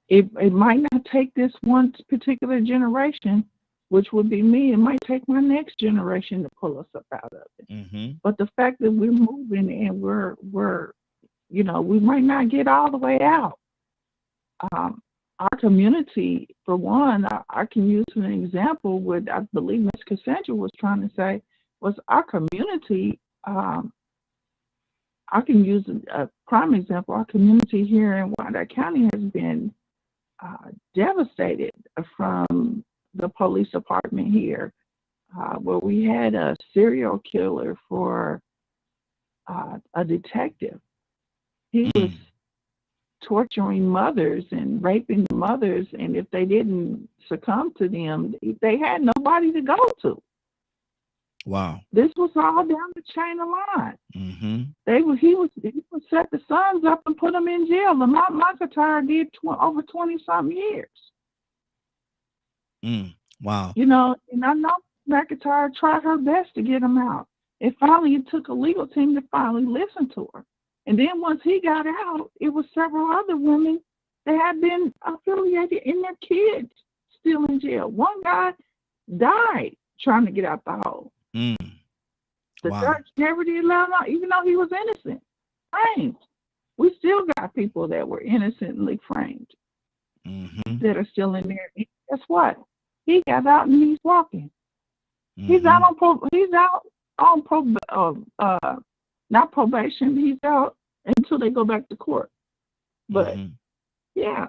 it might not take this one particular generation, which would be me. It might take my next generation to pull us up out of it. Mm-hmm. But the fact that we're moving and we're you know, we might not get all the way out. Our community, for one, I can use an example. What I believe Ms. Cassandra was trying to say was our community. I can use a prime example. Our community here in Wyandotte County has been devastated from the police department here, where we had a serial killer for a detective. He was torturing mothers and raping mothers, and if they didn't succumb to them, they had nobody to go to. Wow. This was all down the chain of line. Mm-hmm. He would set the sons up and put them in jail. And McIntyre did over 20-something years. Wow. You know, and I know McIntyre tried her best to get him out. And finally, it took a legal team to finally listen to her. And then once he got out, it was several other women that had been affiliated and their kids still in jail. One guy died trying to get out the hole. The church never did allow him out, even though he was innocent, framed. We still got people that were innocently framed that are still in there. And guess what? He got out and he's walking. He's out on not probation. He's out until they go back to court. But yeah.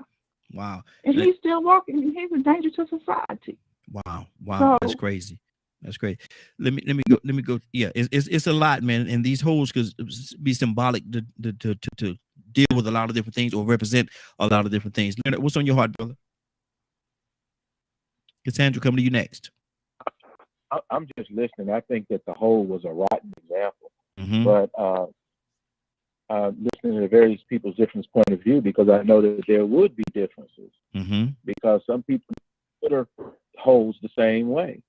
Wow. And he's still walking, and he's a danger to society. Wow. So, that's crazy. That's great. Let me go. Yeah, it's a lot, man. And these holes could be symbolic to deal with a lot of different things or represent a lot of different things. Leonard, what's on your heart, brother? Cassandra, coming to you next. I'm just listening. I think that the hole was a rotten example, but listening to the various people's different point of view, because I know that there would be differences, because some people consider holes the same way.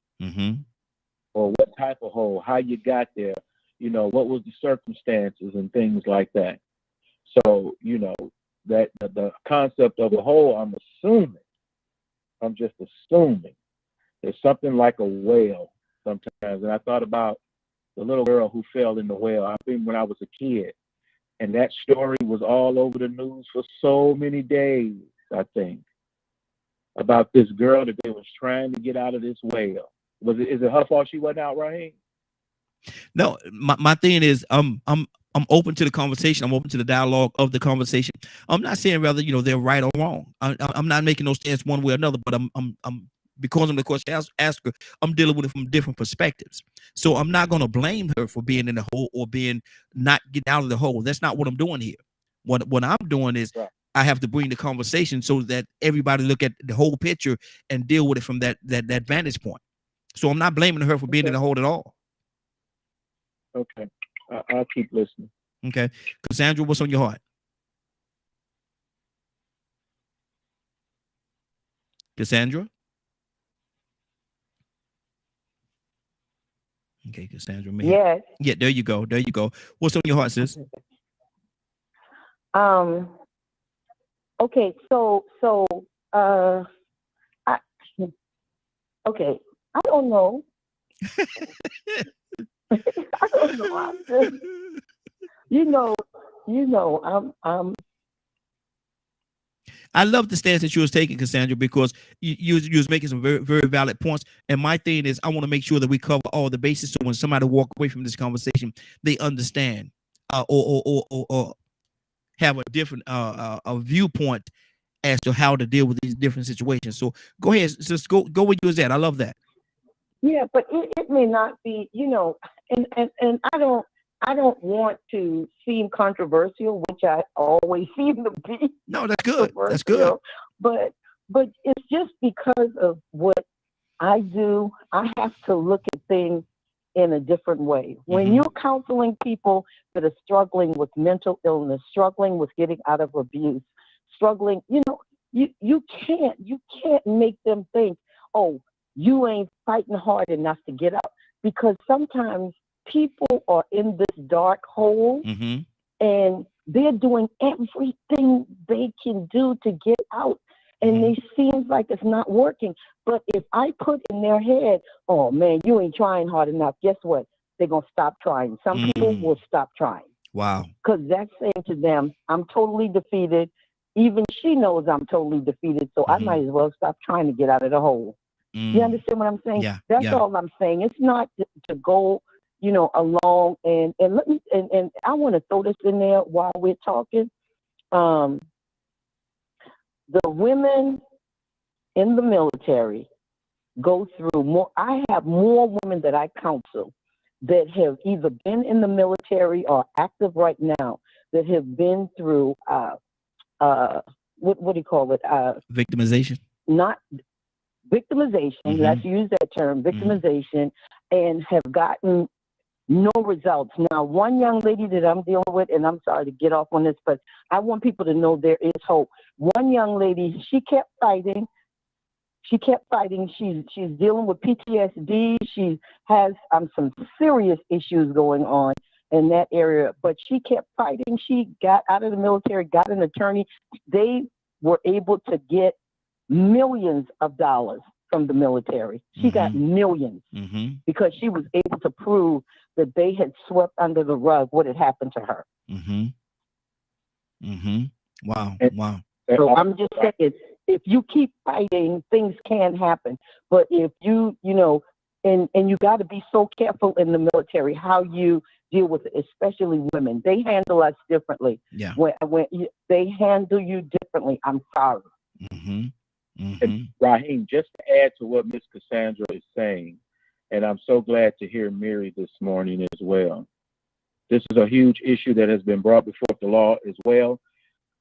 Or what type of hole, how you got there, you know, what was the circumstances and things like that. So, you know, that the concept of a hole, I'm just assuming there's something like a whale sometimes. And I thought about the little girl who fell in the whale. I think when I was a kid, and that story was all over the news for so many days, I think, about this girl that they was trying to get out of this whale. Is it her fault she wasn't out, Raheem? No, my thing is, I'm open to the conversation. I'm open to the dialogue of the conversation. I'm not saying whether, you know, they're right or wrong. I'm not making no stance one way or another. But I'm because of the question asker, I'm dealing with it from different perspectives. So I'm not going to blame her for being in the hole or being not getting out of the hole. That's not what I'm doing here. What I'm doing is I have to bring the conversation so that everybody look at the whole picture and deal with it from that vantage point. So I'm not blaming her for being in the hole at all. Okay. I'll keep listening. Okay. Cassandra, what's on your heart? Cassandra? Okay, Cassandra. Yes. Yeah, there you go. There you go. What's on your heart, sis? Okay, so I don't know. I don't know. You know, I love the stance that you was taking, Cassandra, because you was making some very, very valid points. And my thing is, I want to make sure that we cover all the bases, so when somebody walk away from this conversation, they understand or have a different a viewpoint as to how to deal with these different situations. So go ahead, just go where you was at. I love that. Yeah, but it may not be, you know, and I don't want to seem controversial, which I always seem to be. No, that's good. That's good. But but it's just because of what I do. I have to look at things in a different way. When you're counseling people that are struggling with mental illness, struggling with getting out of abuse, struggling, you can't make them think, oh, you ain't fighting hard enough to get out, because sometimes people are in this dark hole and they're doing everything they can do to get out, and it seems like it's not working. But if I put in their head, oh man, you ain't trying hard enough, guess what? They're going to stop trying. Some people will stop trying. Wow. Because that's saying to them, I'm totally defeated. Even she knows I'm totally defeated, so I might as well stop trying to get out of the hole. You understand what I'm saying? Yeah. That's all I'm saying. It's not to go, along. And let me and I want to throw this in there while we're talking. The women in the military go through more. I have more women that I counsel that have either been in the military or active right now that have been through what do you call it? Victimization. Not victimization. Let's use that term, victimization, and have gotten no results. Now, one young lady that I'm dealing with, and I'm sorry to get off on this, but I want people to know there is hope. One young lady, she kept fighting. She's dealing with PTSD. She has some serious issues going on in that area, but she kept fighting. She got out of the military, got an attorney. They were able to get millions of dollars from the military. She got millions because she was able to prove that they had swept under the rug what had happened to her. Wow. Wow. So I'm just saying, if you keep fighting, things can happen. But if you and you got to be so careful in the military how you deal with it, especially women. They handle us differently. Yeah. When they handle you differently, I'm sorry. And Raheem, just to add to what Miss Cassandra is saying, and I'm so glad to hear Mary this morning as well. This is a huge issue that has been brought before the law as well.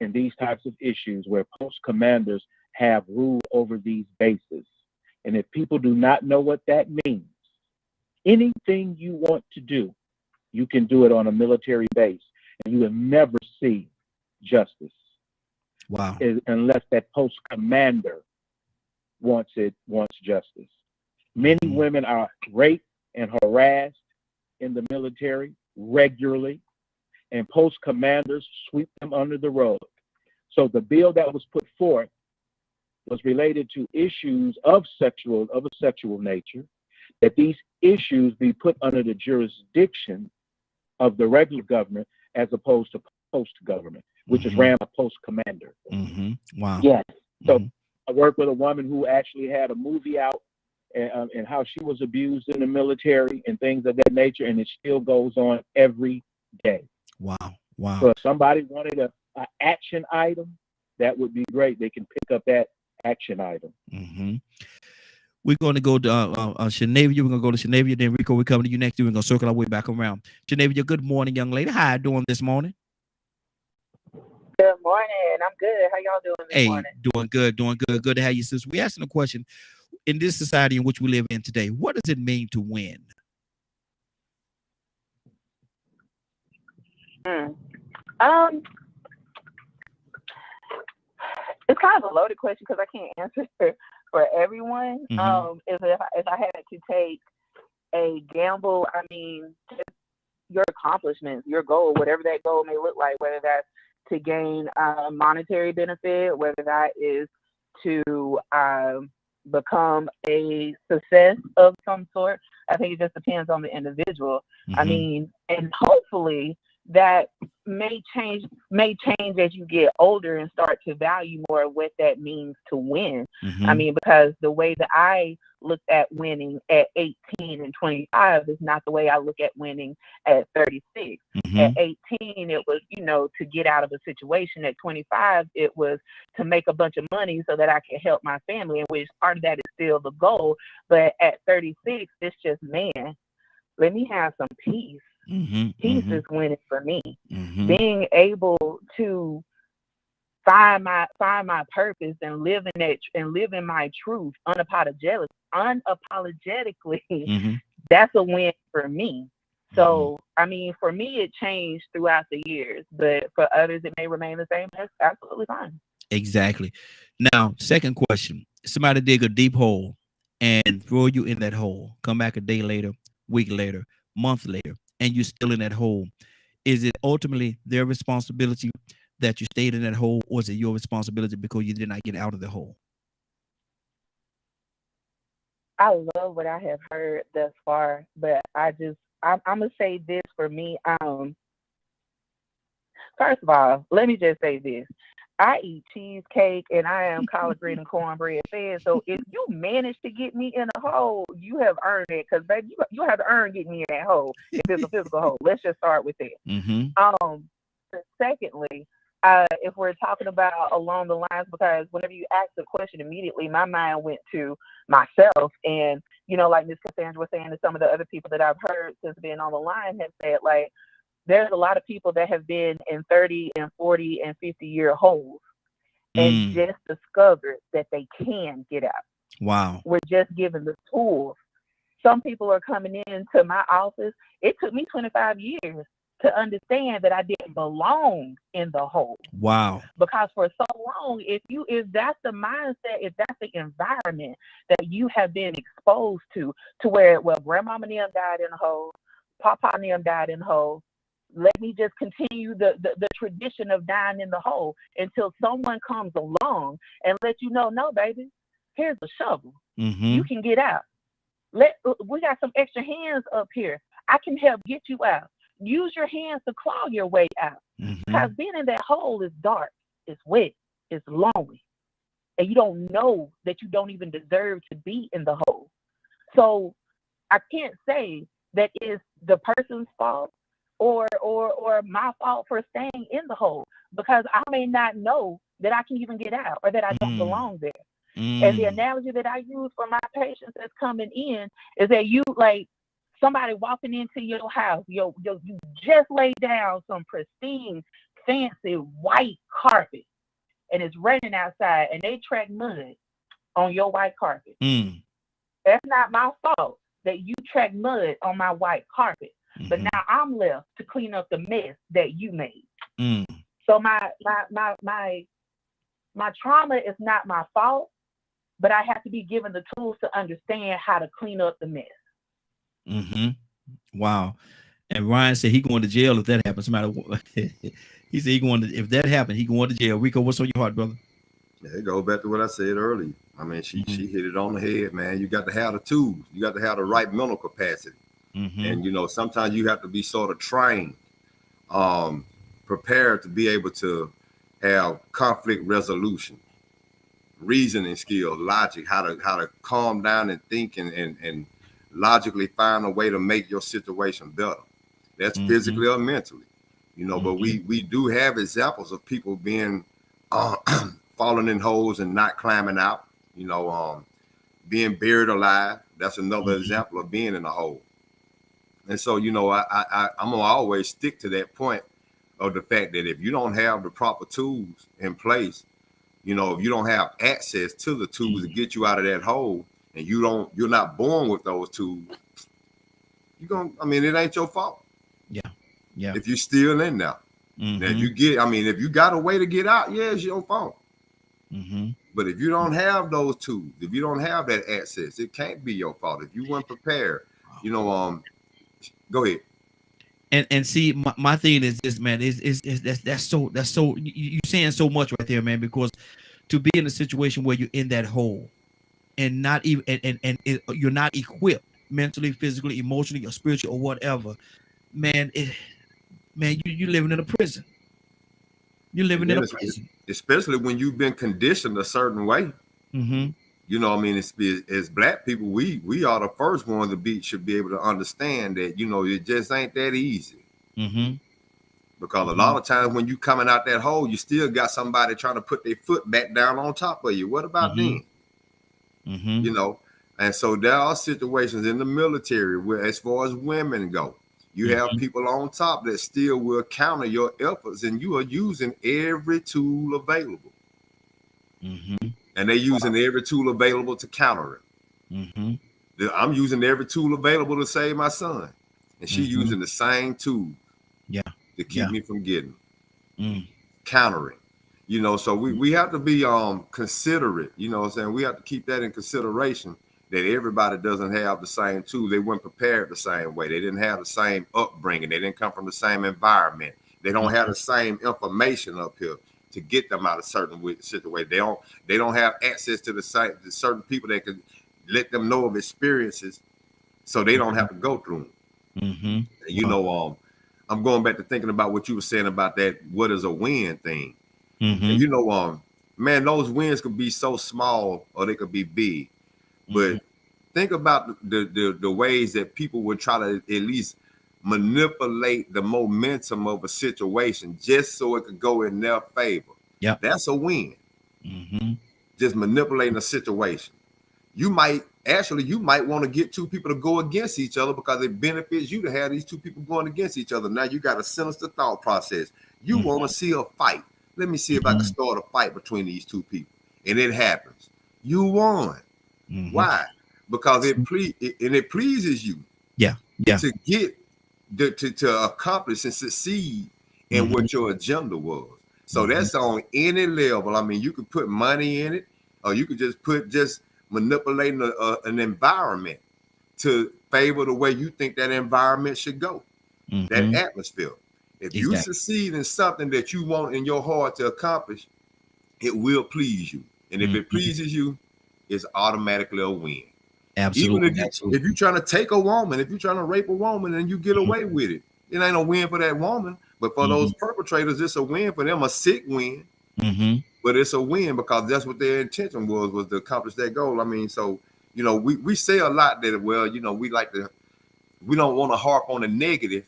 And these types of issues where post commanders have rule over these bases. And if people do not know what that means, anything you want to do, you can do it on a military base, and you will never see justice. Wow. Unless that post commander wants justice. Many women are raped and harassed in the military regularly, and post commanders sweep them under the rug. So the bill that was put forth was related to issues of a sexual nature, that these issues be put under the jurisdiction of the regular government as opposed to post government, which is ran by post commander. Wow. Yes. So I worked with a woman who actually had a movie out and how she was abused in the military and things of that nature, and it still goes on every day. Wow. Wow. So if somebody wanted an action item, that would be great. They can pick up that action item. We're going to go to Shanavia. We're going to go to Shanavia. Then Rico, we're coming to you next. We're going to circle our way back around. Shanavia, good morning, young lady. How you doing this morning? Good morning. I'm good. How y'all doing this morning? Doing good. Good to have you, sis. We're asking a question. In this society in which we live in today, what does it mean to win? It's kind of a loaded question because I can't answer for everyone. If I had to take a gamble, I mean, just your accomplishments, your goal, whatever that goal may look like, whether that's to gain monetary benefit, whether that is to become a success of some sort. I think it just depends on the individual. I mean, and hopefully that may change as you get older and start to value more of what that means to win. I mean, because the way that I looked at winning at 18 and 25 is not the way I look at winning at 36. At 18, it was, to get out of a situation. At 25, it was to make a bunch of money so that I could help my family, and which part of that is still the goal. But at 36, it's just, man, let me have some peace. Peace is winning for me. Being able to find my purpose and live in my truth unapologetically, that's a win for me. So, I mean, for me, it changed throughout the years, but for others, it may remain the same. That's absolutely fine. Exactly. Now, second question: somebody dig a deep hole and throw you in that hole. Come back a day later, week later, month later, and you're still in that hole. Is it ultimately their responsibility that you stayed in that hole, or is it your responsibility because you did not get out of the hole? I love what I have heard thus far, but I'm gonna say this for me. First of all, let me just say this. I eat cheesecake and I am collard green and cornbread fed. So if you manage to get me in a hole, you have earned it. Because baby, you have to earn getting me in that hole if it's a physical hole. Let's just start with that. Secondly, if we're talking about along the lines, because whenever you ask the question, immediately my mind went to myself. And, like Ms. Cassandra was saying, and some of the other people that I've heard since being on the line have said, like, there's a lot of people that have been in 30 and 40 and 50-year holes and just discovered that they can get out. Wow. We're just given the tools. Some people are coming into my office. It took me 25 years to understand that I didn't belong in the hole. Wow. Because for so long, if that's the mindset, if that's the environment that you have been exposed to where, well, grandmama and them died in a hole, papa and them died in a hole, let me just continue the tradition of dying in the hole until someone comes along and let you know, no, baby, here's a shovel. You can get out. We got some extra hands up here. I can help get you out. Use your hands to claw your way out. Because being in that hole is dark, it's wet, it's lonely. And you don't know that you don't even deserve to be in the hole. So I can't say that it's the person's fault or my fault for staying in the hole, because I may not know that I can even get out or that I don't belong there. And the analogy that I use for my patients that's coming in is that you, like somebody walking into your house, you just laid down some pristine, fancy white carpet, and it's raining outside, and they track mud on your white carpet. That's not my fault that you track mud on my white carpet. But now I'm left to clean up the mess that you made. So my trauma is not my fault, but I have to be given the tools to understand how to clean up the mess. Wow. And Ryan said he going to jail if that happens. He said if that happened, he going to jail. Rico, what's on your heart, brother? Yeah, it goes back to what I said earlier. I mean, she hit it on the head, man. You got to have the tools. You got to have the right mental capacity. And, sometimes you have to be sort of trained, prepared to be able to have conflict resolution, reasoning skills, logic, how to calm down and think and logically find a way to make your situation better. That's physically or mentally, but we do have examples of people being falling in holes and not climbing out, being buried alive. That's another example of being in a hole. And so, I'm gonna always stick to that point of the fact that if you don't have the proper tools in place, if you don't have access to the tools to get you out of that hole, and you're not born with those tools, it ain't your fault. Yeah. If you're still in there. Now if you got a way to get out, yeah, it's your fault. But if you don't have those tools, if you don't have that access, it can't be your fault. If you weren't prepared, go ahead. And see, my thing is this, man, that's so you saying so much right there, man, because to be in a situation where you're in that hole and not even and you're not equipped mentally, physically, emotionally, or spiritually, or whatever, man, you living in a prison. You're living in a prison. Especially when you've been conditioned a certain way. As Black people, we are the first ones should be able to understand that, it just ain't that easy. Because a lot of times when you coming out that hole, you still got somebody trying to put their foot back down on top of you. What about them? And so there are situations in the military where, as far as women go, You have people on top that still will counter your efforts, and you are using every tool available. And they're using every tool available to counter it. I'm using every tool available to save my son, and she using the same tool to keep me from getting countering. You know, so we have to be considerate, you know what I'm saying? We have to keep that in consideration, that everybody doesn't have the same tool. They weren't prepared the same way. They didn't have the same upbringing. They didn't come from the same environment. They don't have the same information up here to get them out of certain situations. They don't have access to the certain people that can let them know of experiences, so they don't have to go through them. You know, I'm going back to thinking about what you were saying about that. What is a win thing? And you know, man, those wins could be so small or they could be big. But think about the ways that people would try to at least manipulate the momentum of a situation just so it could go in their favor. That's a win. Just manipulating a situation. You might want to get two people to go against each other because it benefits you to have these two people going against each other. Now you got a sinister thought process. You want to see a fight. Let me see if I can start a fight between these two people. And it happens. You won. Why? Because it pleases you. To get to accomplish and succeed in what your agenda was. So that's on any level. I mean, you could put money in it, or you could just manipulating an environment to favor the way you think that environment should go. That atmosphere. If you succeed in something that you want in your heart to accomplish, it will please you. And if it pleases you, it's automatically a win. Absolutely. Even if you're trying to take a woman, if you're trying to rape a woman and you get away with it, it ain't a win for that woman. But for those perpetrators, it's a win for them, a sick win. But it's a win because that's what their intention was to accomplish that goal. I mean, so, you know, we say a lot that, well, you know, we don't want to harp on the negative.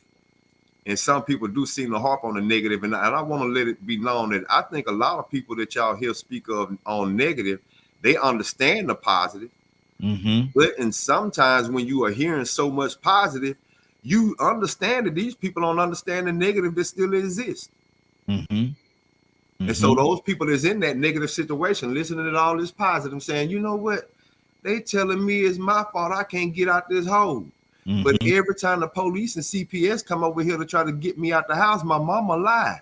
And some people do seem to harp on the negative. And I want to let it be known that I think a lot of people that y'all hear speak of on negative, they understand the positive. But sometimes when you are hearing so much positive, you understand that these people don't understand the negative that still exists. And so those people that's in that negative situation, listening to all this positive, saying, you know what? They telling me it's my fault. I can't get out this hole. But every time the police and CPS come over here to try to get me out the house, my mama lied.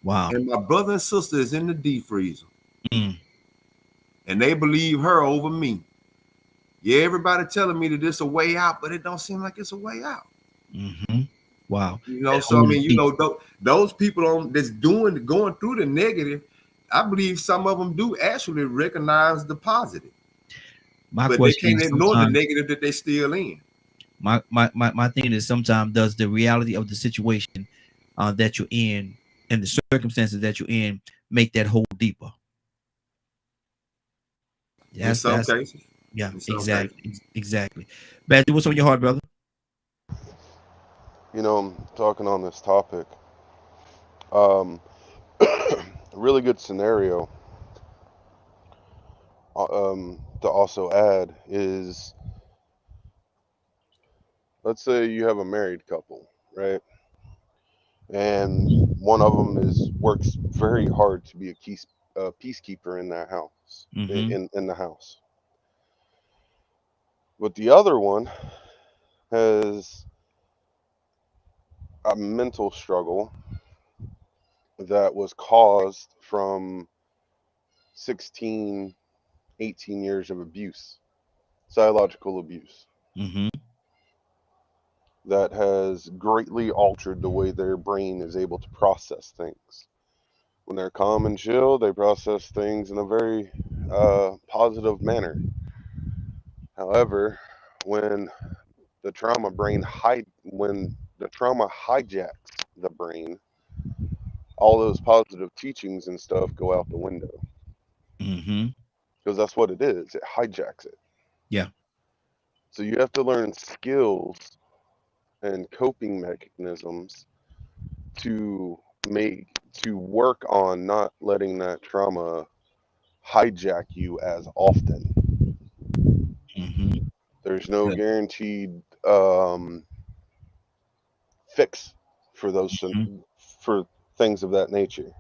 Wow. And my brother and sister is in the deep freezer. And they believe her over me. Yeah, everybody telling me that it's a way out, but it don't seem like it's a way out. Wow. You know, so I mean, you know, those people that's going through the negative, I believe some of them do actually recognize the positive. But they can't ignore the negative that they still in. My thing is, sometimes does the reality of the situation that you're in and the circumstances that you're in make that hole deeper? In some cases. Yeah, exactly. Badger, what's on your heart, brother? You know, I'm talking on this topic. A really good scenario to also add is, let's say you have a married couple, right? And one of them works very hard to be a peacekeeper in that house, in the house. But the other one has a mental struggle that was caused from 16, 18 years of abuse, psychological abuse. That has greatly altered the way their brain is able to process things. When they're calm and chill, they process things in a very positive manner. However, when the trauma hijacks the brain, all those positive teachings and stuff go out the window. Because that's what it is. It hijacks it. Yeah. So you have to learn skills and coping mechanisms to work on not letting that trauma hijack you as often. There's no guaranteed fix for those for things of that nature.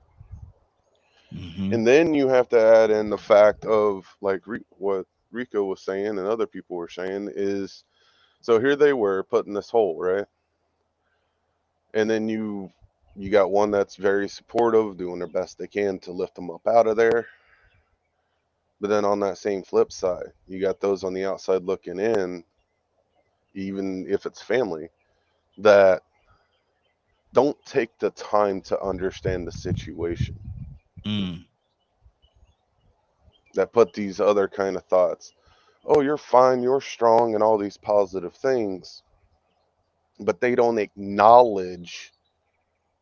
And then you have to add in the fact of like what Rico was saying and other people were saying is, so here they were put in this hole, right? And then you got one that's very supportive, doing their best they can to lift them up out of there. But then on that same flip side, you got those on the outside looking in, even if it's family, that don't take the time to understand the situation. That put these other kind of thoughts, oh, you're fine, you're strong, and all these positive things, but they don't acknowledge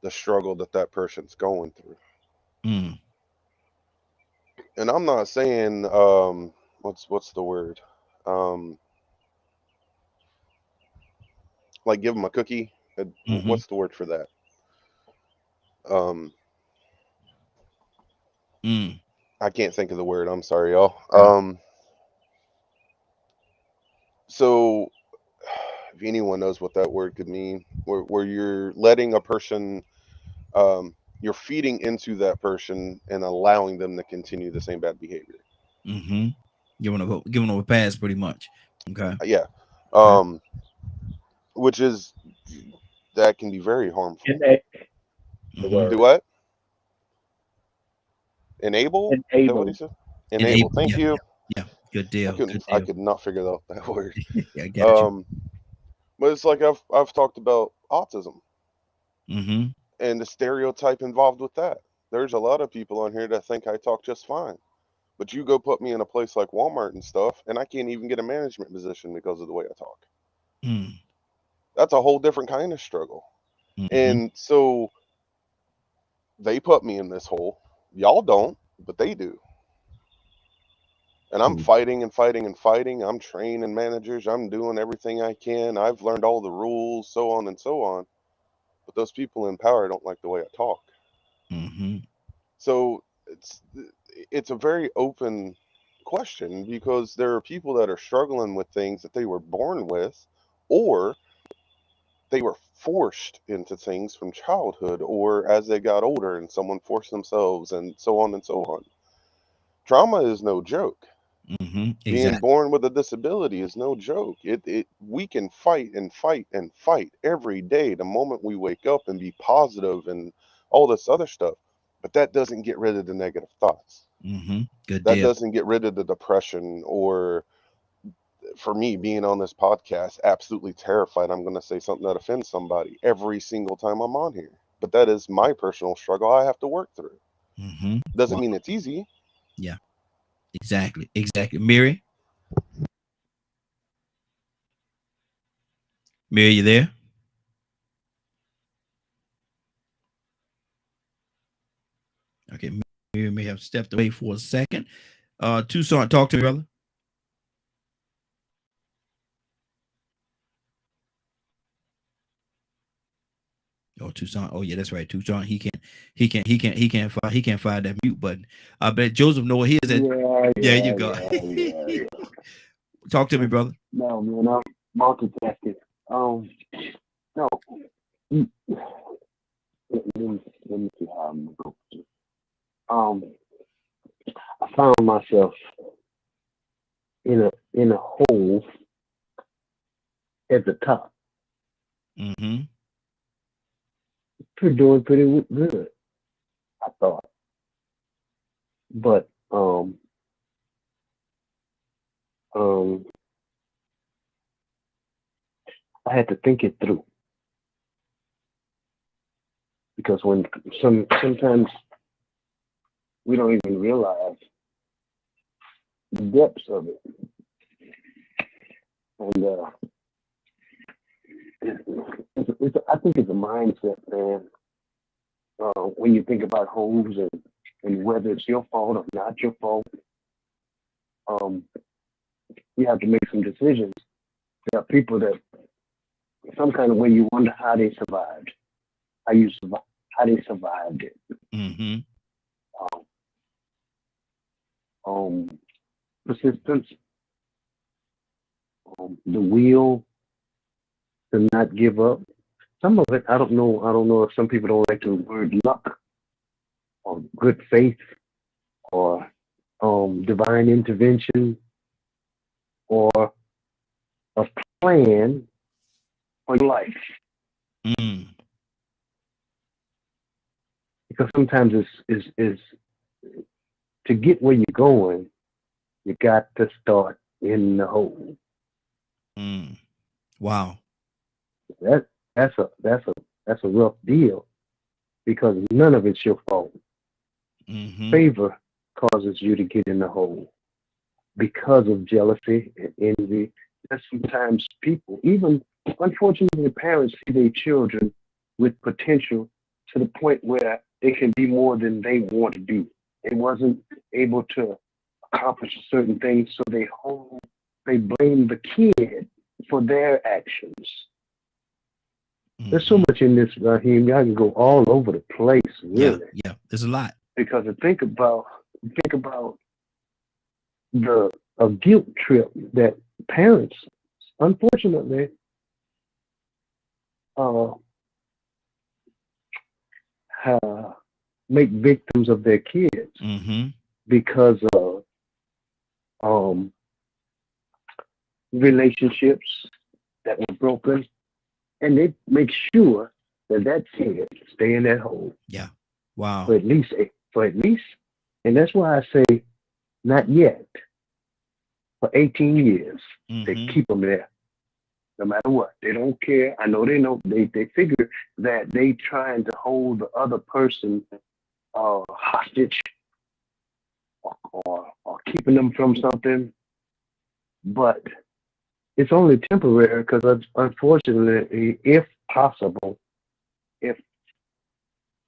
the struggle that that person's going through. And I'm not saying what's the word, like give them a cookie. What's the word for that? I can't think of the word. I'm sorry, y'all. So if anyone knows what that word could mean, where you're letting a person, you're feeding into that person and allowing them to continue the same bad behavior. Giving them a pass, pretty much. Okay. Yeah. Which is, that can be very harmful. Do what? Enable? Is that what he said? Enable. Thank you. Yeah. Good deal. I could not figure out that word. I got you. But it's like I've talked about autism. And the stereotype involved with that. There's a lot of people on here that think I talk just fine. But you go put me in a place like Walmart and stuff, and I can't even get a management position because of the way I talk. That's a whole different kind of struggle. And so they put me in this hole. Y'all don't, but they do. And I'm fighting and fighting and fighting. I'm training managers. I'm doing everything I can. I've learned all the rules, so on and so on. But those people in power don't like the way I talk. So it's a very open question, because there are people that are struggling with things that they were born with, or they were forced into things from childhood, or as they got older and someone forced themselves, and so on and so on. Trauma is no joke. Being born with a disability is no joke. We can fight and fight and fight every day the moment we wake up and be positive and all this other stuff. But that doesn't get rid of the negative thoughts. That doesn't get rid of the depression, or for me, being on this podcast, absolutely terrified I'm going to say something that offends somebody every single time I'm on here. But that is my personal struggle I have to work through. Doesn't mean it's easy. Yeah. Exactly. Mary, you there? Okay, Mary may have stepped away for a second. Tucson, talk to me, brother. Oh, Tucson. Oh, yeah, that's right. Tucson. He can't find that mute button. I bet Joseph know what he is. There you go. Yeah. Talk to me, brother. No, man, I'm multitasking. No. Let me see how I'm going to go. I found myself in a hole at the top. Doing pretty good, I thought. But I had to think it through, because when sometimes we don't even realize the depths of it, and I think it's a mindset, man. When you think about homes and whether it's your fault or not your fault, you have to make some decisions. There are people that, some kind of way, you wonder how they survived, how they survived it. Persistence, the will to not give up, some of it, I don't know. I don't know if some people don't like the word luck or good faith or divine intervention or a plan for your life. Mm. Because sometimes is to get where you're going, you got to start in the hole. Mm. Wow. That's a rough deal because none of it's your fault. Mm-hmm. Favor causes you to get in the hole because of jealousy and envy. That sometimes people, even unfortunately parents, see their children with potential to the point where they can be more than they want to do. They wasn't able to accomplish certain things, so they blame the kid for their actions. There's so much in this, Raheem. I can go all over the place, really. Yeah, there's a lot. Because think about a guilt trip that parents, unfortunately, make victims of their kids because of relationships that were broken, and they make sure that kid stay in that hole. Yeah. Wow. For at least, and that's why I say, not yet. For 18 years, they keep them there, no matter what. They don't care. I know they know. They figure that they trying to hold the other person hostage or keeping them from something, but it's only temporary because unfortunately, if possible, if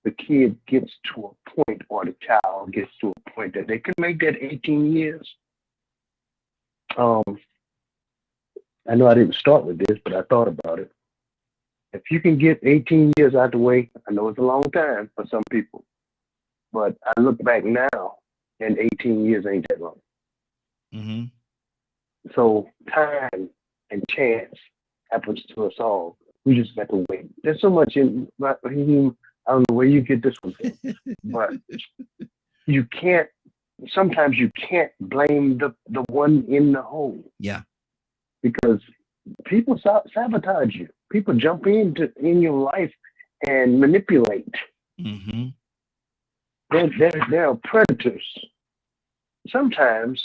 the kid gets to a point or the child gets to a point that they can make that 18 years. I know I didn't start with this, but I thought about it. If you can get 18 years out the way, I know it's a long time for some people, but I look back now and 18 years ain't that long. Mm-hmm. So time and chance happens to us all. We just got to wait. There's so much in Raheem. I don't know where you get this one from, but you can't. Sometimes you can't blame the one in the hole. Yeah. Because people sabotage you. People jump in your life and manipulate. Mm-hmm. They're predators. Sometimes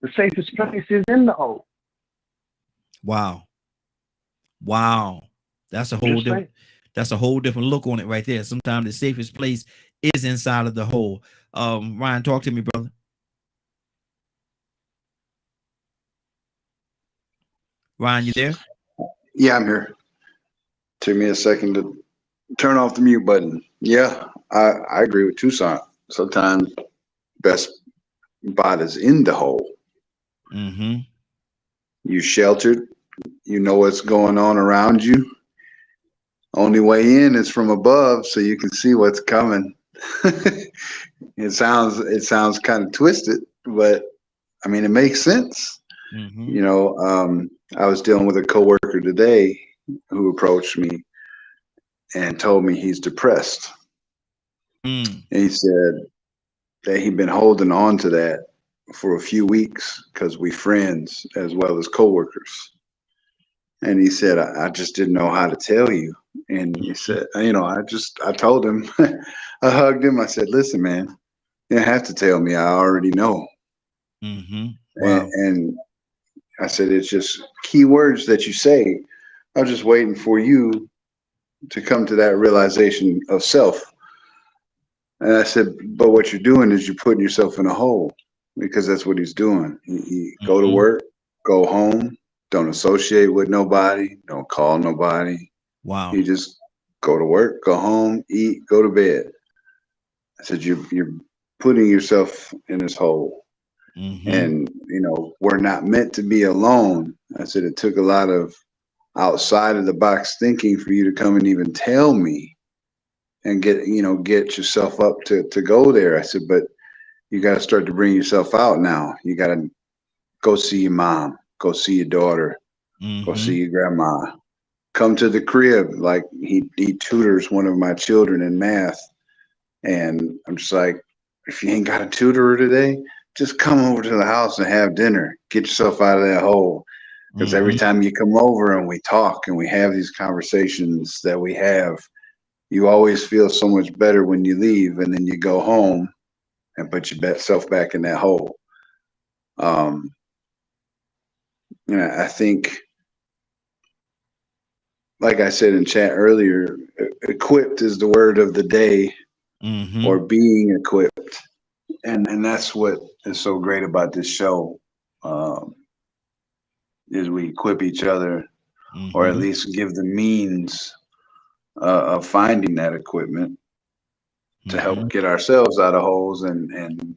the safest place is in the hole. Wow. That's a whole different. That's a whole different look on it right there. Sometimes the safest place is inside of the hole. Ryan, talk to me, brother. Ryan, you there? Yeah, I'm here. Took me a second to turn off the mute button. Yeah, I agree with Tucson. Sometimes best spot is in the hole. Mm-hmm. You sheltered. You know what's going on around you. Only way in is from above, so you can see what's coming. It sounds kind of twisted, but I mean it makes sense. Mm-hmm. You know, I was dealing with a coworker today who approached me and told me he's depressed. And he said that he'd been holding on to that for a few weeks because we friends as well as coworkers. And he said, I just didn't know how to tell you. And he said, you know, I told him, I hugged him. I said, listen, man, you don't have to tell me. I already know. Mm-hmm. Wow. And I said, it's just key words that you say. I'm just waiting for you to come to that realization of self. And I said, but what you're doing is you're putting yourself in a hole, because that's what he's doing. He go to work, go home, don't associate with nobody, don't call nobody. Wow. You just go to work, go home, eat, go to bed. I said, you're putting yourself in this hole. Mm-hmm. And, you know, we're not meant to be alone. I said, it took a lot of outside of the box thinking for you to come and even tell me and get yourself up to go there. I said, but you got to start to bring yourself out now. You got to go see your mom, go see your daughter, go see your grandma, come to the crib. Like he tutors one of my children in math. And I'm just like, if you ain't got a tutorer today, just come over to the house and have dinner. Get yourself out of that hole. Because every time you come over and we talk and we have these conversations that we have, you always feel so much better when you leave, and then you go home and put yourself back in that hole. I think, like I said in chat earlier, equipped is the word of the day, or being equipped. And that's what is so great about this show, is we equip each other, or at least give the means of finding that equipment to help get ourselves out of holes and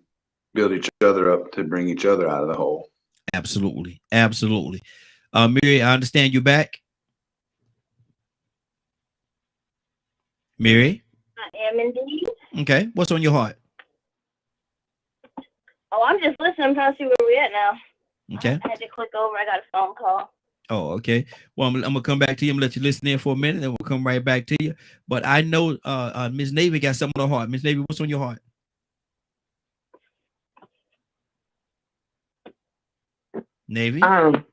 build each other up to bring each other out of the hole. Absolutely. Absolutely. Mary, I understand you're back. Mary? I am indeed. Okay. What's on your heart? Oh, I'm just listening. I'm trying to see where we're at now. Okay. I had to click over. I got a phone call. Oh, okay. Well, I'm gonna come back to you and let you listen in for a minute, and we'll come right back to you. But I know Miss Navy got something on her heart. Miss Navy, what's on your heart? Navy? I'm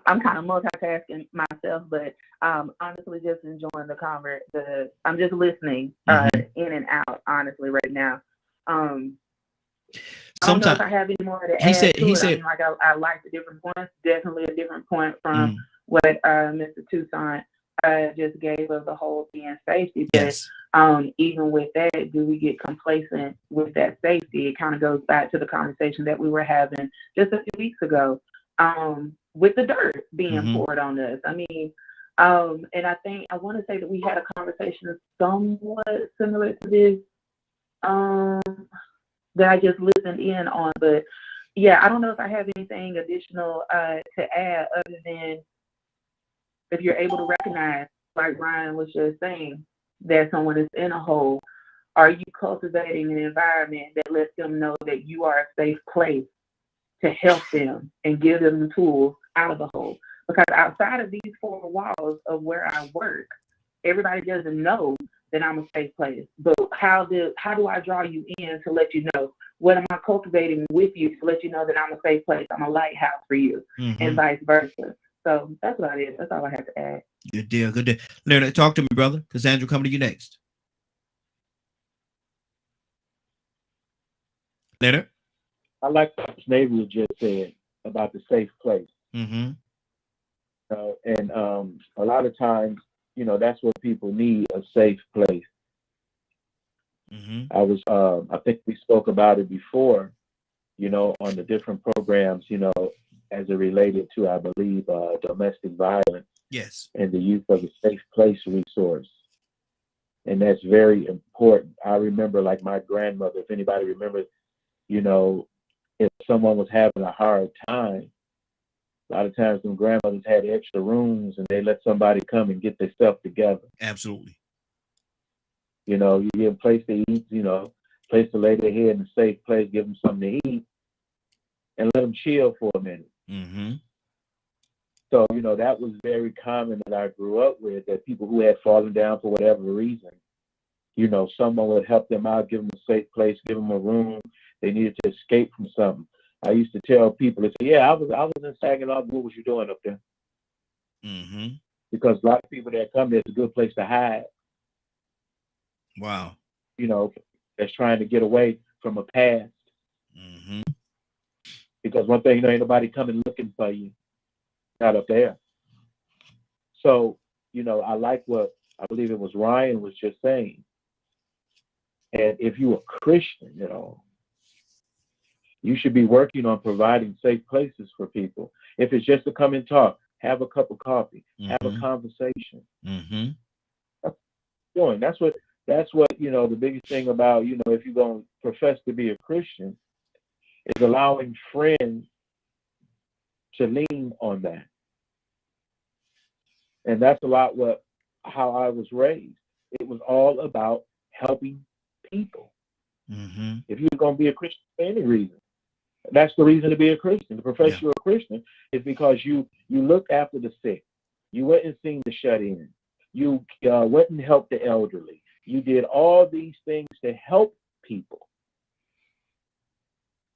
kind of multitasking myself, but honestly just enjoying the I'm just listening in and out, honestly, right now. I don't know if I have any more to add to it. I mean, like I like the different points. Definitely a different point from what Mr. Toussaint just gave of the whole being safety. But even with that, do we get complacent with that safety? It kind of goes back to the conversation that we were having just a few weeks ago with the dirt being poured on us. I mean, and I think I want to say that we had a conversation somewhat similar to this. That I just listened in on, but yeah, I don't know if I have anything additional to add other than if you're able to recognize, like Ryan was just saying, that someone is in a hole, are you cultivating an environment that lets them know that you are a safe place to help them and give them the tools out of the hole? Because outside of these four walls of where I work, everybody doesn't know that I'm a safe place. But how do I draw you in to let you know? What am I cultivating with you to let you know that I'm a safe place? I'm a lighthouse for you, and vice versa. So that's about it. That's all I have to add. Good deal. Good deal. Leonard, talk to me, brother. Cassandra, coming to you next. Leonard? I like what Navy just said about the safe place. Mm-hmm. And a lot of times, you know, that's what people need, a safe place. I think we spoke about it before, you know, on the different programs, you know, as it related to, I believe, domestic violence. Yes. And the use of a safe place resource. And that's very important. I remember, like my grandmother, if anybody remembers, you know, if someone was having a hard time, a lot of times when grandmothers had extra rooms and they let somebody come and get themselves together. Absolutely. You know, you give them a place to eat, you know, place to lay their head in a safe place, give them something to eat, and let them chill for a minute. So, you know, that was very common that I grew up with, that people who had fallen down for whatever reason, you know, someone would help them out, give them a safe place, give them a room. They needed to escape from something. I used to tell people, they say, yeah, I was in Saginaw. What was you doing up there? Because a lot of people that come there, it's a good place to hide. Wow. You know, that's trying to get away from a past. Because one thing, you know, ain't nobody coming looking for you. Not up there. So, you know, I like what I believe it was Ryan was just saying. And if you're a Christian, you know, you should be working on providing safe places for people. If it's just to come and talk, have a cup of coffee, have a conversation. That's what, you know, the biggest thing about, you know, if you're going to profess to be a Christian, is allowing friends to lean on that. And that's a lot how I was raised. It was all about helping people. If you're going to be a Christian for any reason, that's the reason to be a Christian. To profess you're a Christian is because you look after the sick, You went and seen the shut-in. You went and helped the elderly. You did all these things to help people.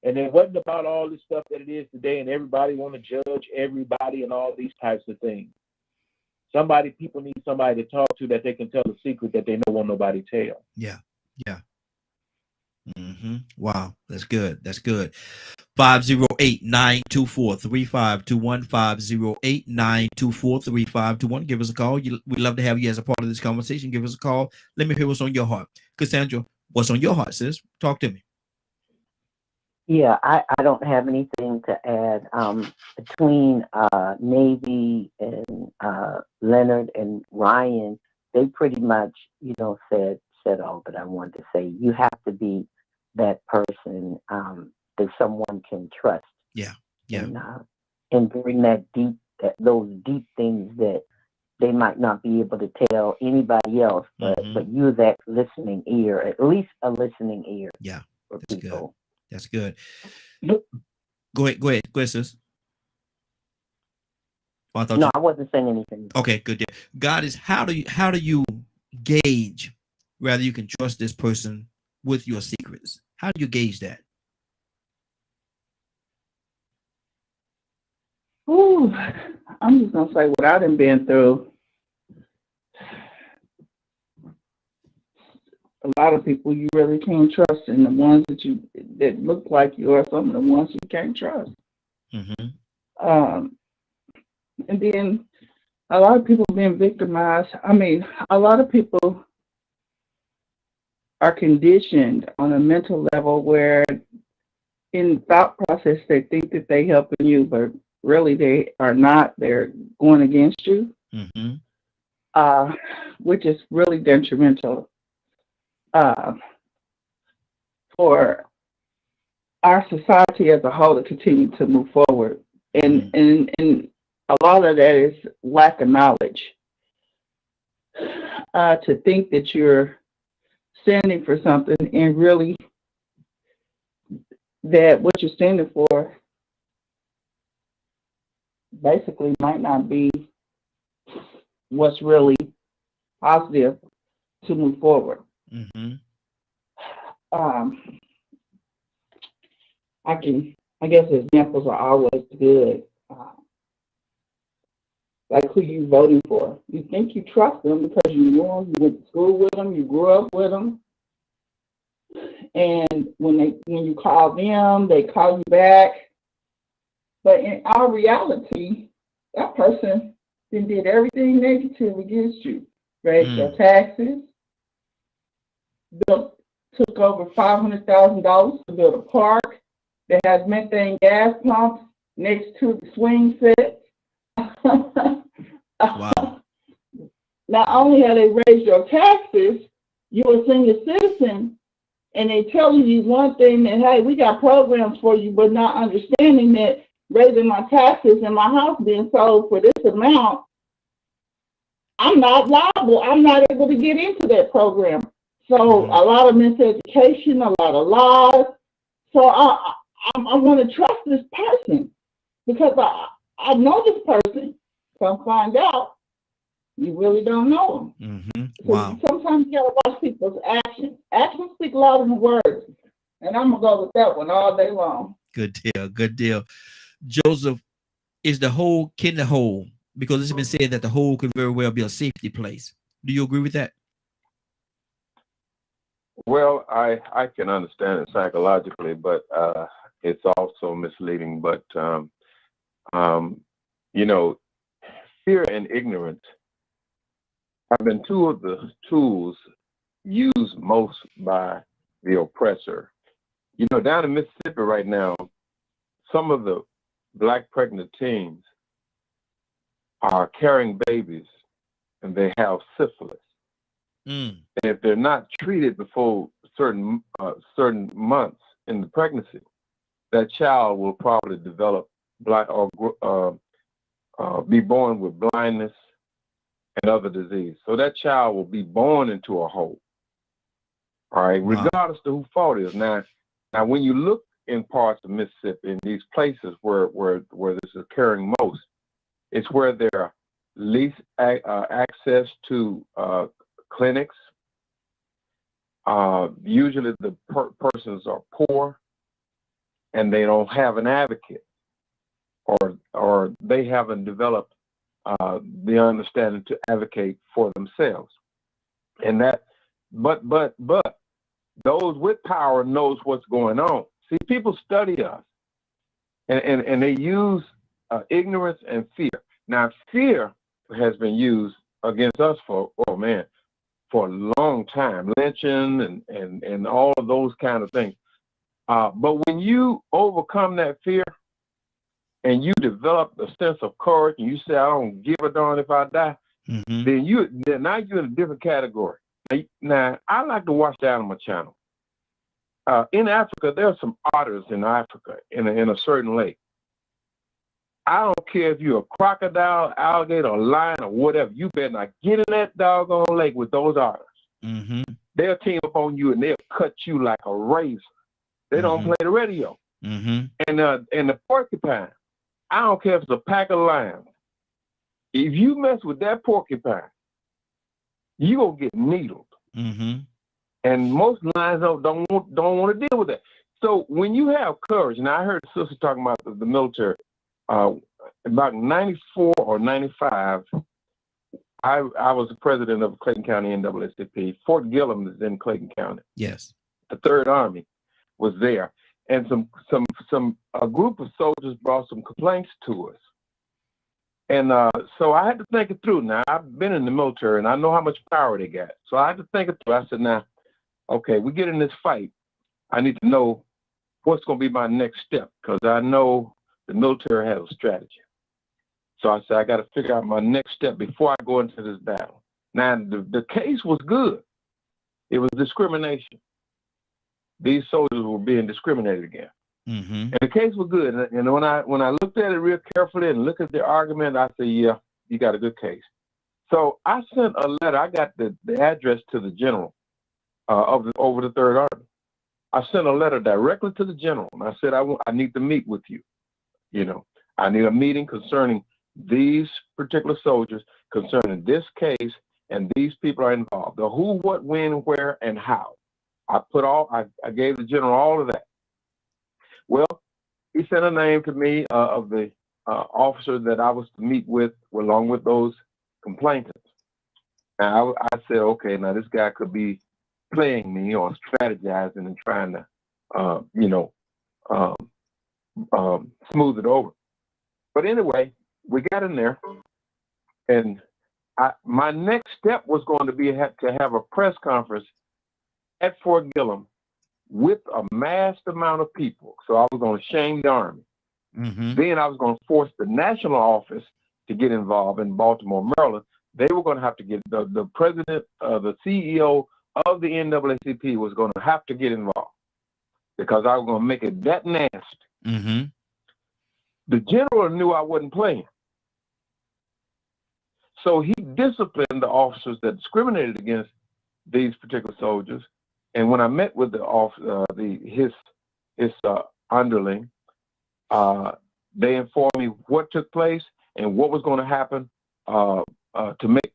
And it wasn't about all this stuff that it is today, and everybody want to judge everybody and all these types of things. People need somebody to talk to that they can tell a secret that they don't want nobody tell. Yeah. Wow, that's good. That's good. 508-924-3521, 508-924-3521. Give us a call. We'd love to have you as a part of this conversation. Give us a call. Let me hear what's on your heart. Cassandra, what's on your heart, sis? Talk to me. Yeah, I don't have anything to add. Between Navy and Leonard and Ryan, they pretty much, said all that I wanted to say. You have to be that person that someone can trust. Yeah. And bring those deep things that they might not be able to tell anybody else, but you're that listening ear, at least a listening ear. Yeah, for that's people. good. That's good. Go ahead, sis. I wasn't saying anything. Okay, good deal. God is how do you gauge whether you can trust this person with your secrets? How do you gauge that? Ooh, I'm just gonna say what I done been through. A lot of people you really can't trust, and the ones that look like you are some of the ones you can't trust. And then a lot of people being victimized. I mean, a lot of people are conditioned on a mental level where in thought process they think that they helping you, but really they are not. They're going against you, which is really detrimental for our society as a whole to continue to move forward. And a lot of that is lack of knowledge. To think that you're standing for something and really that what you're standing for basically might not be what's really positive to move forward. I guess examples are always good. Like who you voting for. You think you trust them because you know them, you went to school with them, you grew up with them. And when you call them, they call you back. But in our reality, that person then did everything negative against you. Raised your taxes, took over $500,000 to build a park that has methane gas pumps next to the swing set. Wow. Not only have they raised your taxes, you're a senior citizen, and they tell you one thing that, hey, we got programs for you, but not understanding that raising my taxes and my house being sold for this amount, I'm not liable. I'm not able to get into that program. So a lot of miseducation, a lot of lies. So I want to trust this person because I know this person. Come find out, you really don't know them. Wow. Sometimes you gotta watch people's actions. Actions speak louder than words, and I'm gonna go with that one all day long. Good deal. Good deal. Joseph, is the hole kin the hole? Because it's been said that the hole could very well be a safety place. Do you agree with that? Well, I can understand it psychologically, but it's also misleading. But fear and ignorance have been two of the tools used most by the oppressor. Down in Mississippi right now, some of the Black pregnant teens are carrying babies and they have syphilis. And if they're not treated before certain months in the pregnancy, that child will probably develop blind or be born with blindness and other disease. So that child will be born into a hole. All right, regardless of who fault is. Now, when you look in parts of Mississippi, in these places where this is occurring most, it's where they're least access to clinics. Usually the persons are poor and they don't have an advocate, or they haven't developed the understanding to advocate for themselves. And that, but those with power knows what's going on. See, people study us, and they use ignorance and fear. Now, fear has been used against us for a long time, lynching and all of those kind of things. But when you overcome that fear and you develop a sense of courage, and you say, "I don't give a darn if I die," then now you're in a different category. Now, I like to watch the Animal Channel. In Africa, there are some otters in Africa in a certain lake. I don't care if you're a crocodile, alligator, or lion, or whatever. You better not get in that doggone lake with those otters. They'll team up on you and they'll cut you like a razor. They don't play the radio. And the porcupine, I don't care if it's a pack of lions. If you mess with that porcupine, you gonna get needled. And most lions don't want to deal with that. So when you have courage, and I heard the sister talking about the military. About 94 or 95, I was the president of Clayton County NAACP. Fort Gillem is in Clayton County. Yes. The Third Army was there, and a group of soldiers brought some complaints to us, and so I had to think it through. Now, I've been in the military, and I know how much power they got. So I had to think it through. I said, now, okay, we get in this fight. I need to know what's going to be my next step, because I know the military has a strategy. So I said, I got to figure out my next step before I go into this battle. Now, the case was good. It was discrimination. These soldiers were being discriminated against. And the case was good. And when I looked at it real carefully and looked at the argument, I said, yeah, you got a good case. So I sent a letter. I got the address to the general over the Third Army. I sent a letter directly to the general, and I said, I need to meet with you. You know, I need a meeting concerning these particular soldiers, concerning this case, and these people are involved. The who, what, when, where, and how. I gave the general all of that. Well, he sent a name to me of the officer that I was to meet with, along with those complainants. Now, I said, okay, now this guy could be playing me or strategizing and trying to, smooth it over. But anyway, we got in there, and my next step was going to be to have a press conference at Fort Gillem with a massed amount of people. So I was going to shame the Army. Then I was going to force the national office to get involved in Baltimore, Maryland. They were going to have to get the president, the CEO of the NAACP was going to have to get involved, because I was going to make it that nasty. The general knew I wasn't playing. So he disciplined the officers that discriminated against these particular soldiers. And when I met with his underling, they informed me what took place and what was going to happen to make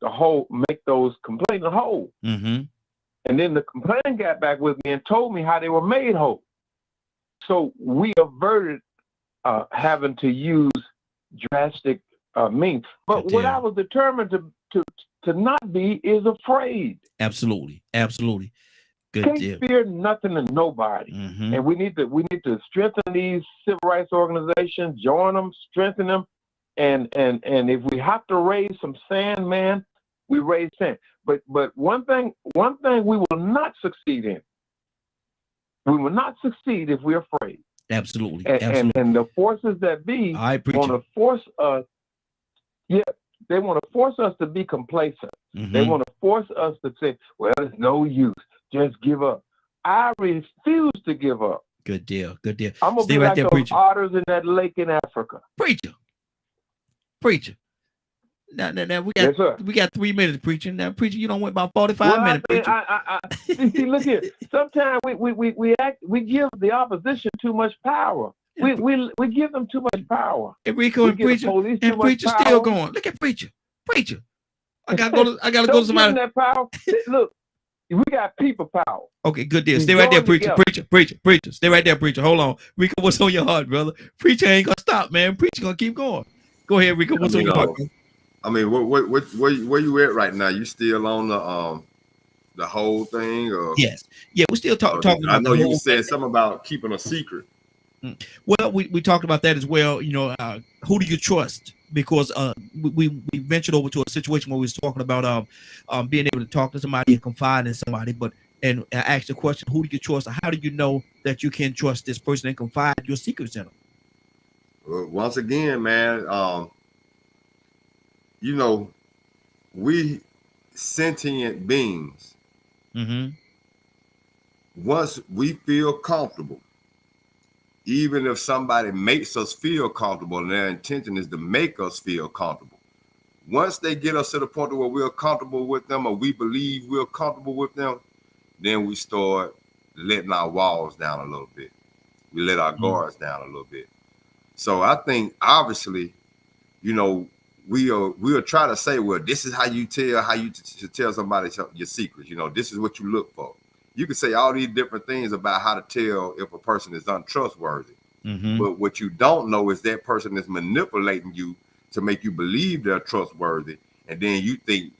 those complainants whole. And then the complainant got back with me and told me how they were made whole. So we averted having to use drastic means. But what I was determined to not be is afraid. Absolutely. Can't fear nothing and nobody. And we need to strengthen these civil rights organizations, join them, strengthen them, and if we have to raise some sand, man, we raise sand. But one thing we will not succeed in. We will not succeed if we're afraid. Absolutely. And the forces that be want to force us. Yeah, they want to force us to be complacent. They want to force us to say, well, it's no use. Just give up. I refuse to give up. Good deal. I'm going to be like those otters in that lake in Africa. Preacher. Now we got 3 minutes, preacher. Now, preacher, you don't went about 45 minutes. Preacher. See, look here. Sometimes we give the opposition too much power. We give them too much power. And Rico and preacher still going. Look at preacher. Preacher, I gotta go to Don't give somebody. them that power. Look, we got people power. Okay, good deal. Stay right there, preacher. Preacher. Stay right there, preacher. Hold on. Rico, what's on your heart, brother? Preacher ain't gonna stop, man. Preacher gonna keep going. Go ahead, Rico. What's on your heart? I mean, where you at right now? You still on the whole thing? Or? Yes. Yeah, we're still talking about. I know you said something about keeping a secret. Well, we talked about that as well. You know, who do you trust? Because we ventured over to a situation where we was talking about being able to talk to somebody and confide in somebody, and ask the question, who do you trust? How do you know that you can trust this person and confide your secrets in them? Well, once again, man, you know, we sentient beings. Mm-hmm. Once we feel comfortable, even if somebody makes us feel comfortable and their intention is to make us feel comfortable, once they get us to the point where we're comfortable with them or we believe we're comfortable with them, then we start letting our walls down a little bit. We let our guards down a little bit. So I think obviously, you know, we'll try to say, well, this is how you tell somebody your secrets. You know, this is what you look for. You can say all these different things about how to tell if a person is untrustworthy. Mm-hmm. But what you don't know is that person is manipulating you to make you believe they're trustworthy. And then you think,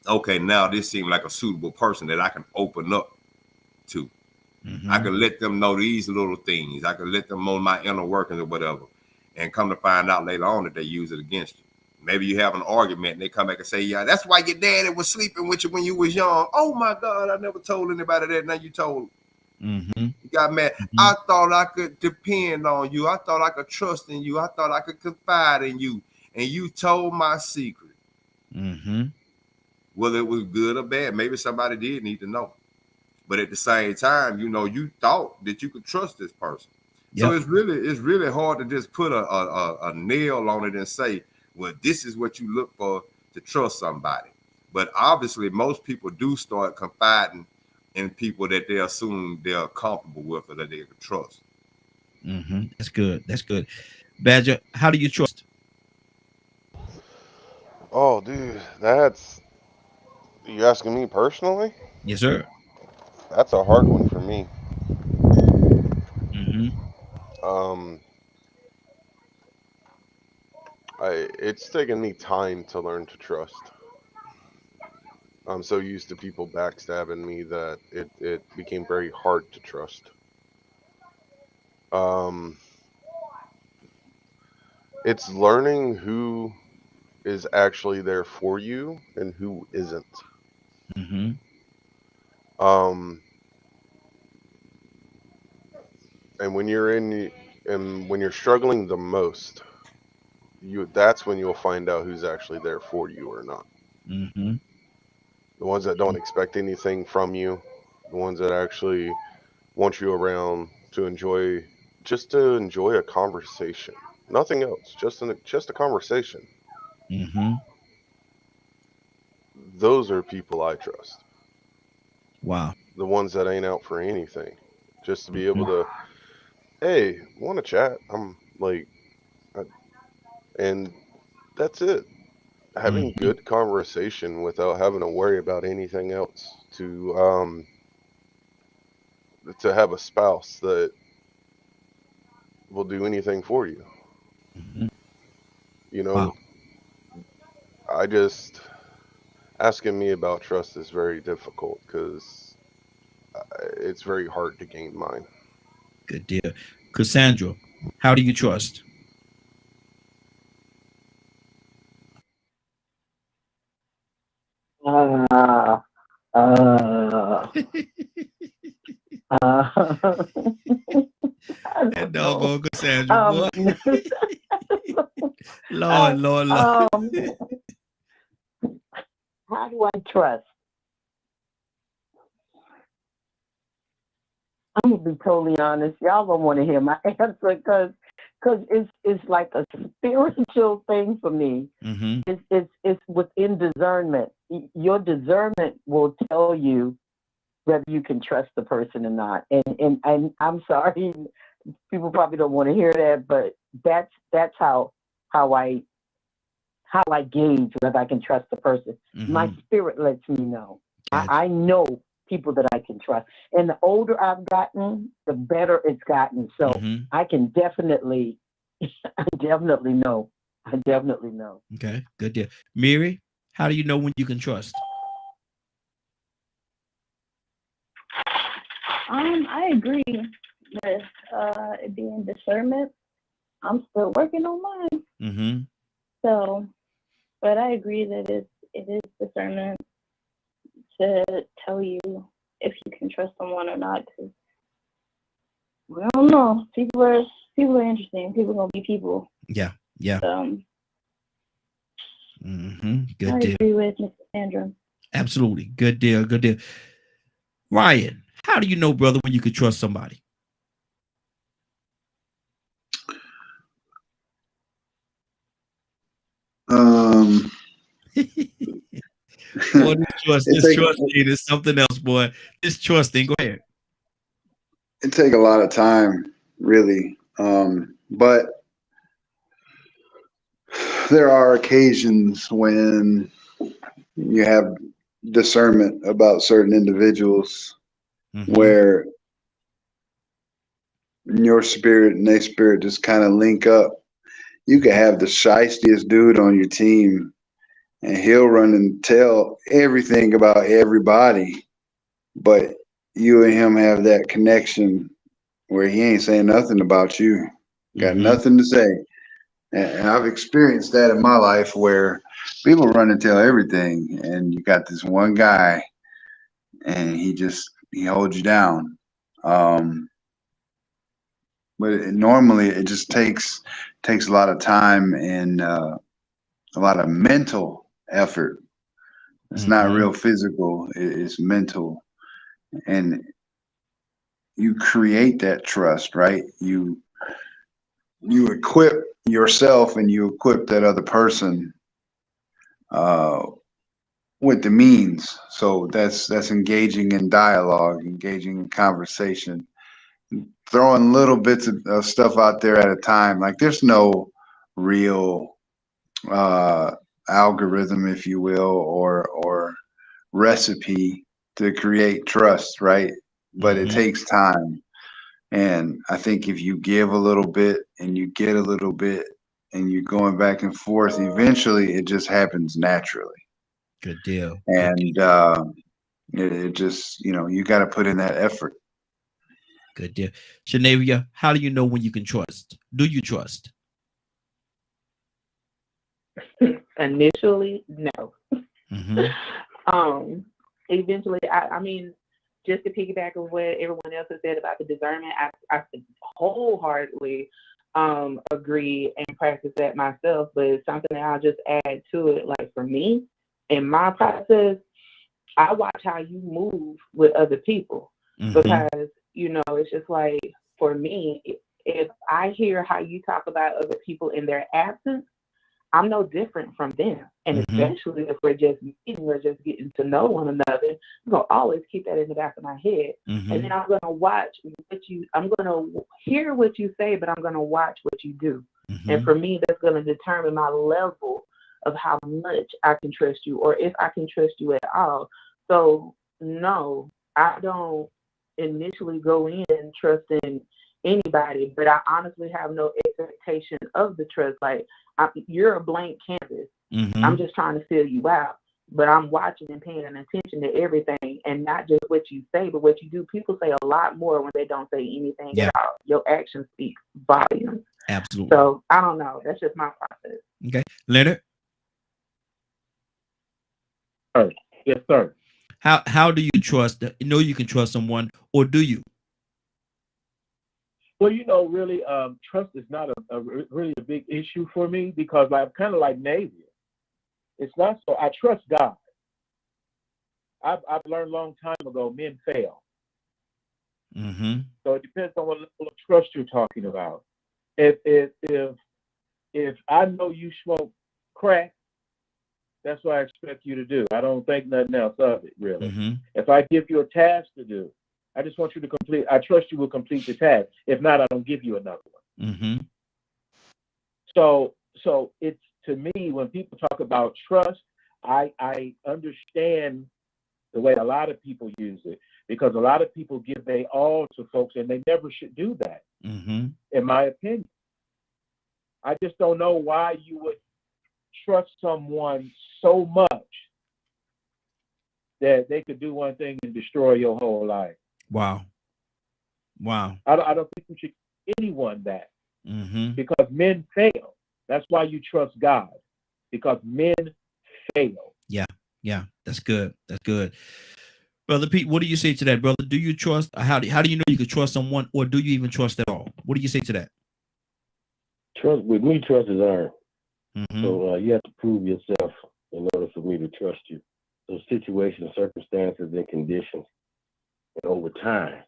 okay, now this seems like a suitable person that I can open up to. Mm-hmm. I can let them know these little things. I can let them know my inner workings or whatever. And come to find out later on that they use it against you. Maybe you have an argument and they come back and say, yeah, that's why your daddy was sleeping with you when you was young. Oh my God, I never told anybody that. Now you told. Mm-hmm. You got mad. Mm-hmm. I thought I could depend on you. I thought I could trust in you. I thought I could confide in you. And you told my secret. Mm-hmm. Whether it was good or bad, maybe somebody did need to know. But at the same time, you know, you thought that you could trust this person. Yep. So it's really hard to just put a nail on it and say, well, this is what you look for to trust somebody. But obviously, most people do start confiding in people that they assume they're comfortable with or that they can trust. Mm-hmm. That's good. That's good. Badger, how do you trust? Oh, dude, you asking me personally? Yes, sir. That's a hard one for me. Mm-hmm. It's taken me time to learn to trust. I'm so used to people backstabbing me that it became very hard to trust. It's learning who is actually there for you and who isn't. Mm-hmm. And when you're struggling the most, that's when you'll find out who's actually there for you or not. Mm-hmm. The ones that don't expect anything from you, the ones that actually want you around to enjoy a conversation, nothing else, just a conversation. Mm-hmm. Those are people I trust. Wow. The ones that ain't out for anything, just to be able to, hey, want to chat? I'm like, and that's it. Having good conversation without having to worry about anything else. To have a spouse that will do anything for you. Mm-hmm. You know, wow. Asking me about trust is very difficult because it's very hard to gain mine. Good deal. Cassandra, how do you trust? That doggone Cassandra, boy. Lord. How do I trust? I'm gonna be totally honest. Y'all don't want to hear my answer because it's like a spiritual thing for me. Mm-hmm. It's within discernment. Your discernment will tell you whether you can trust the person or not. And I'm sorry, people probably don't want to hear that, but that's how I how I gauge whether I can trust the person. My spirit lets me know. Gotcha. I know people that I can trust. And the older I've gotten, the better it's gotten. So I can definitely, I definitely know. Okay, good deal. Mary, how do you know when you can trust? I agree with it being discernment. I'm still working on mine. So, but I agree that it is discernment to tell you if you can trust someone or not. Cause we don't know. People are interesting. People are gonna be people. Yeah. Good I deal. Agree with Mr. Sandra. Absolutely. Good deal. Ryan, how do you know, brother, when you can trust somebody? Boy, this trusting is something else, boy. This trusting, go ahead. It take a lot of time, really. But there are occasions when you have discernment about certain individuals where your spirit and their spirit just kind of link up. You could have the shystiest dude on your team and he'll run and tell everything about everybody, but you and him have that connection where he ain't saying nothing about you. Got nothing to say. And I've experienced that in my life where people run and tell everything, and you got this one guy and he holds you down. But normally it just takes a lot of time and a lot of mental effort. It's not real physical, it's mental. And you create that trust, right? You equip yourself and you equip that other person with the means. So that's engaging in dialogue, engaging in conversation, throwing little bits of stuff out there at a time. Like there's no real algorithm, if you will, or recipe to create trust, right? But it takes time. And I think if you give a little bit and you get a little bit and you're going back and forth, eventually it just happens naturally. Good deal. And it just, you got to put in that effort. Good deal. Shanavia, how do you know when you can trust? Do you trust? Initially, no. Eventually, I mean, just to piggyback on what everyone else has said about the discernment, I wholeheartedly agree and practice that myself, but it's something that I'll just add to it. Like for me, in my process, I watch how you move with other people because, it's just like, for me, if I hear how you talk about other people in their absence, I'm no different from them. And especially if we're just meeting, we're just getting to know one another, I'm going to always keep that in the back of my head. And then I'm going to watch I'm going to hear what you say, but I'm going to watch what you do. And for me, that's going to determine my level of how much I can trust you or if I can trust you at all. So no, I don't initially go in trusting anybody, but I honestly have no expectation of the trust. Like, you're a blank canvas. I'm just trying to fill you out, but I'm watching and paying attention to everything, and not just what you say, but what you do. People say a lot more when they don't say anything at all. Your actions speak volumes. Absolutely. So I don't know. That's just my process. Okay, Leonard. Yes, sir. How do you trust? You can trust someone, or do you? Well, really, trust is not really a big issue for me because I'm kind of like Navia. It's not so. I trust God. I've learned a long time ago, men fail. So it depends on what level of trust you're talking about. If I know you smoke crack, that's what I expect you to do. I don't think nothing else of it, really. If I give you a task to do, I just want you to complete. I trust you will complete the task. If not, I don't give you another one. So it's to me, when people talk about trust, I understand the way a lot of people use it, because a lot of people give their all to folks, and they never should do that, in my opinion. I just don't know why you would trust someone so much that they could do one thing and destroy your whole life. Wow. I don't think we should give anyone that, because men fail. That's why you trust God, because men fail. Yeah, that's good. That's good. Brother Pete, what do you say to that, brother? Do you trust? How do you know you can trust someone, or do you even trust at all? What do you say to that? Trust with me, trust is earned. So you have to prove yourself in order for me to trust you. So situations, circumstances, and conditions, and over time,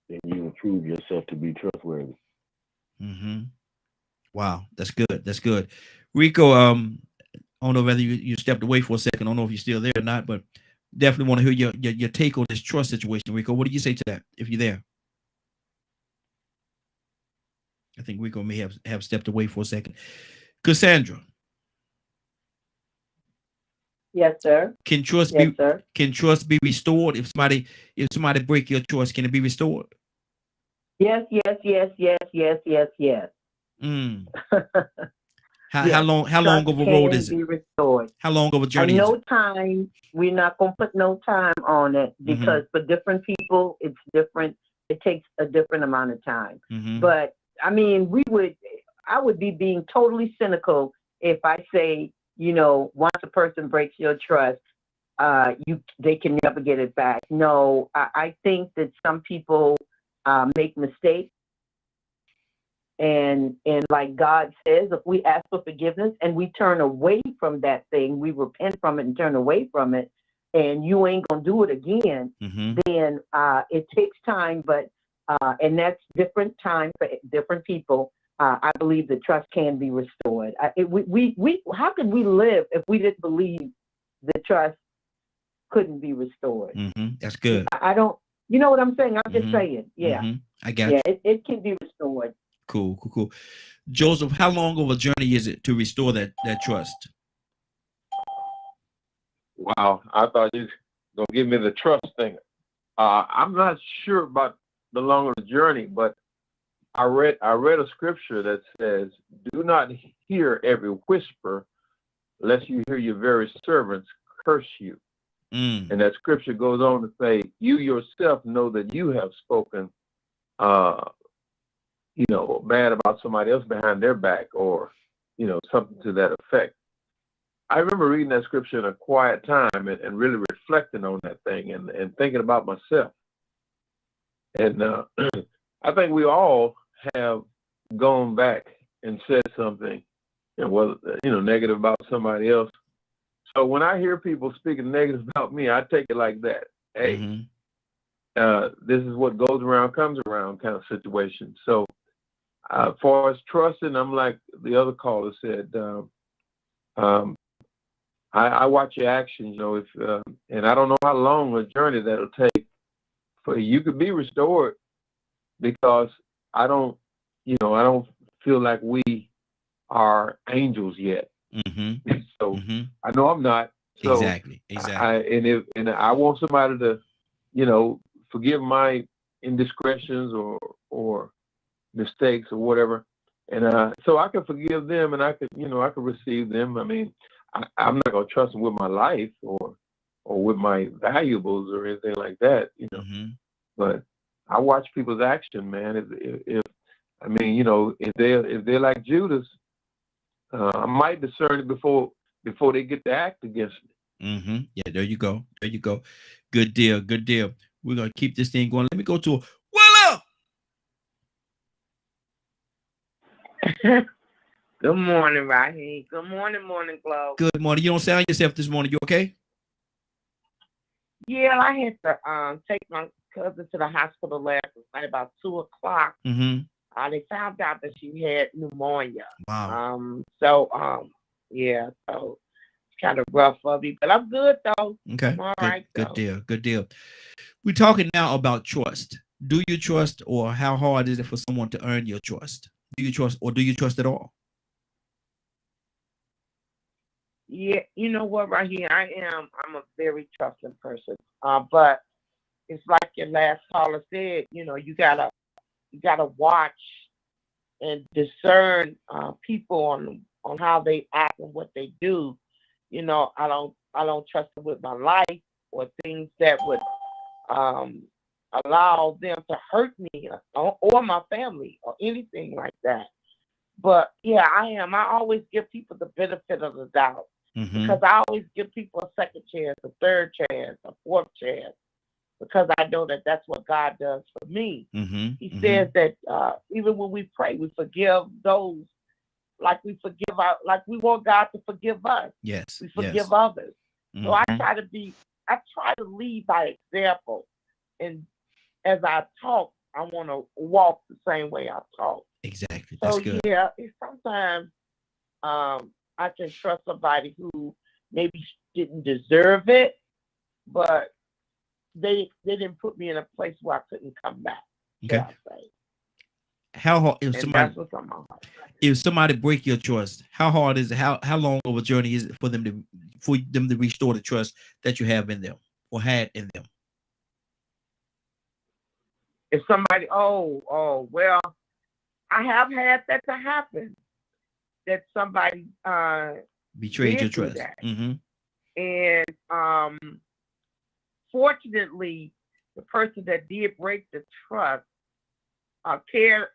then you will prove yourself to be trustworthy. Wow, that's good. That's good. Rico, I don't know whether you stepped away for a second. I don't know if you're still there or not, but definitely want to hear your take on this trust situation, Rico. What do you say to that, if you're there? I think Rico may have stepped away for a second. Cassandra. Yes, sir. Can trust be restored? If somebody break your trust, can it be restored? Yes. How long of a road is it? Restored. How long of a journey is it? No time. We're not gonna put no time on it, because for different people it's different. It takes a different amount of time. But I mean, I would be being totally cynical if I say, once a person breaks your trust, they can never get it back. No, I think that some people make mistakes. And like God says, if we ask for forgiveness and we turn away from that thing, we repent from it and turn away from it, and you ain't gonna do it again, then it takes time, but and that's different time for different people. I believe the trust can be restored. How could we live if we didn't believe the trust couldn't be restored? That's good. I don't. You know what I'm saying? I'm just saying. Yeah. I got you. It can be restored. Cool. Joseph, how long of a journey is it to restore that trust? Wow, I thought you were gonna give me the trust thing. I'm not sure about the longer journey, but I read a scripture that says, "Do not hear every whisper, lest you hear your very servants curse you." And that scripture goes on to say, "You yourself know that you have spoken, bad about somebody else behind their back," or, something to that effect. I remember reading that scripture in a quiet time and really reflecting on that thing and thinking about myself. And I think we all have gone back and said something, negative about somebody else. So when I hear people speaking negative about me, I take it like that. Hey, this is what goes around comes around kind of situation. So as far as trusting, I'm like the other caller said, I watch your actions, and I don't know how long a journey that'll take for you could be restored, because I don't feel like we are angels yet. So I know I'm not. So exactly. I want somebody to, forgive my indiscretions or mistakes or whatever, and so I can forgive them, and I could receive them. I mean, I'm not gonna trust them with my life or with my valuables or anything like that, But I watch people's action, man. If they're like Judas, I might discern it before they get to act against me. Yeah, there you go. Good deal. We're gonna keep this thing going. Let me go to Willow. Good morning, Raheem. Good morning, Morning Glow. Good morning. You don't sound yourself this morning. You okay? Yeah, I had to take my cousin to the hospital last night about 2:00. They found out that she had pneumonia. Wow. So it's kind of rough for me, but I'm good though. Okay. I'm all right. Good deal. We're talking now about trust. Do you trust, or how hard is it for someone to earn your trust? Do you trust, or do you trust at all? Yeah, you know what, right here, I'm a very trusting person. But it's like your last caller said, you gotta watch and discern people on how they act and what they do. I don't trust them with my life or things that would allow them to hurt me or my family or anything like that. But yeah, I always give people the benefit of the doubt because I always give people a second chance, a third chance, a fourth chance, because I know that that's what God does for me. He says that even when we pray, we forgive those like we want God to forgive us. Yes. We forgive others. So I try to lead by example. And as I talk, I want to walk the same way I talk. Exactly. That's good. Yeah, sometimes I can trust somebody who maybe didn't deserve it, but they didn't put me in a place where I couldn't come back. Okay. How hard if somebody break your trust? How hard is it? How long of a journey is it for them to restore the trust that you have in them or had in them? If somebody, well, I have had that to happen. That somebody betrayed your trust. And fortunately, the person that did break the trust cared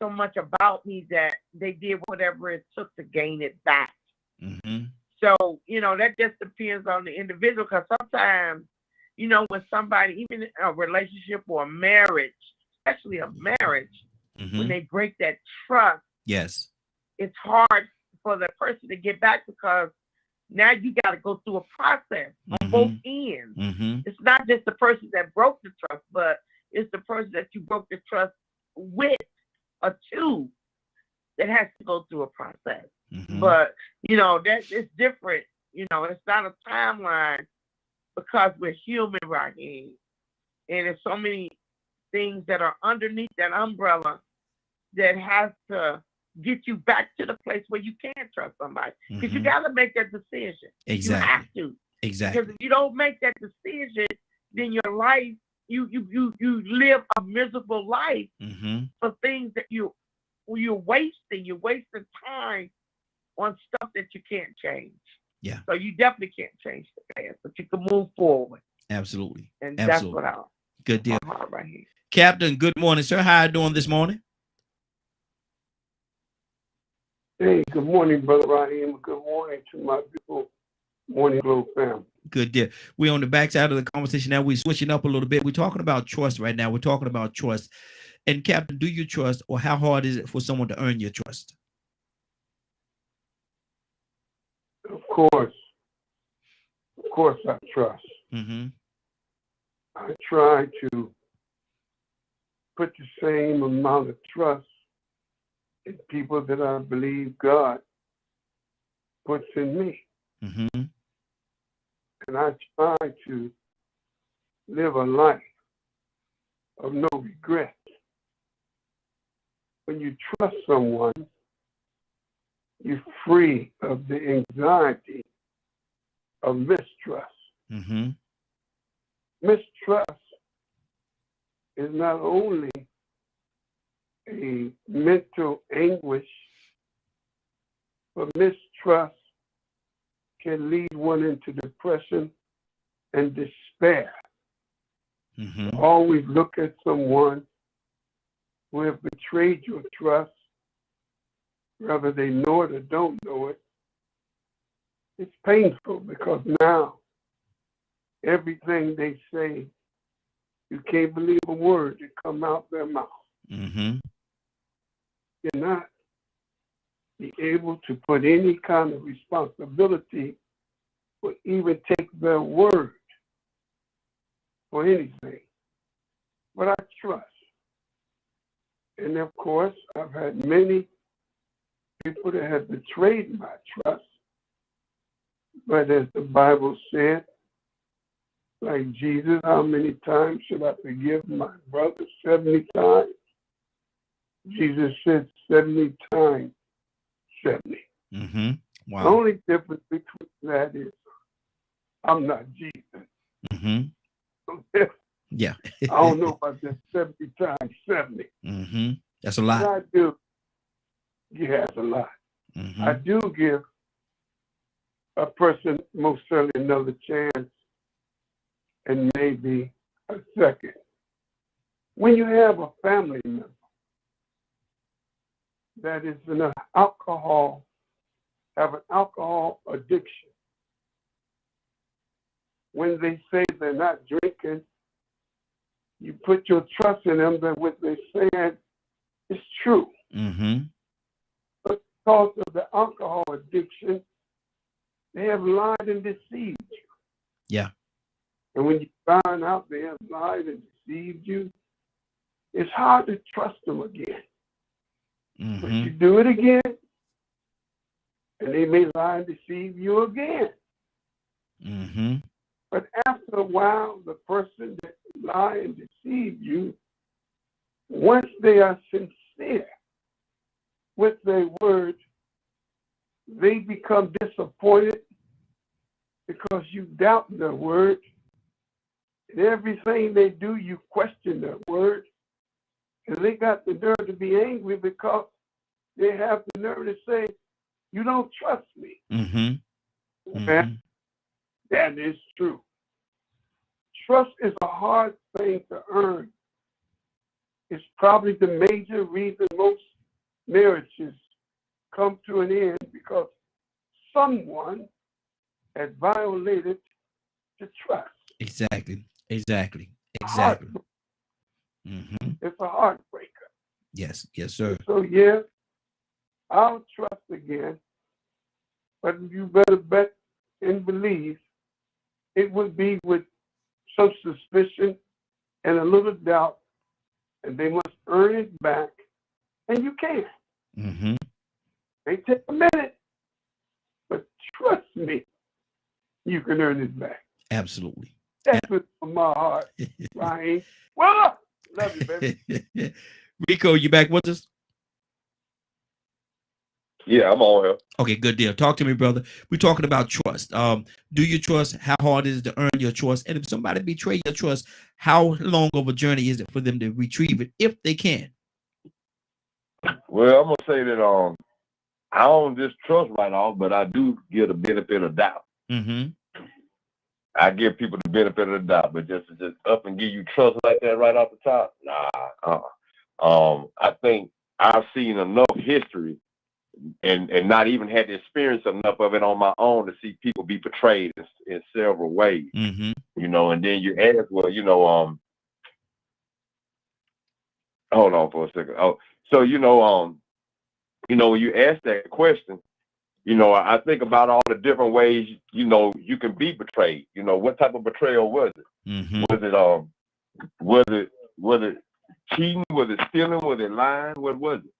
so much about me that they did whatever it took to gain it back. So, that just depends on the individual, because sometimes, when somebody, even a relationship or a marriage, especially a marriage, when they break that trust, yes, it's hard for the person to get back because now you got to go through a process on both ends. It's not just the person that broke the trust, but it's the person that you broke the trust with or to that has to go through a process. But, that it's different. It's not a timeline because we're human right here. And there's so many things that are underneath that umbrella that has to get you back to the place where you can trust somebody. Because you got to make that decision. Exactly. You have to. Exactly. Because if you don't make that decision, then your life, you live a miserable life for things that you're wasting. You're wasting time on stuff that you can't change. Yeah. So you definitely can't change the past, but you can move forward. Absolutely. And Absolutely. that's what good deal. Right here. Captain, good morning, sir. How are you doing this morning? Hey, good morning, Brother Raheem. Good morning to my beautiful Morning Glow family. Good deal. We're on the backside of the conversation now. We're switching up a little bit. We're talking about trust right now. We're talking about trust. And Captain, do you trust, or how hard is it for someone to earn your trust? Of course I trust. I try to put the same amount of trust in people that I believe God puts in me. And I try to live a life of no regret. When you trust someone, you're free of the anxiety of mistrust. Mistrust is not only a mental anguish, but mistrust can lead one into depression and despair. Always look at someone who have betrayed your trust, whether they know it or don't know it. It's painful because now everything they say, you can't believe a word that come out their mouth. You're not be able to put any kind of responsibility or even take their word for anything. But I trust. And of course, I've had many people that have betrayed my trust. But as the Bible said, like Jesus, how many times should I forgive my brother? 70 times? Jesus said 70 times 70. The only difference between that is I'm not Jesus. Yeah. I don't know about this 70 times 70. That's a lot. But I do. Yeah, it's a lot. I do give a person most certainly another chance and maybe a second. When you have a family member that is in have an alcohol addiction, when they say they're not drinking, you put your trust in them that what they're saying is true. But because of the alcohol addiction, they have lied and deceived you. Yeah. And when you find out they have lied and deceived you, it's hard to trust them again. But you do it again, and they may lie and deceive you again. But after a while, the person that lie and deceive you, once they are sincere with their word, they become disappointed because you doubt their word. And everything they do, you question their word. And they got the nerve to be angry because they have the nerve to say, you don't trust me. And that is true. Trust is a hard thing to earn. It's probably the major reason most marriages come to an end because someone has violated the trust. Exactly. It's a heartbreaker. Yes, sir. So yeah, I'll trust again, but you better bet and believe it would be with some suspicion and a little doubt, and they must earn it back, and you can. They take a minute, but trust me, you can earn it back. Absolutely. That's what's from my heart, Ryan. Well, love you, baby. Rico, you back with us? Yeah, I'm on here. Okay, good deal. Talk to me, brother. We're talking about trust. Do you trust? How hard is it to earn your trust? And if somebody betray your trust, how long of a journey is it for them to retrieve it if they can? Well, I'm gonna say that I don't distrust right off, but I do give the benefit of doubt. I give people the benefit of the doubt, but just up and give you trust like that right off the top, nah. I think I've seen enough history and not even had to experience enough of it on my own to see people be betrayed in several ways. You know, and then you ask, well, hold on for a second. So when you ask that question, I think about all the different ways, you can be betrayed. What type of betrayal was it? Was it cheating? Was it stealing? Was it lying? What was it?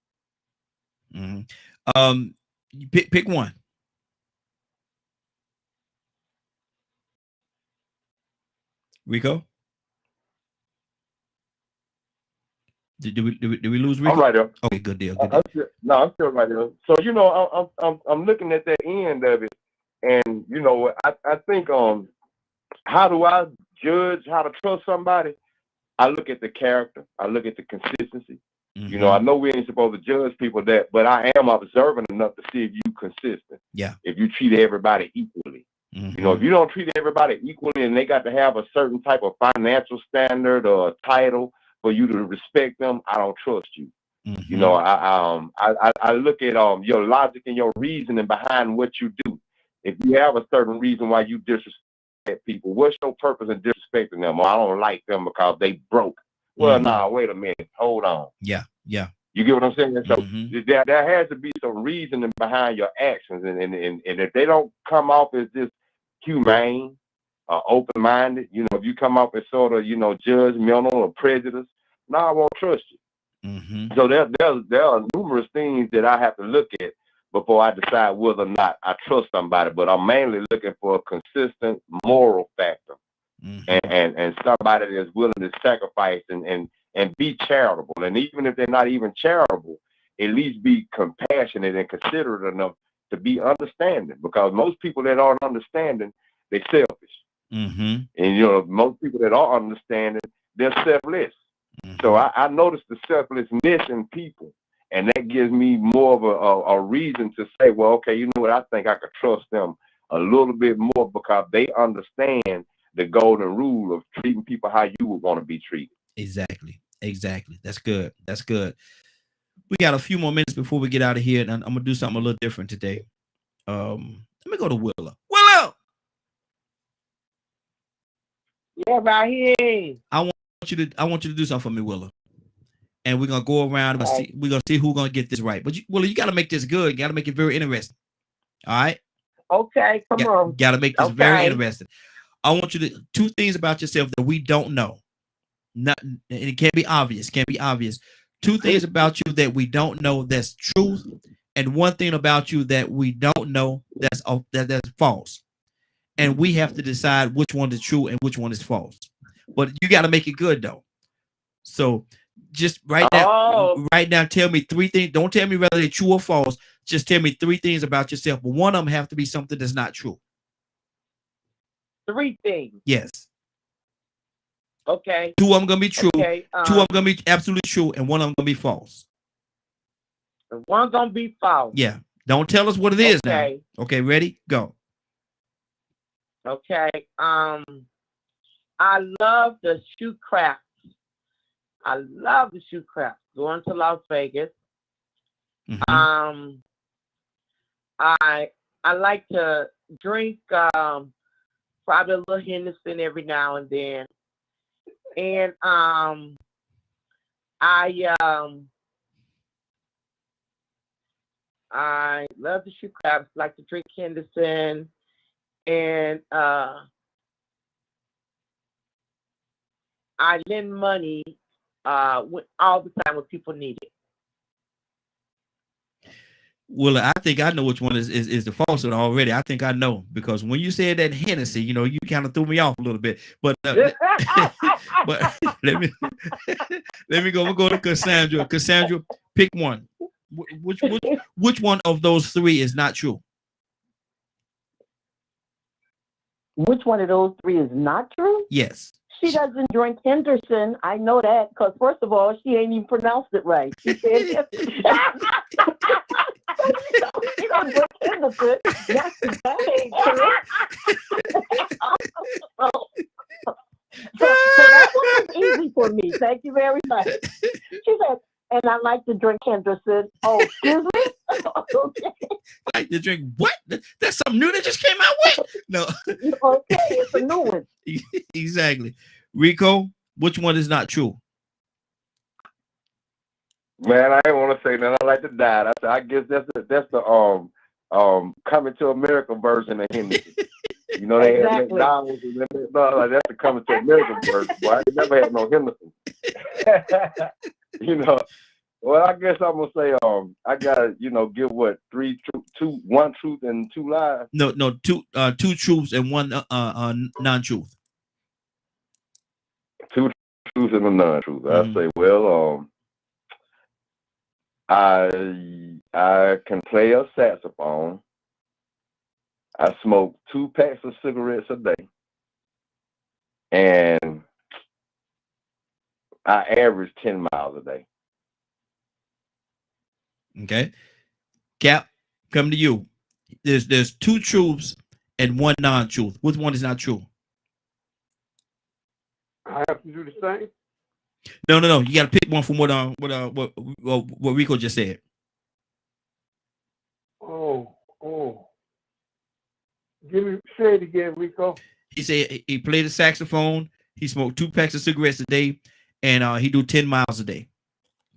Pick one. Rico? Did we lose Rico? I'm right there. Okay, good deal. I'm still right there. So I'm looking at that end of it, and I think how do I judge how to trust somebody? I look at the character. I look at the consistency. I know we ain't supposed to judge people but I am observant enough to see if you consistent. Yeah. If you treat everybody equally. If you don't treat everybody equally and they got to have a certain type of financial standard or a title for you to respect them, I don't trust you. I look at your logic and your reasoning behind what you do. If you have a certain reason why you disrespect people, what's your purpose in disrespecting them? Or I don't like them because they broke. Well, nah, wait a minute. Hold on. Yeah. You get what I'm saying? So there has to be some reasoning behind your actions. And if they don't come off as just humane, open-minded, if you come off as sort of, judgmental or prejudiced, I won't trust you. So there are numerous things that I have to look at before I decide whether or not I trust somebody. But I'm mainly looking for a consistent moral factor and somebody that's willing to sacrifice and be charitable. And even if they're not even charitable, at least be compassionate and considerate enough to be understanding, because most people that aren't understanding, they're selfish. And most people that are understanding, they're selfless. So I noticed the selflessness in people, and that gives me more of a reason to say, well, okay, you know what, I think I could trust them a little bit more, because they understand the golden rule of treating people how you would want to be treated. Exactly. That's good. We got a few more minutes before we get out of here, and I'm gonna do something a little different today. Let me go to Willa. Willa, yeah, right here. I want you to do something for me, Willa. And we're gonna go around. We're gonna see who's gonna get this right. But Willa, you gotta make this good. You gotta make it very interesting. All right. Okay, come on. Gotta make this very interesting. I want you to two things about yourself that we don't know. And it can't be obvious. Two things about you that we don't know that's truth, and one thing about you that we don't know that's false. And we have to decide which one is true and which one is false. But you got to make it good though. So just right now, tell me three things. Don't tell me whether they're true or false. Just tell me three things about yourself. But one of them have to be something that's not true. Three things. Yes. Okay. Two of them gonna be true. Okay, two of them gonna be absolutely true, and one of them gonna be false. One gonna be false. Yeah. Don't tell us what it is now. Okay. Ready? Go. Okay. I love the shoe crafts. Going to Las Vegas. I like to drink probably a little Henderson every now and then. And I love the shoe crafts, like to drink Henderson, and I lend money all the time when people need it. Well, I think I know which one is the false one already. I think I know, because when you said that Hennessy, you kind of threw me off a little bit. But but let me go. We'll go to Cassandra. Cassandra, pick one. Which one of those three is not true? Which one of those three is not true? Yes. She doesn't drink Henderson. I know that, because first of all, she ain't even pronounced it right. She said she don't drink Henderson. That ain't true. So that was easy for me. Thank you very much. She said, and I like to drink Henderson. Oh, excuse me? Okay. Like to drink what? That's something new that just came out with? No. Okay, it's a new one. Exactly. Rico, which one is not true? Man, I ain't want to say that. I like to die. I guess that's the Coming to America version of Henderson. They had McDonald's, and that's the Coming to America version. Boy, I never had no Henderson. Well, I guess I'm gonna say I gotta give what one truth and two lies. No, two truths and one non-truth. Two truths and a non-truth. I say, well, I can play a saxophone. I smoke 2 packs of cigarettes a day, and I average 10 miles a day. Okay. Cap, come to you. There's 2 truths and 1 non-truth. Which one is not true? I have to do the same. No. You got to pick one from what Rico just said. Oh. Say it again, Rico. He said he played the saxophone. He smoked 2 packs of cigarettes a day, and he do 10 miles a day.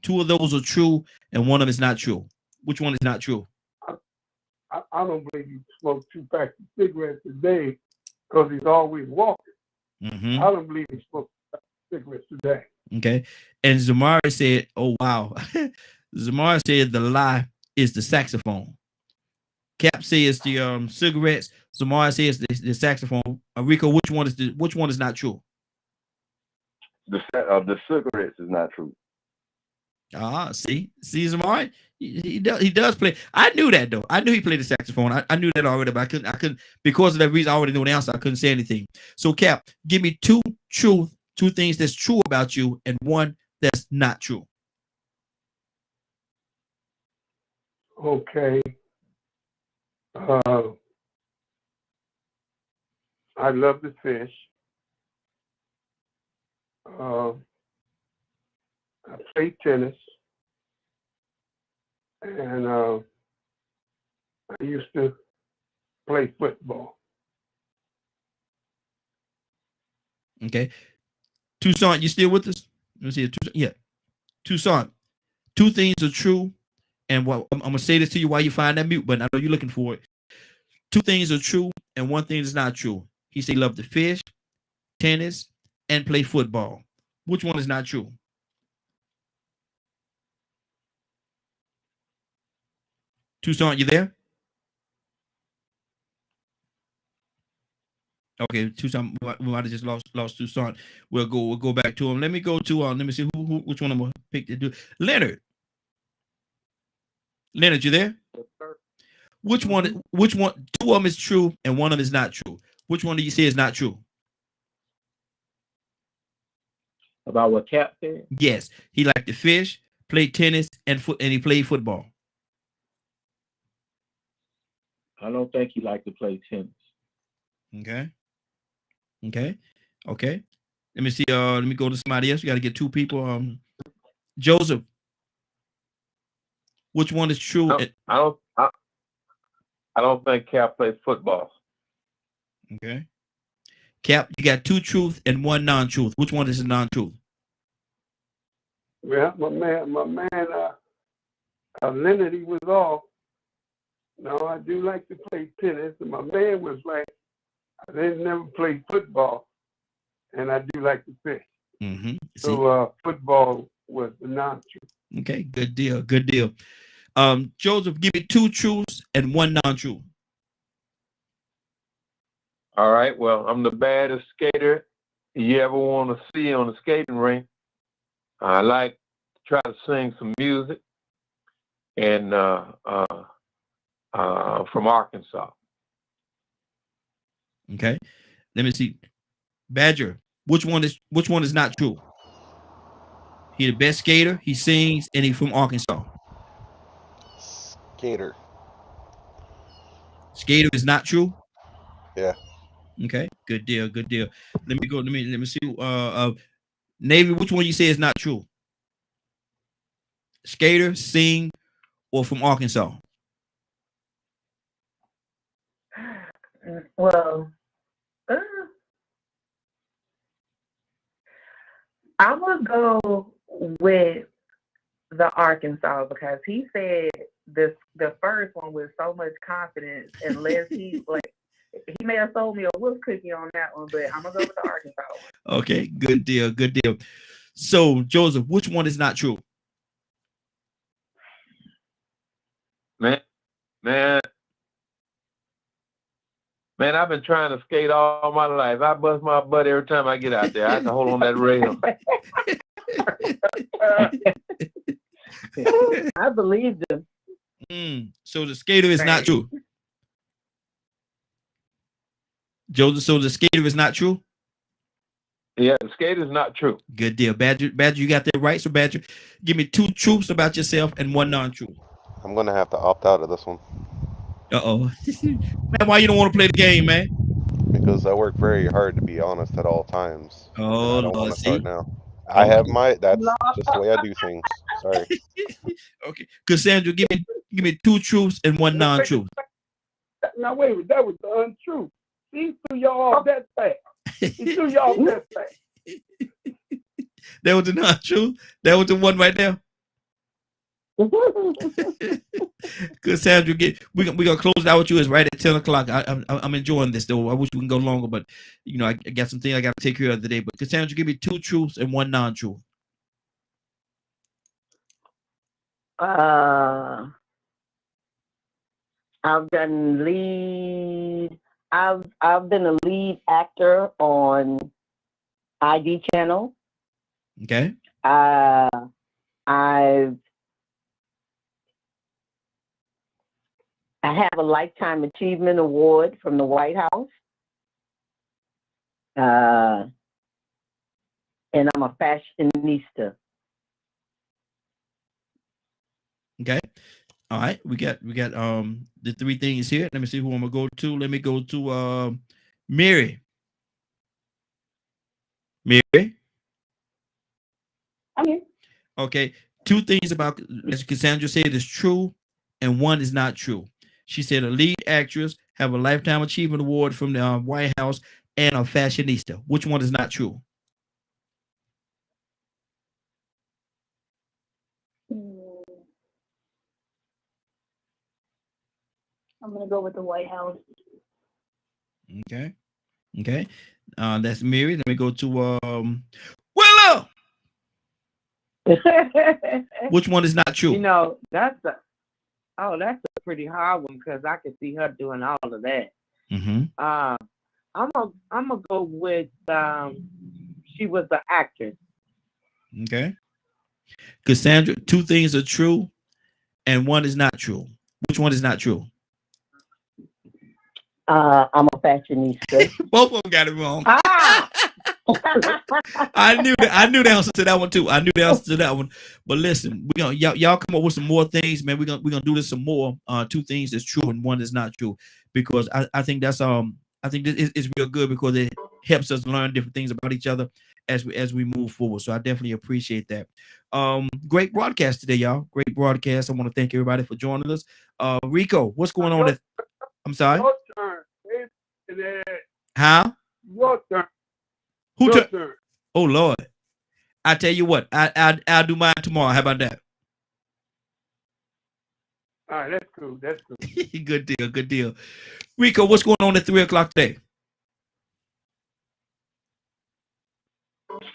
2 of those are true, and 1 of them is not true. Which one is not true? I don't believe you smoke 2 packs of cigarettes a day, because he's always walking. I don't believe he smokes 2 packs of cigarettes a day. Okay. And Zamari said, oh, wow. Zamari said the lie is the saxophone. Cap says the cigarettes. Zamari says the saxophone. Rico, which one is not true? The cigarettes is not true. See, Zamari, He does play. I knew that though. I knew he played the saxophone. I knew that already, but I couldn't because of that reason. I already knew the answer. I couldn't say anything. So Cap, give me two things that's true about you, and one that's not true. Okay. I love to fish. I play tennis, and I used to play football. Okay, Toussaint, you still with us? Let me see. Yeah, Toussaint. Two things are true, and what I'm gonna say this to you while you find that mute button. I know you're looking for it. Two things are true, and one thing is not true. He said he loved to fish, tennis, and play football. Which one is not true? Toussaint, you there? Okay, Toussaint, we might have just lost Toussaint. We'll go back to him. Let me go to let me see which one I'm gonna pick to do. Leonard, you there? Which one? Two of them is true and one of them is not true. Which one do you say is not true? About what Cap said? Yes, he liked to fish, play tennis, and he played football. I don't think he liked to play tennis. Okay. Let me see. Let me go to somebody else. We got to get two people. Joseph, which one is true? I don't think Cap plays football. Okay. Cap, you got two truths and one non-truth. Which one is a non-truth? Well, my man, Leonard, he was off. No, I do like to play tennis, and my man was like, I didn't never play football, and I do like to fish. Mm-hmm. So football was the non-truth. Okay, good deal. Joseph, give me two truths and one non-truth. All right. Well, I'm the baddest skater you ever want to see on the skating rink. I like to try to sing some music, and from Arkansas. Okay. Let me see. Badger, which one is not true? He the best skater, he sings, and he's from Arkansas. Skater is not true? Yeah. Okay, good deal. Let me go. Let me see. Navy, which one you say is not true? Skater, sing, or from Arkansas? Well, I'm gonna go with the Arkansas because he said the first one with so much confidence, unless he he may have sold me a wolf cookie on that one, but I'm gonna go with the Arkansas one. Okay, good deal. So, Joseph, which one is not true? Man, I've been trying to skate all my life. I bust my butt every time I get out there. I have to hold on that rail. I believed him. So the skater is not true. Joseph, so the skater is not true? Yeah, the skater is not true. Good deal. Badger, you got that right. So Badger, give me two truths about yourself and one non-truth. I'm going to have to opt out of this one. Uh-oh. Man, why you don't want to play the game, man? Because I work very hard to be honest at all times. Oh, I don't want to start now. Oh, I have that's just the way I do things. Sorry. Okay. Cassandra, give me two truths and one non-truth. Now wait, that was the untruth. He threw y'all off that fast. He threw y'all off that fast. That was the non-truth. That was the one right there. Cassandra, we're gonna close it out with you. It's right at 10 o'clock. I'm enjoying this though. I wish we can go longer, but I got some things I got to take care of today. But Cassandra, give me two truths and one non-truth. I've been a lead actor on ID Channel. Okay. I've I have a Lifetime Achievement Award from the White House. And I'm a fashionista. Okay. All right. We got the three things here. Let me see who I'm gonna go to. Let me go to Mary. Mary. I'm here. Okay. Two things about, as Cassandra said, is true and one is not true. She said a lead actress have a Lifetime Achievement Award from the White House and a fashionista. Which one is not true? I'm gonna go with the White House. Okay. Okay. That's Mary. Let me go to Willow. Which one is not true? You know, that's a pretty hard one because I can see her doing all of that. Mm-hmm. I'm gonna go with she was the actress. Okay. Cassandra, two things are true and one is not true. Which one is not true? I'm a fashionista. Both of them got it wrong. I knew the answer to that one too. I knew the answer to that one. But listen, we gonna y'all come up with some more things, man. We're gonna do this some more. Two things that's true and one is not true, because I think that's I think this is real good because it helps us learn different things about each other as we move forward. So I definitely appreciate that. Great broadcast today, y'all. Great broadcast. I want to thank everybody for joining us. Rico, what's going on? I'm sorry. Your turn. How? Your turn. Who Your turn? turn. Oh Lord. I tell you what, I'll do mine tomorrow. How about that? All right, that's cool. That's cool. Good deal, good deal. Rico, what's going on at 3:00 today?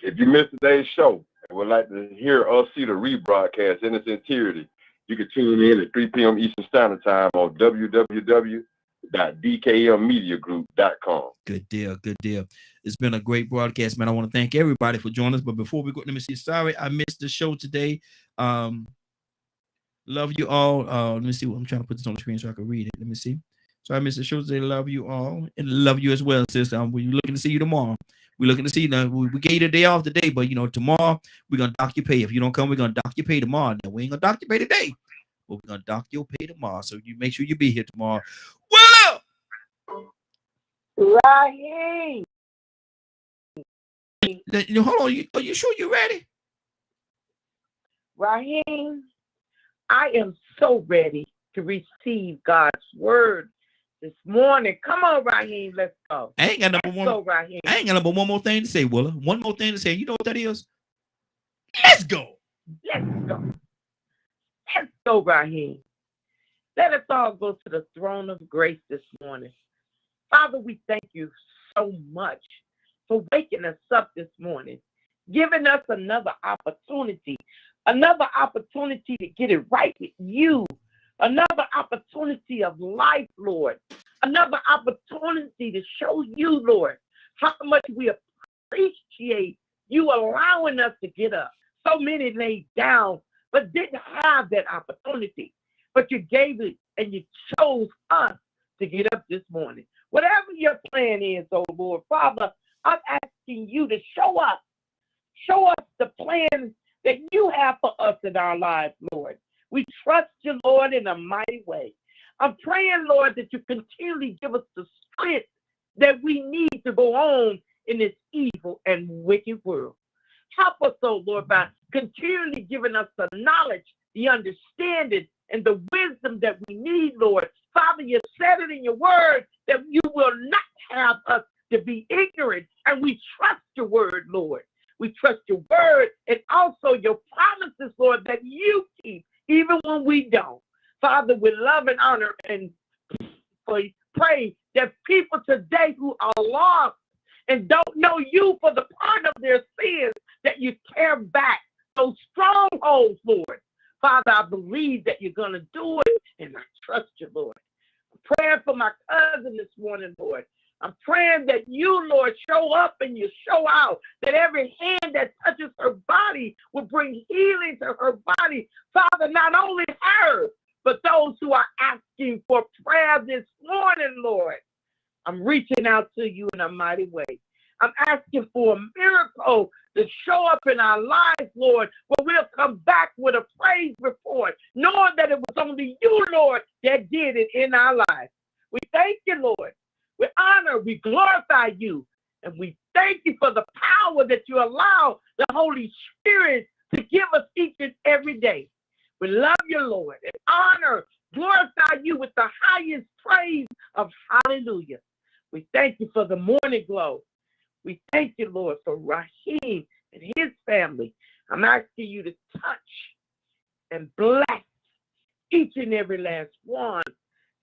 If you missed today's show and would like to hear or see the rebroadcast in its entirety, you can tune in at 3 p.m. Eastern Standard Time on www.dkmmediagroup.com. Good deal, good deal. It's been a great broadcast, man. I want to thank everybody for joining us. But before we go, let me see. Sorry, I missed the show today. Love you all. Let me see. I'm trying to put this on the screen so I can read it. Let me see. So I missed the show today. Love you all and love you as well, sis. We're looking to see you tomorrow. We're looking to see. Now we gave you the day off today, but tomorrow we're gonna dock your pay. If you don't come, we're gonna dock your pay tomorrow. Now we ain't gonna dock your pay today, but we're gonna dock your pay tomorrow. So you make sure you be here tomorrow. Willow! Raheem! Hold on. Are you sure you're ready? Raheem, I am so ready to receive God's word this morning. Come on, Raheem, let's go. I ain't got number one. Go, Raheem. I ain't got number one more thing to say, Willa. One more thing to say. You know what that is? Let's go. Let's go. Let's go, Raheem. Let us all go to the throne of grace this morning. Father, we thank you so much for waking us up this morning, giving us another opportunity to get it right with you, another opportunity of life, Lord, another opportunity to show you, Lord, how much we appreciate you allowing us to get up. So many laid down, but didn't have that opportunity, but you gave it and you chose us to get up this morning. Whatever your plan is, oh Lord, Father, I'm asking you to show us the plan that you have for us in our lives, Lord. We trust you, Lord, in a mighty way. I'm praying, Lord, that you continually give us the strength that we need to go on in this evil and wicked world. Help us, oh Lord, by continually giving us the knowledge, the understanding, and the wisdom that we need, Lord. Father, you said it in your word that you will not have us to be ignorant, and we trust your word, Lord. We trust your word and also your promises, Lord, that you keep, even when we don't. Father, we love and honor and pray that people today who are lost and don't know you for the pardon of their sins, that you tear back those strongholds, Lord. Father, I believe that you're going to do it, and I trust you, Lord. I'm praying for my cousin this morning, Lord. I'm praying that you, Lord, show up and you show out, that every hand that touches her body will bring healing to her body. Father, not only her, For those who are asking for prayer this morning, Lord, I'm reaching out to you in a mighty way. I'm asking for a miracle to show up in our lives, Lord, where we'll come back with a praise report, knowing that it was only you, Lord, that did it in our lives. We thank you, Lord. We honor, we glorify you, and we thank you for the power that you allow the Holy Spirit to give us each and every day. We love you, Lord, and honor, glorify you with the highest praise of hallelujah. We thank you for the morning glow. We thank you, Lord, for Raheem and his family. I'm asking you to touch and bless each and every last one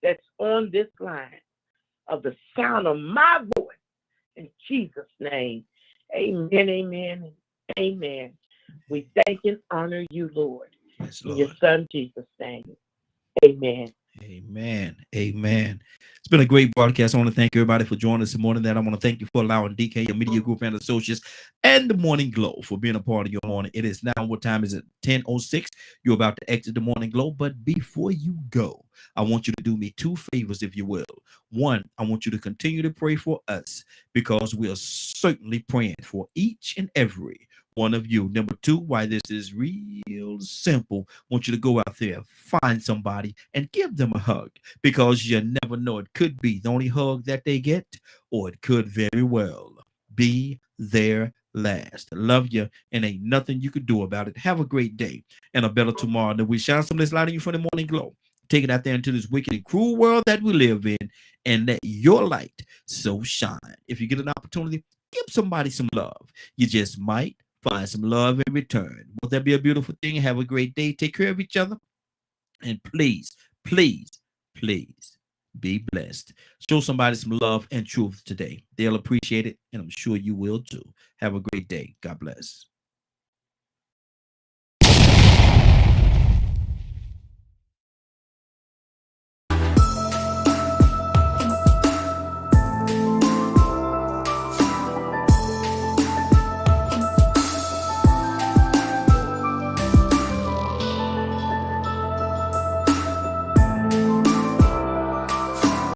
that's on this line of the sound of my voice. In Jesus' name, amen, amen, and amen. We thank and honor you, Lord. Yes, In Lord. your son, Jesus' name, amen. Amen. Amen. It's been a great broadcast. I want to thank everybody for joining us this morning. That I want to thank you for allowing DK, your media group and associates, and the Morning Glow for being a part of your morning. It is now, what time is it? 10:06. You're about to exit the Morning Glow. But before you go, I want you to do me two favors, if you will. One, I want you to continue to pray for us, because we are certainly praying for each and every one of you. Number two, why this is real simple, I want you to go out there, find somebody, and give them a hug, because you never know. It could be the only hug that they get, or it could very well be their last. Love you, and ain't nothing you could do about it. Have a great day and a better tomorrow. And we shine some of this light on you from the Morning Glow. Take it out there into this wicked and cruel world that we live in, and let your light so shine. If you get an opportunity, give somebody some love. You just might find some love in return. Will that be a beautiful thing? Have a great day. Take care of each other. And please, please, please be blessed. Show somebody some love and truth today. They'll appreciate it, and I'm sure you will too. Have a great day. God bless.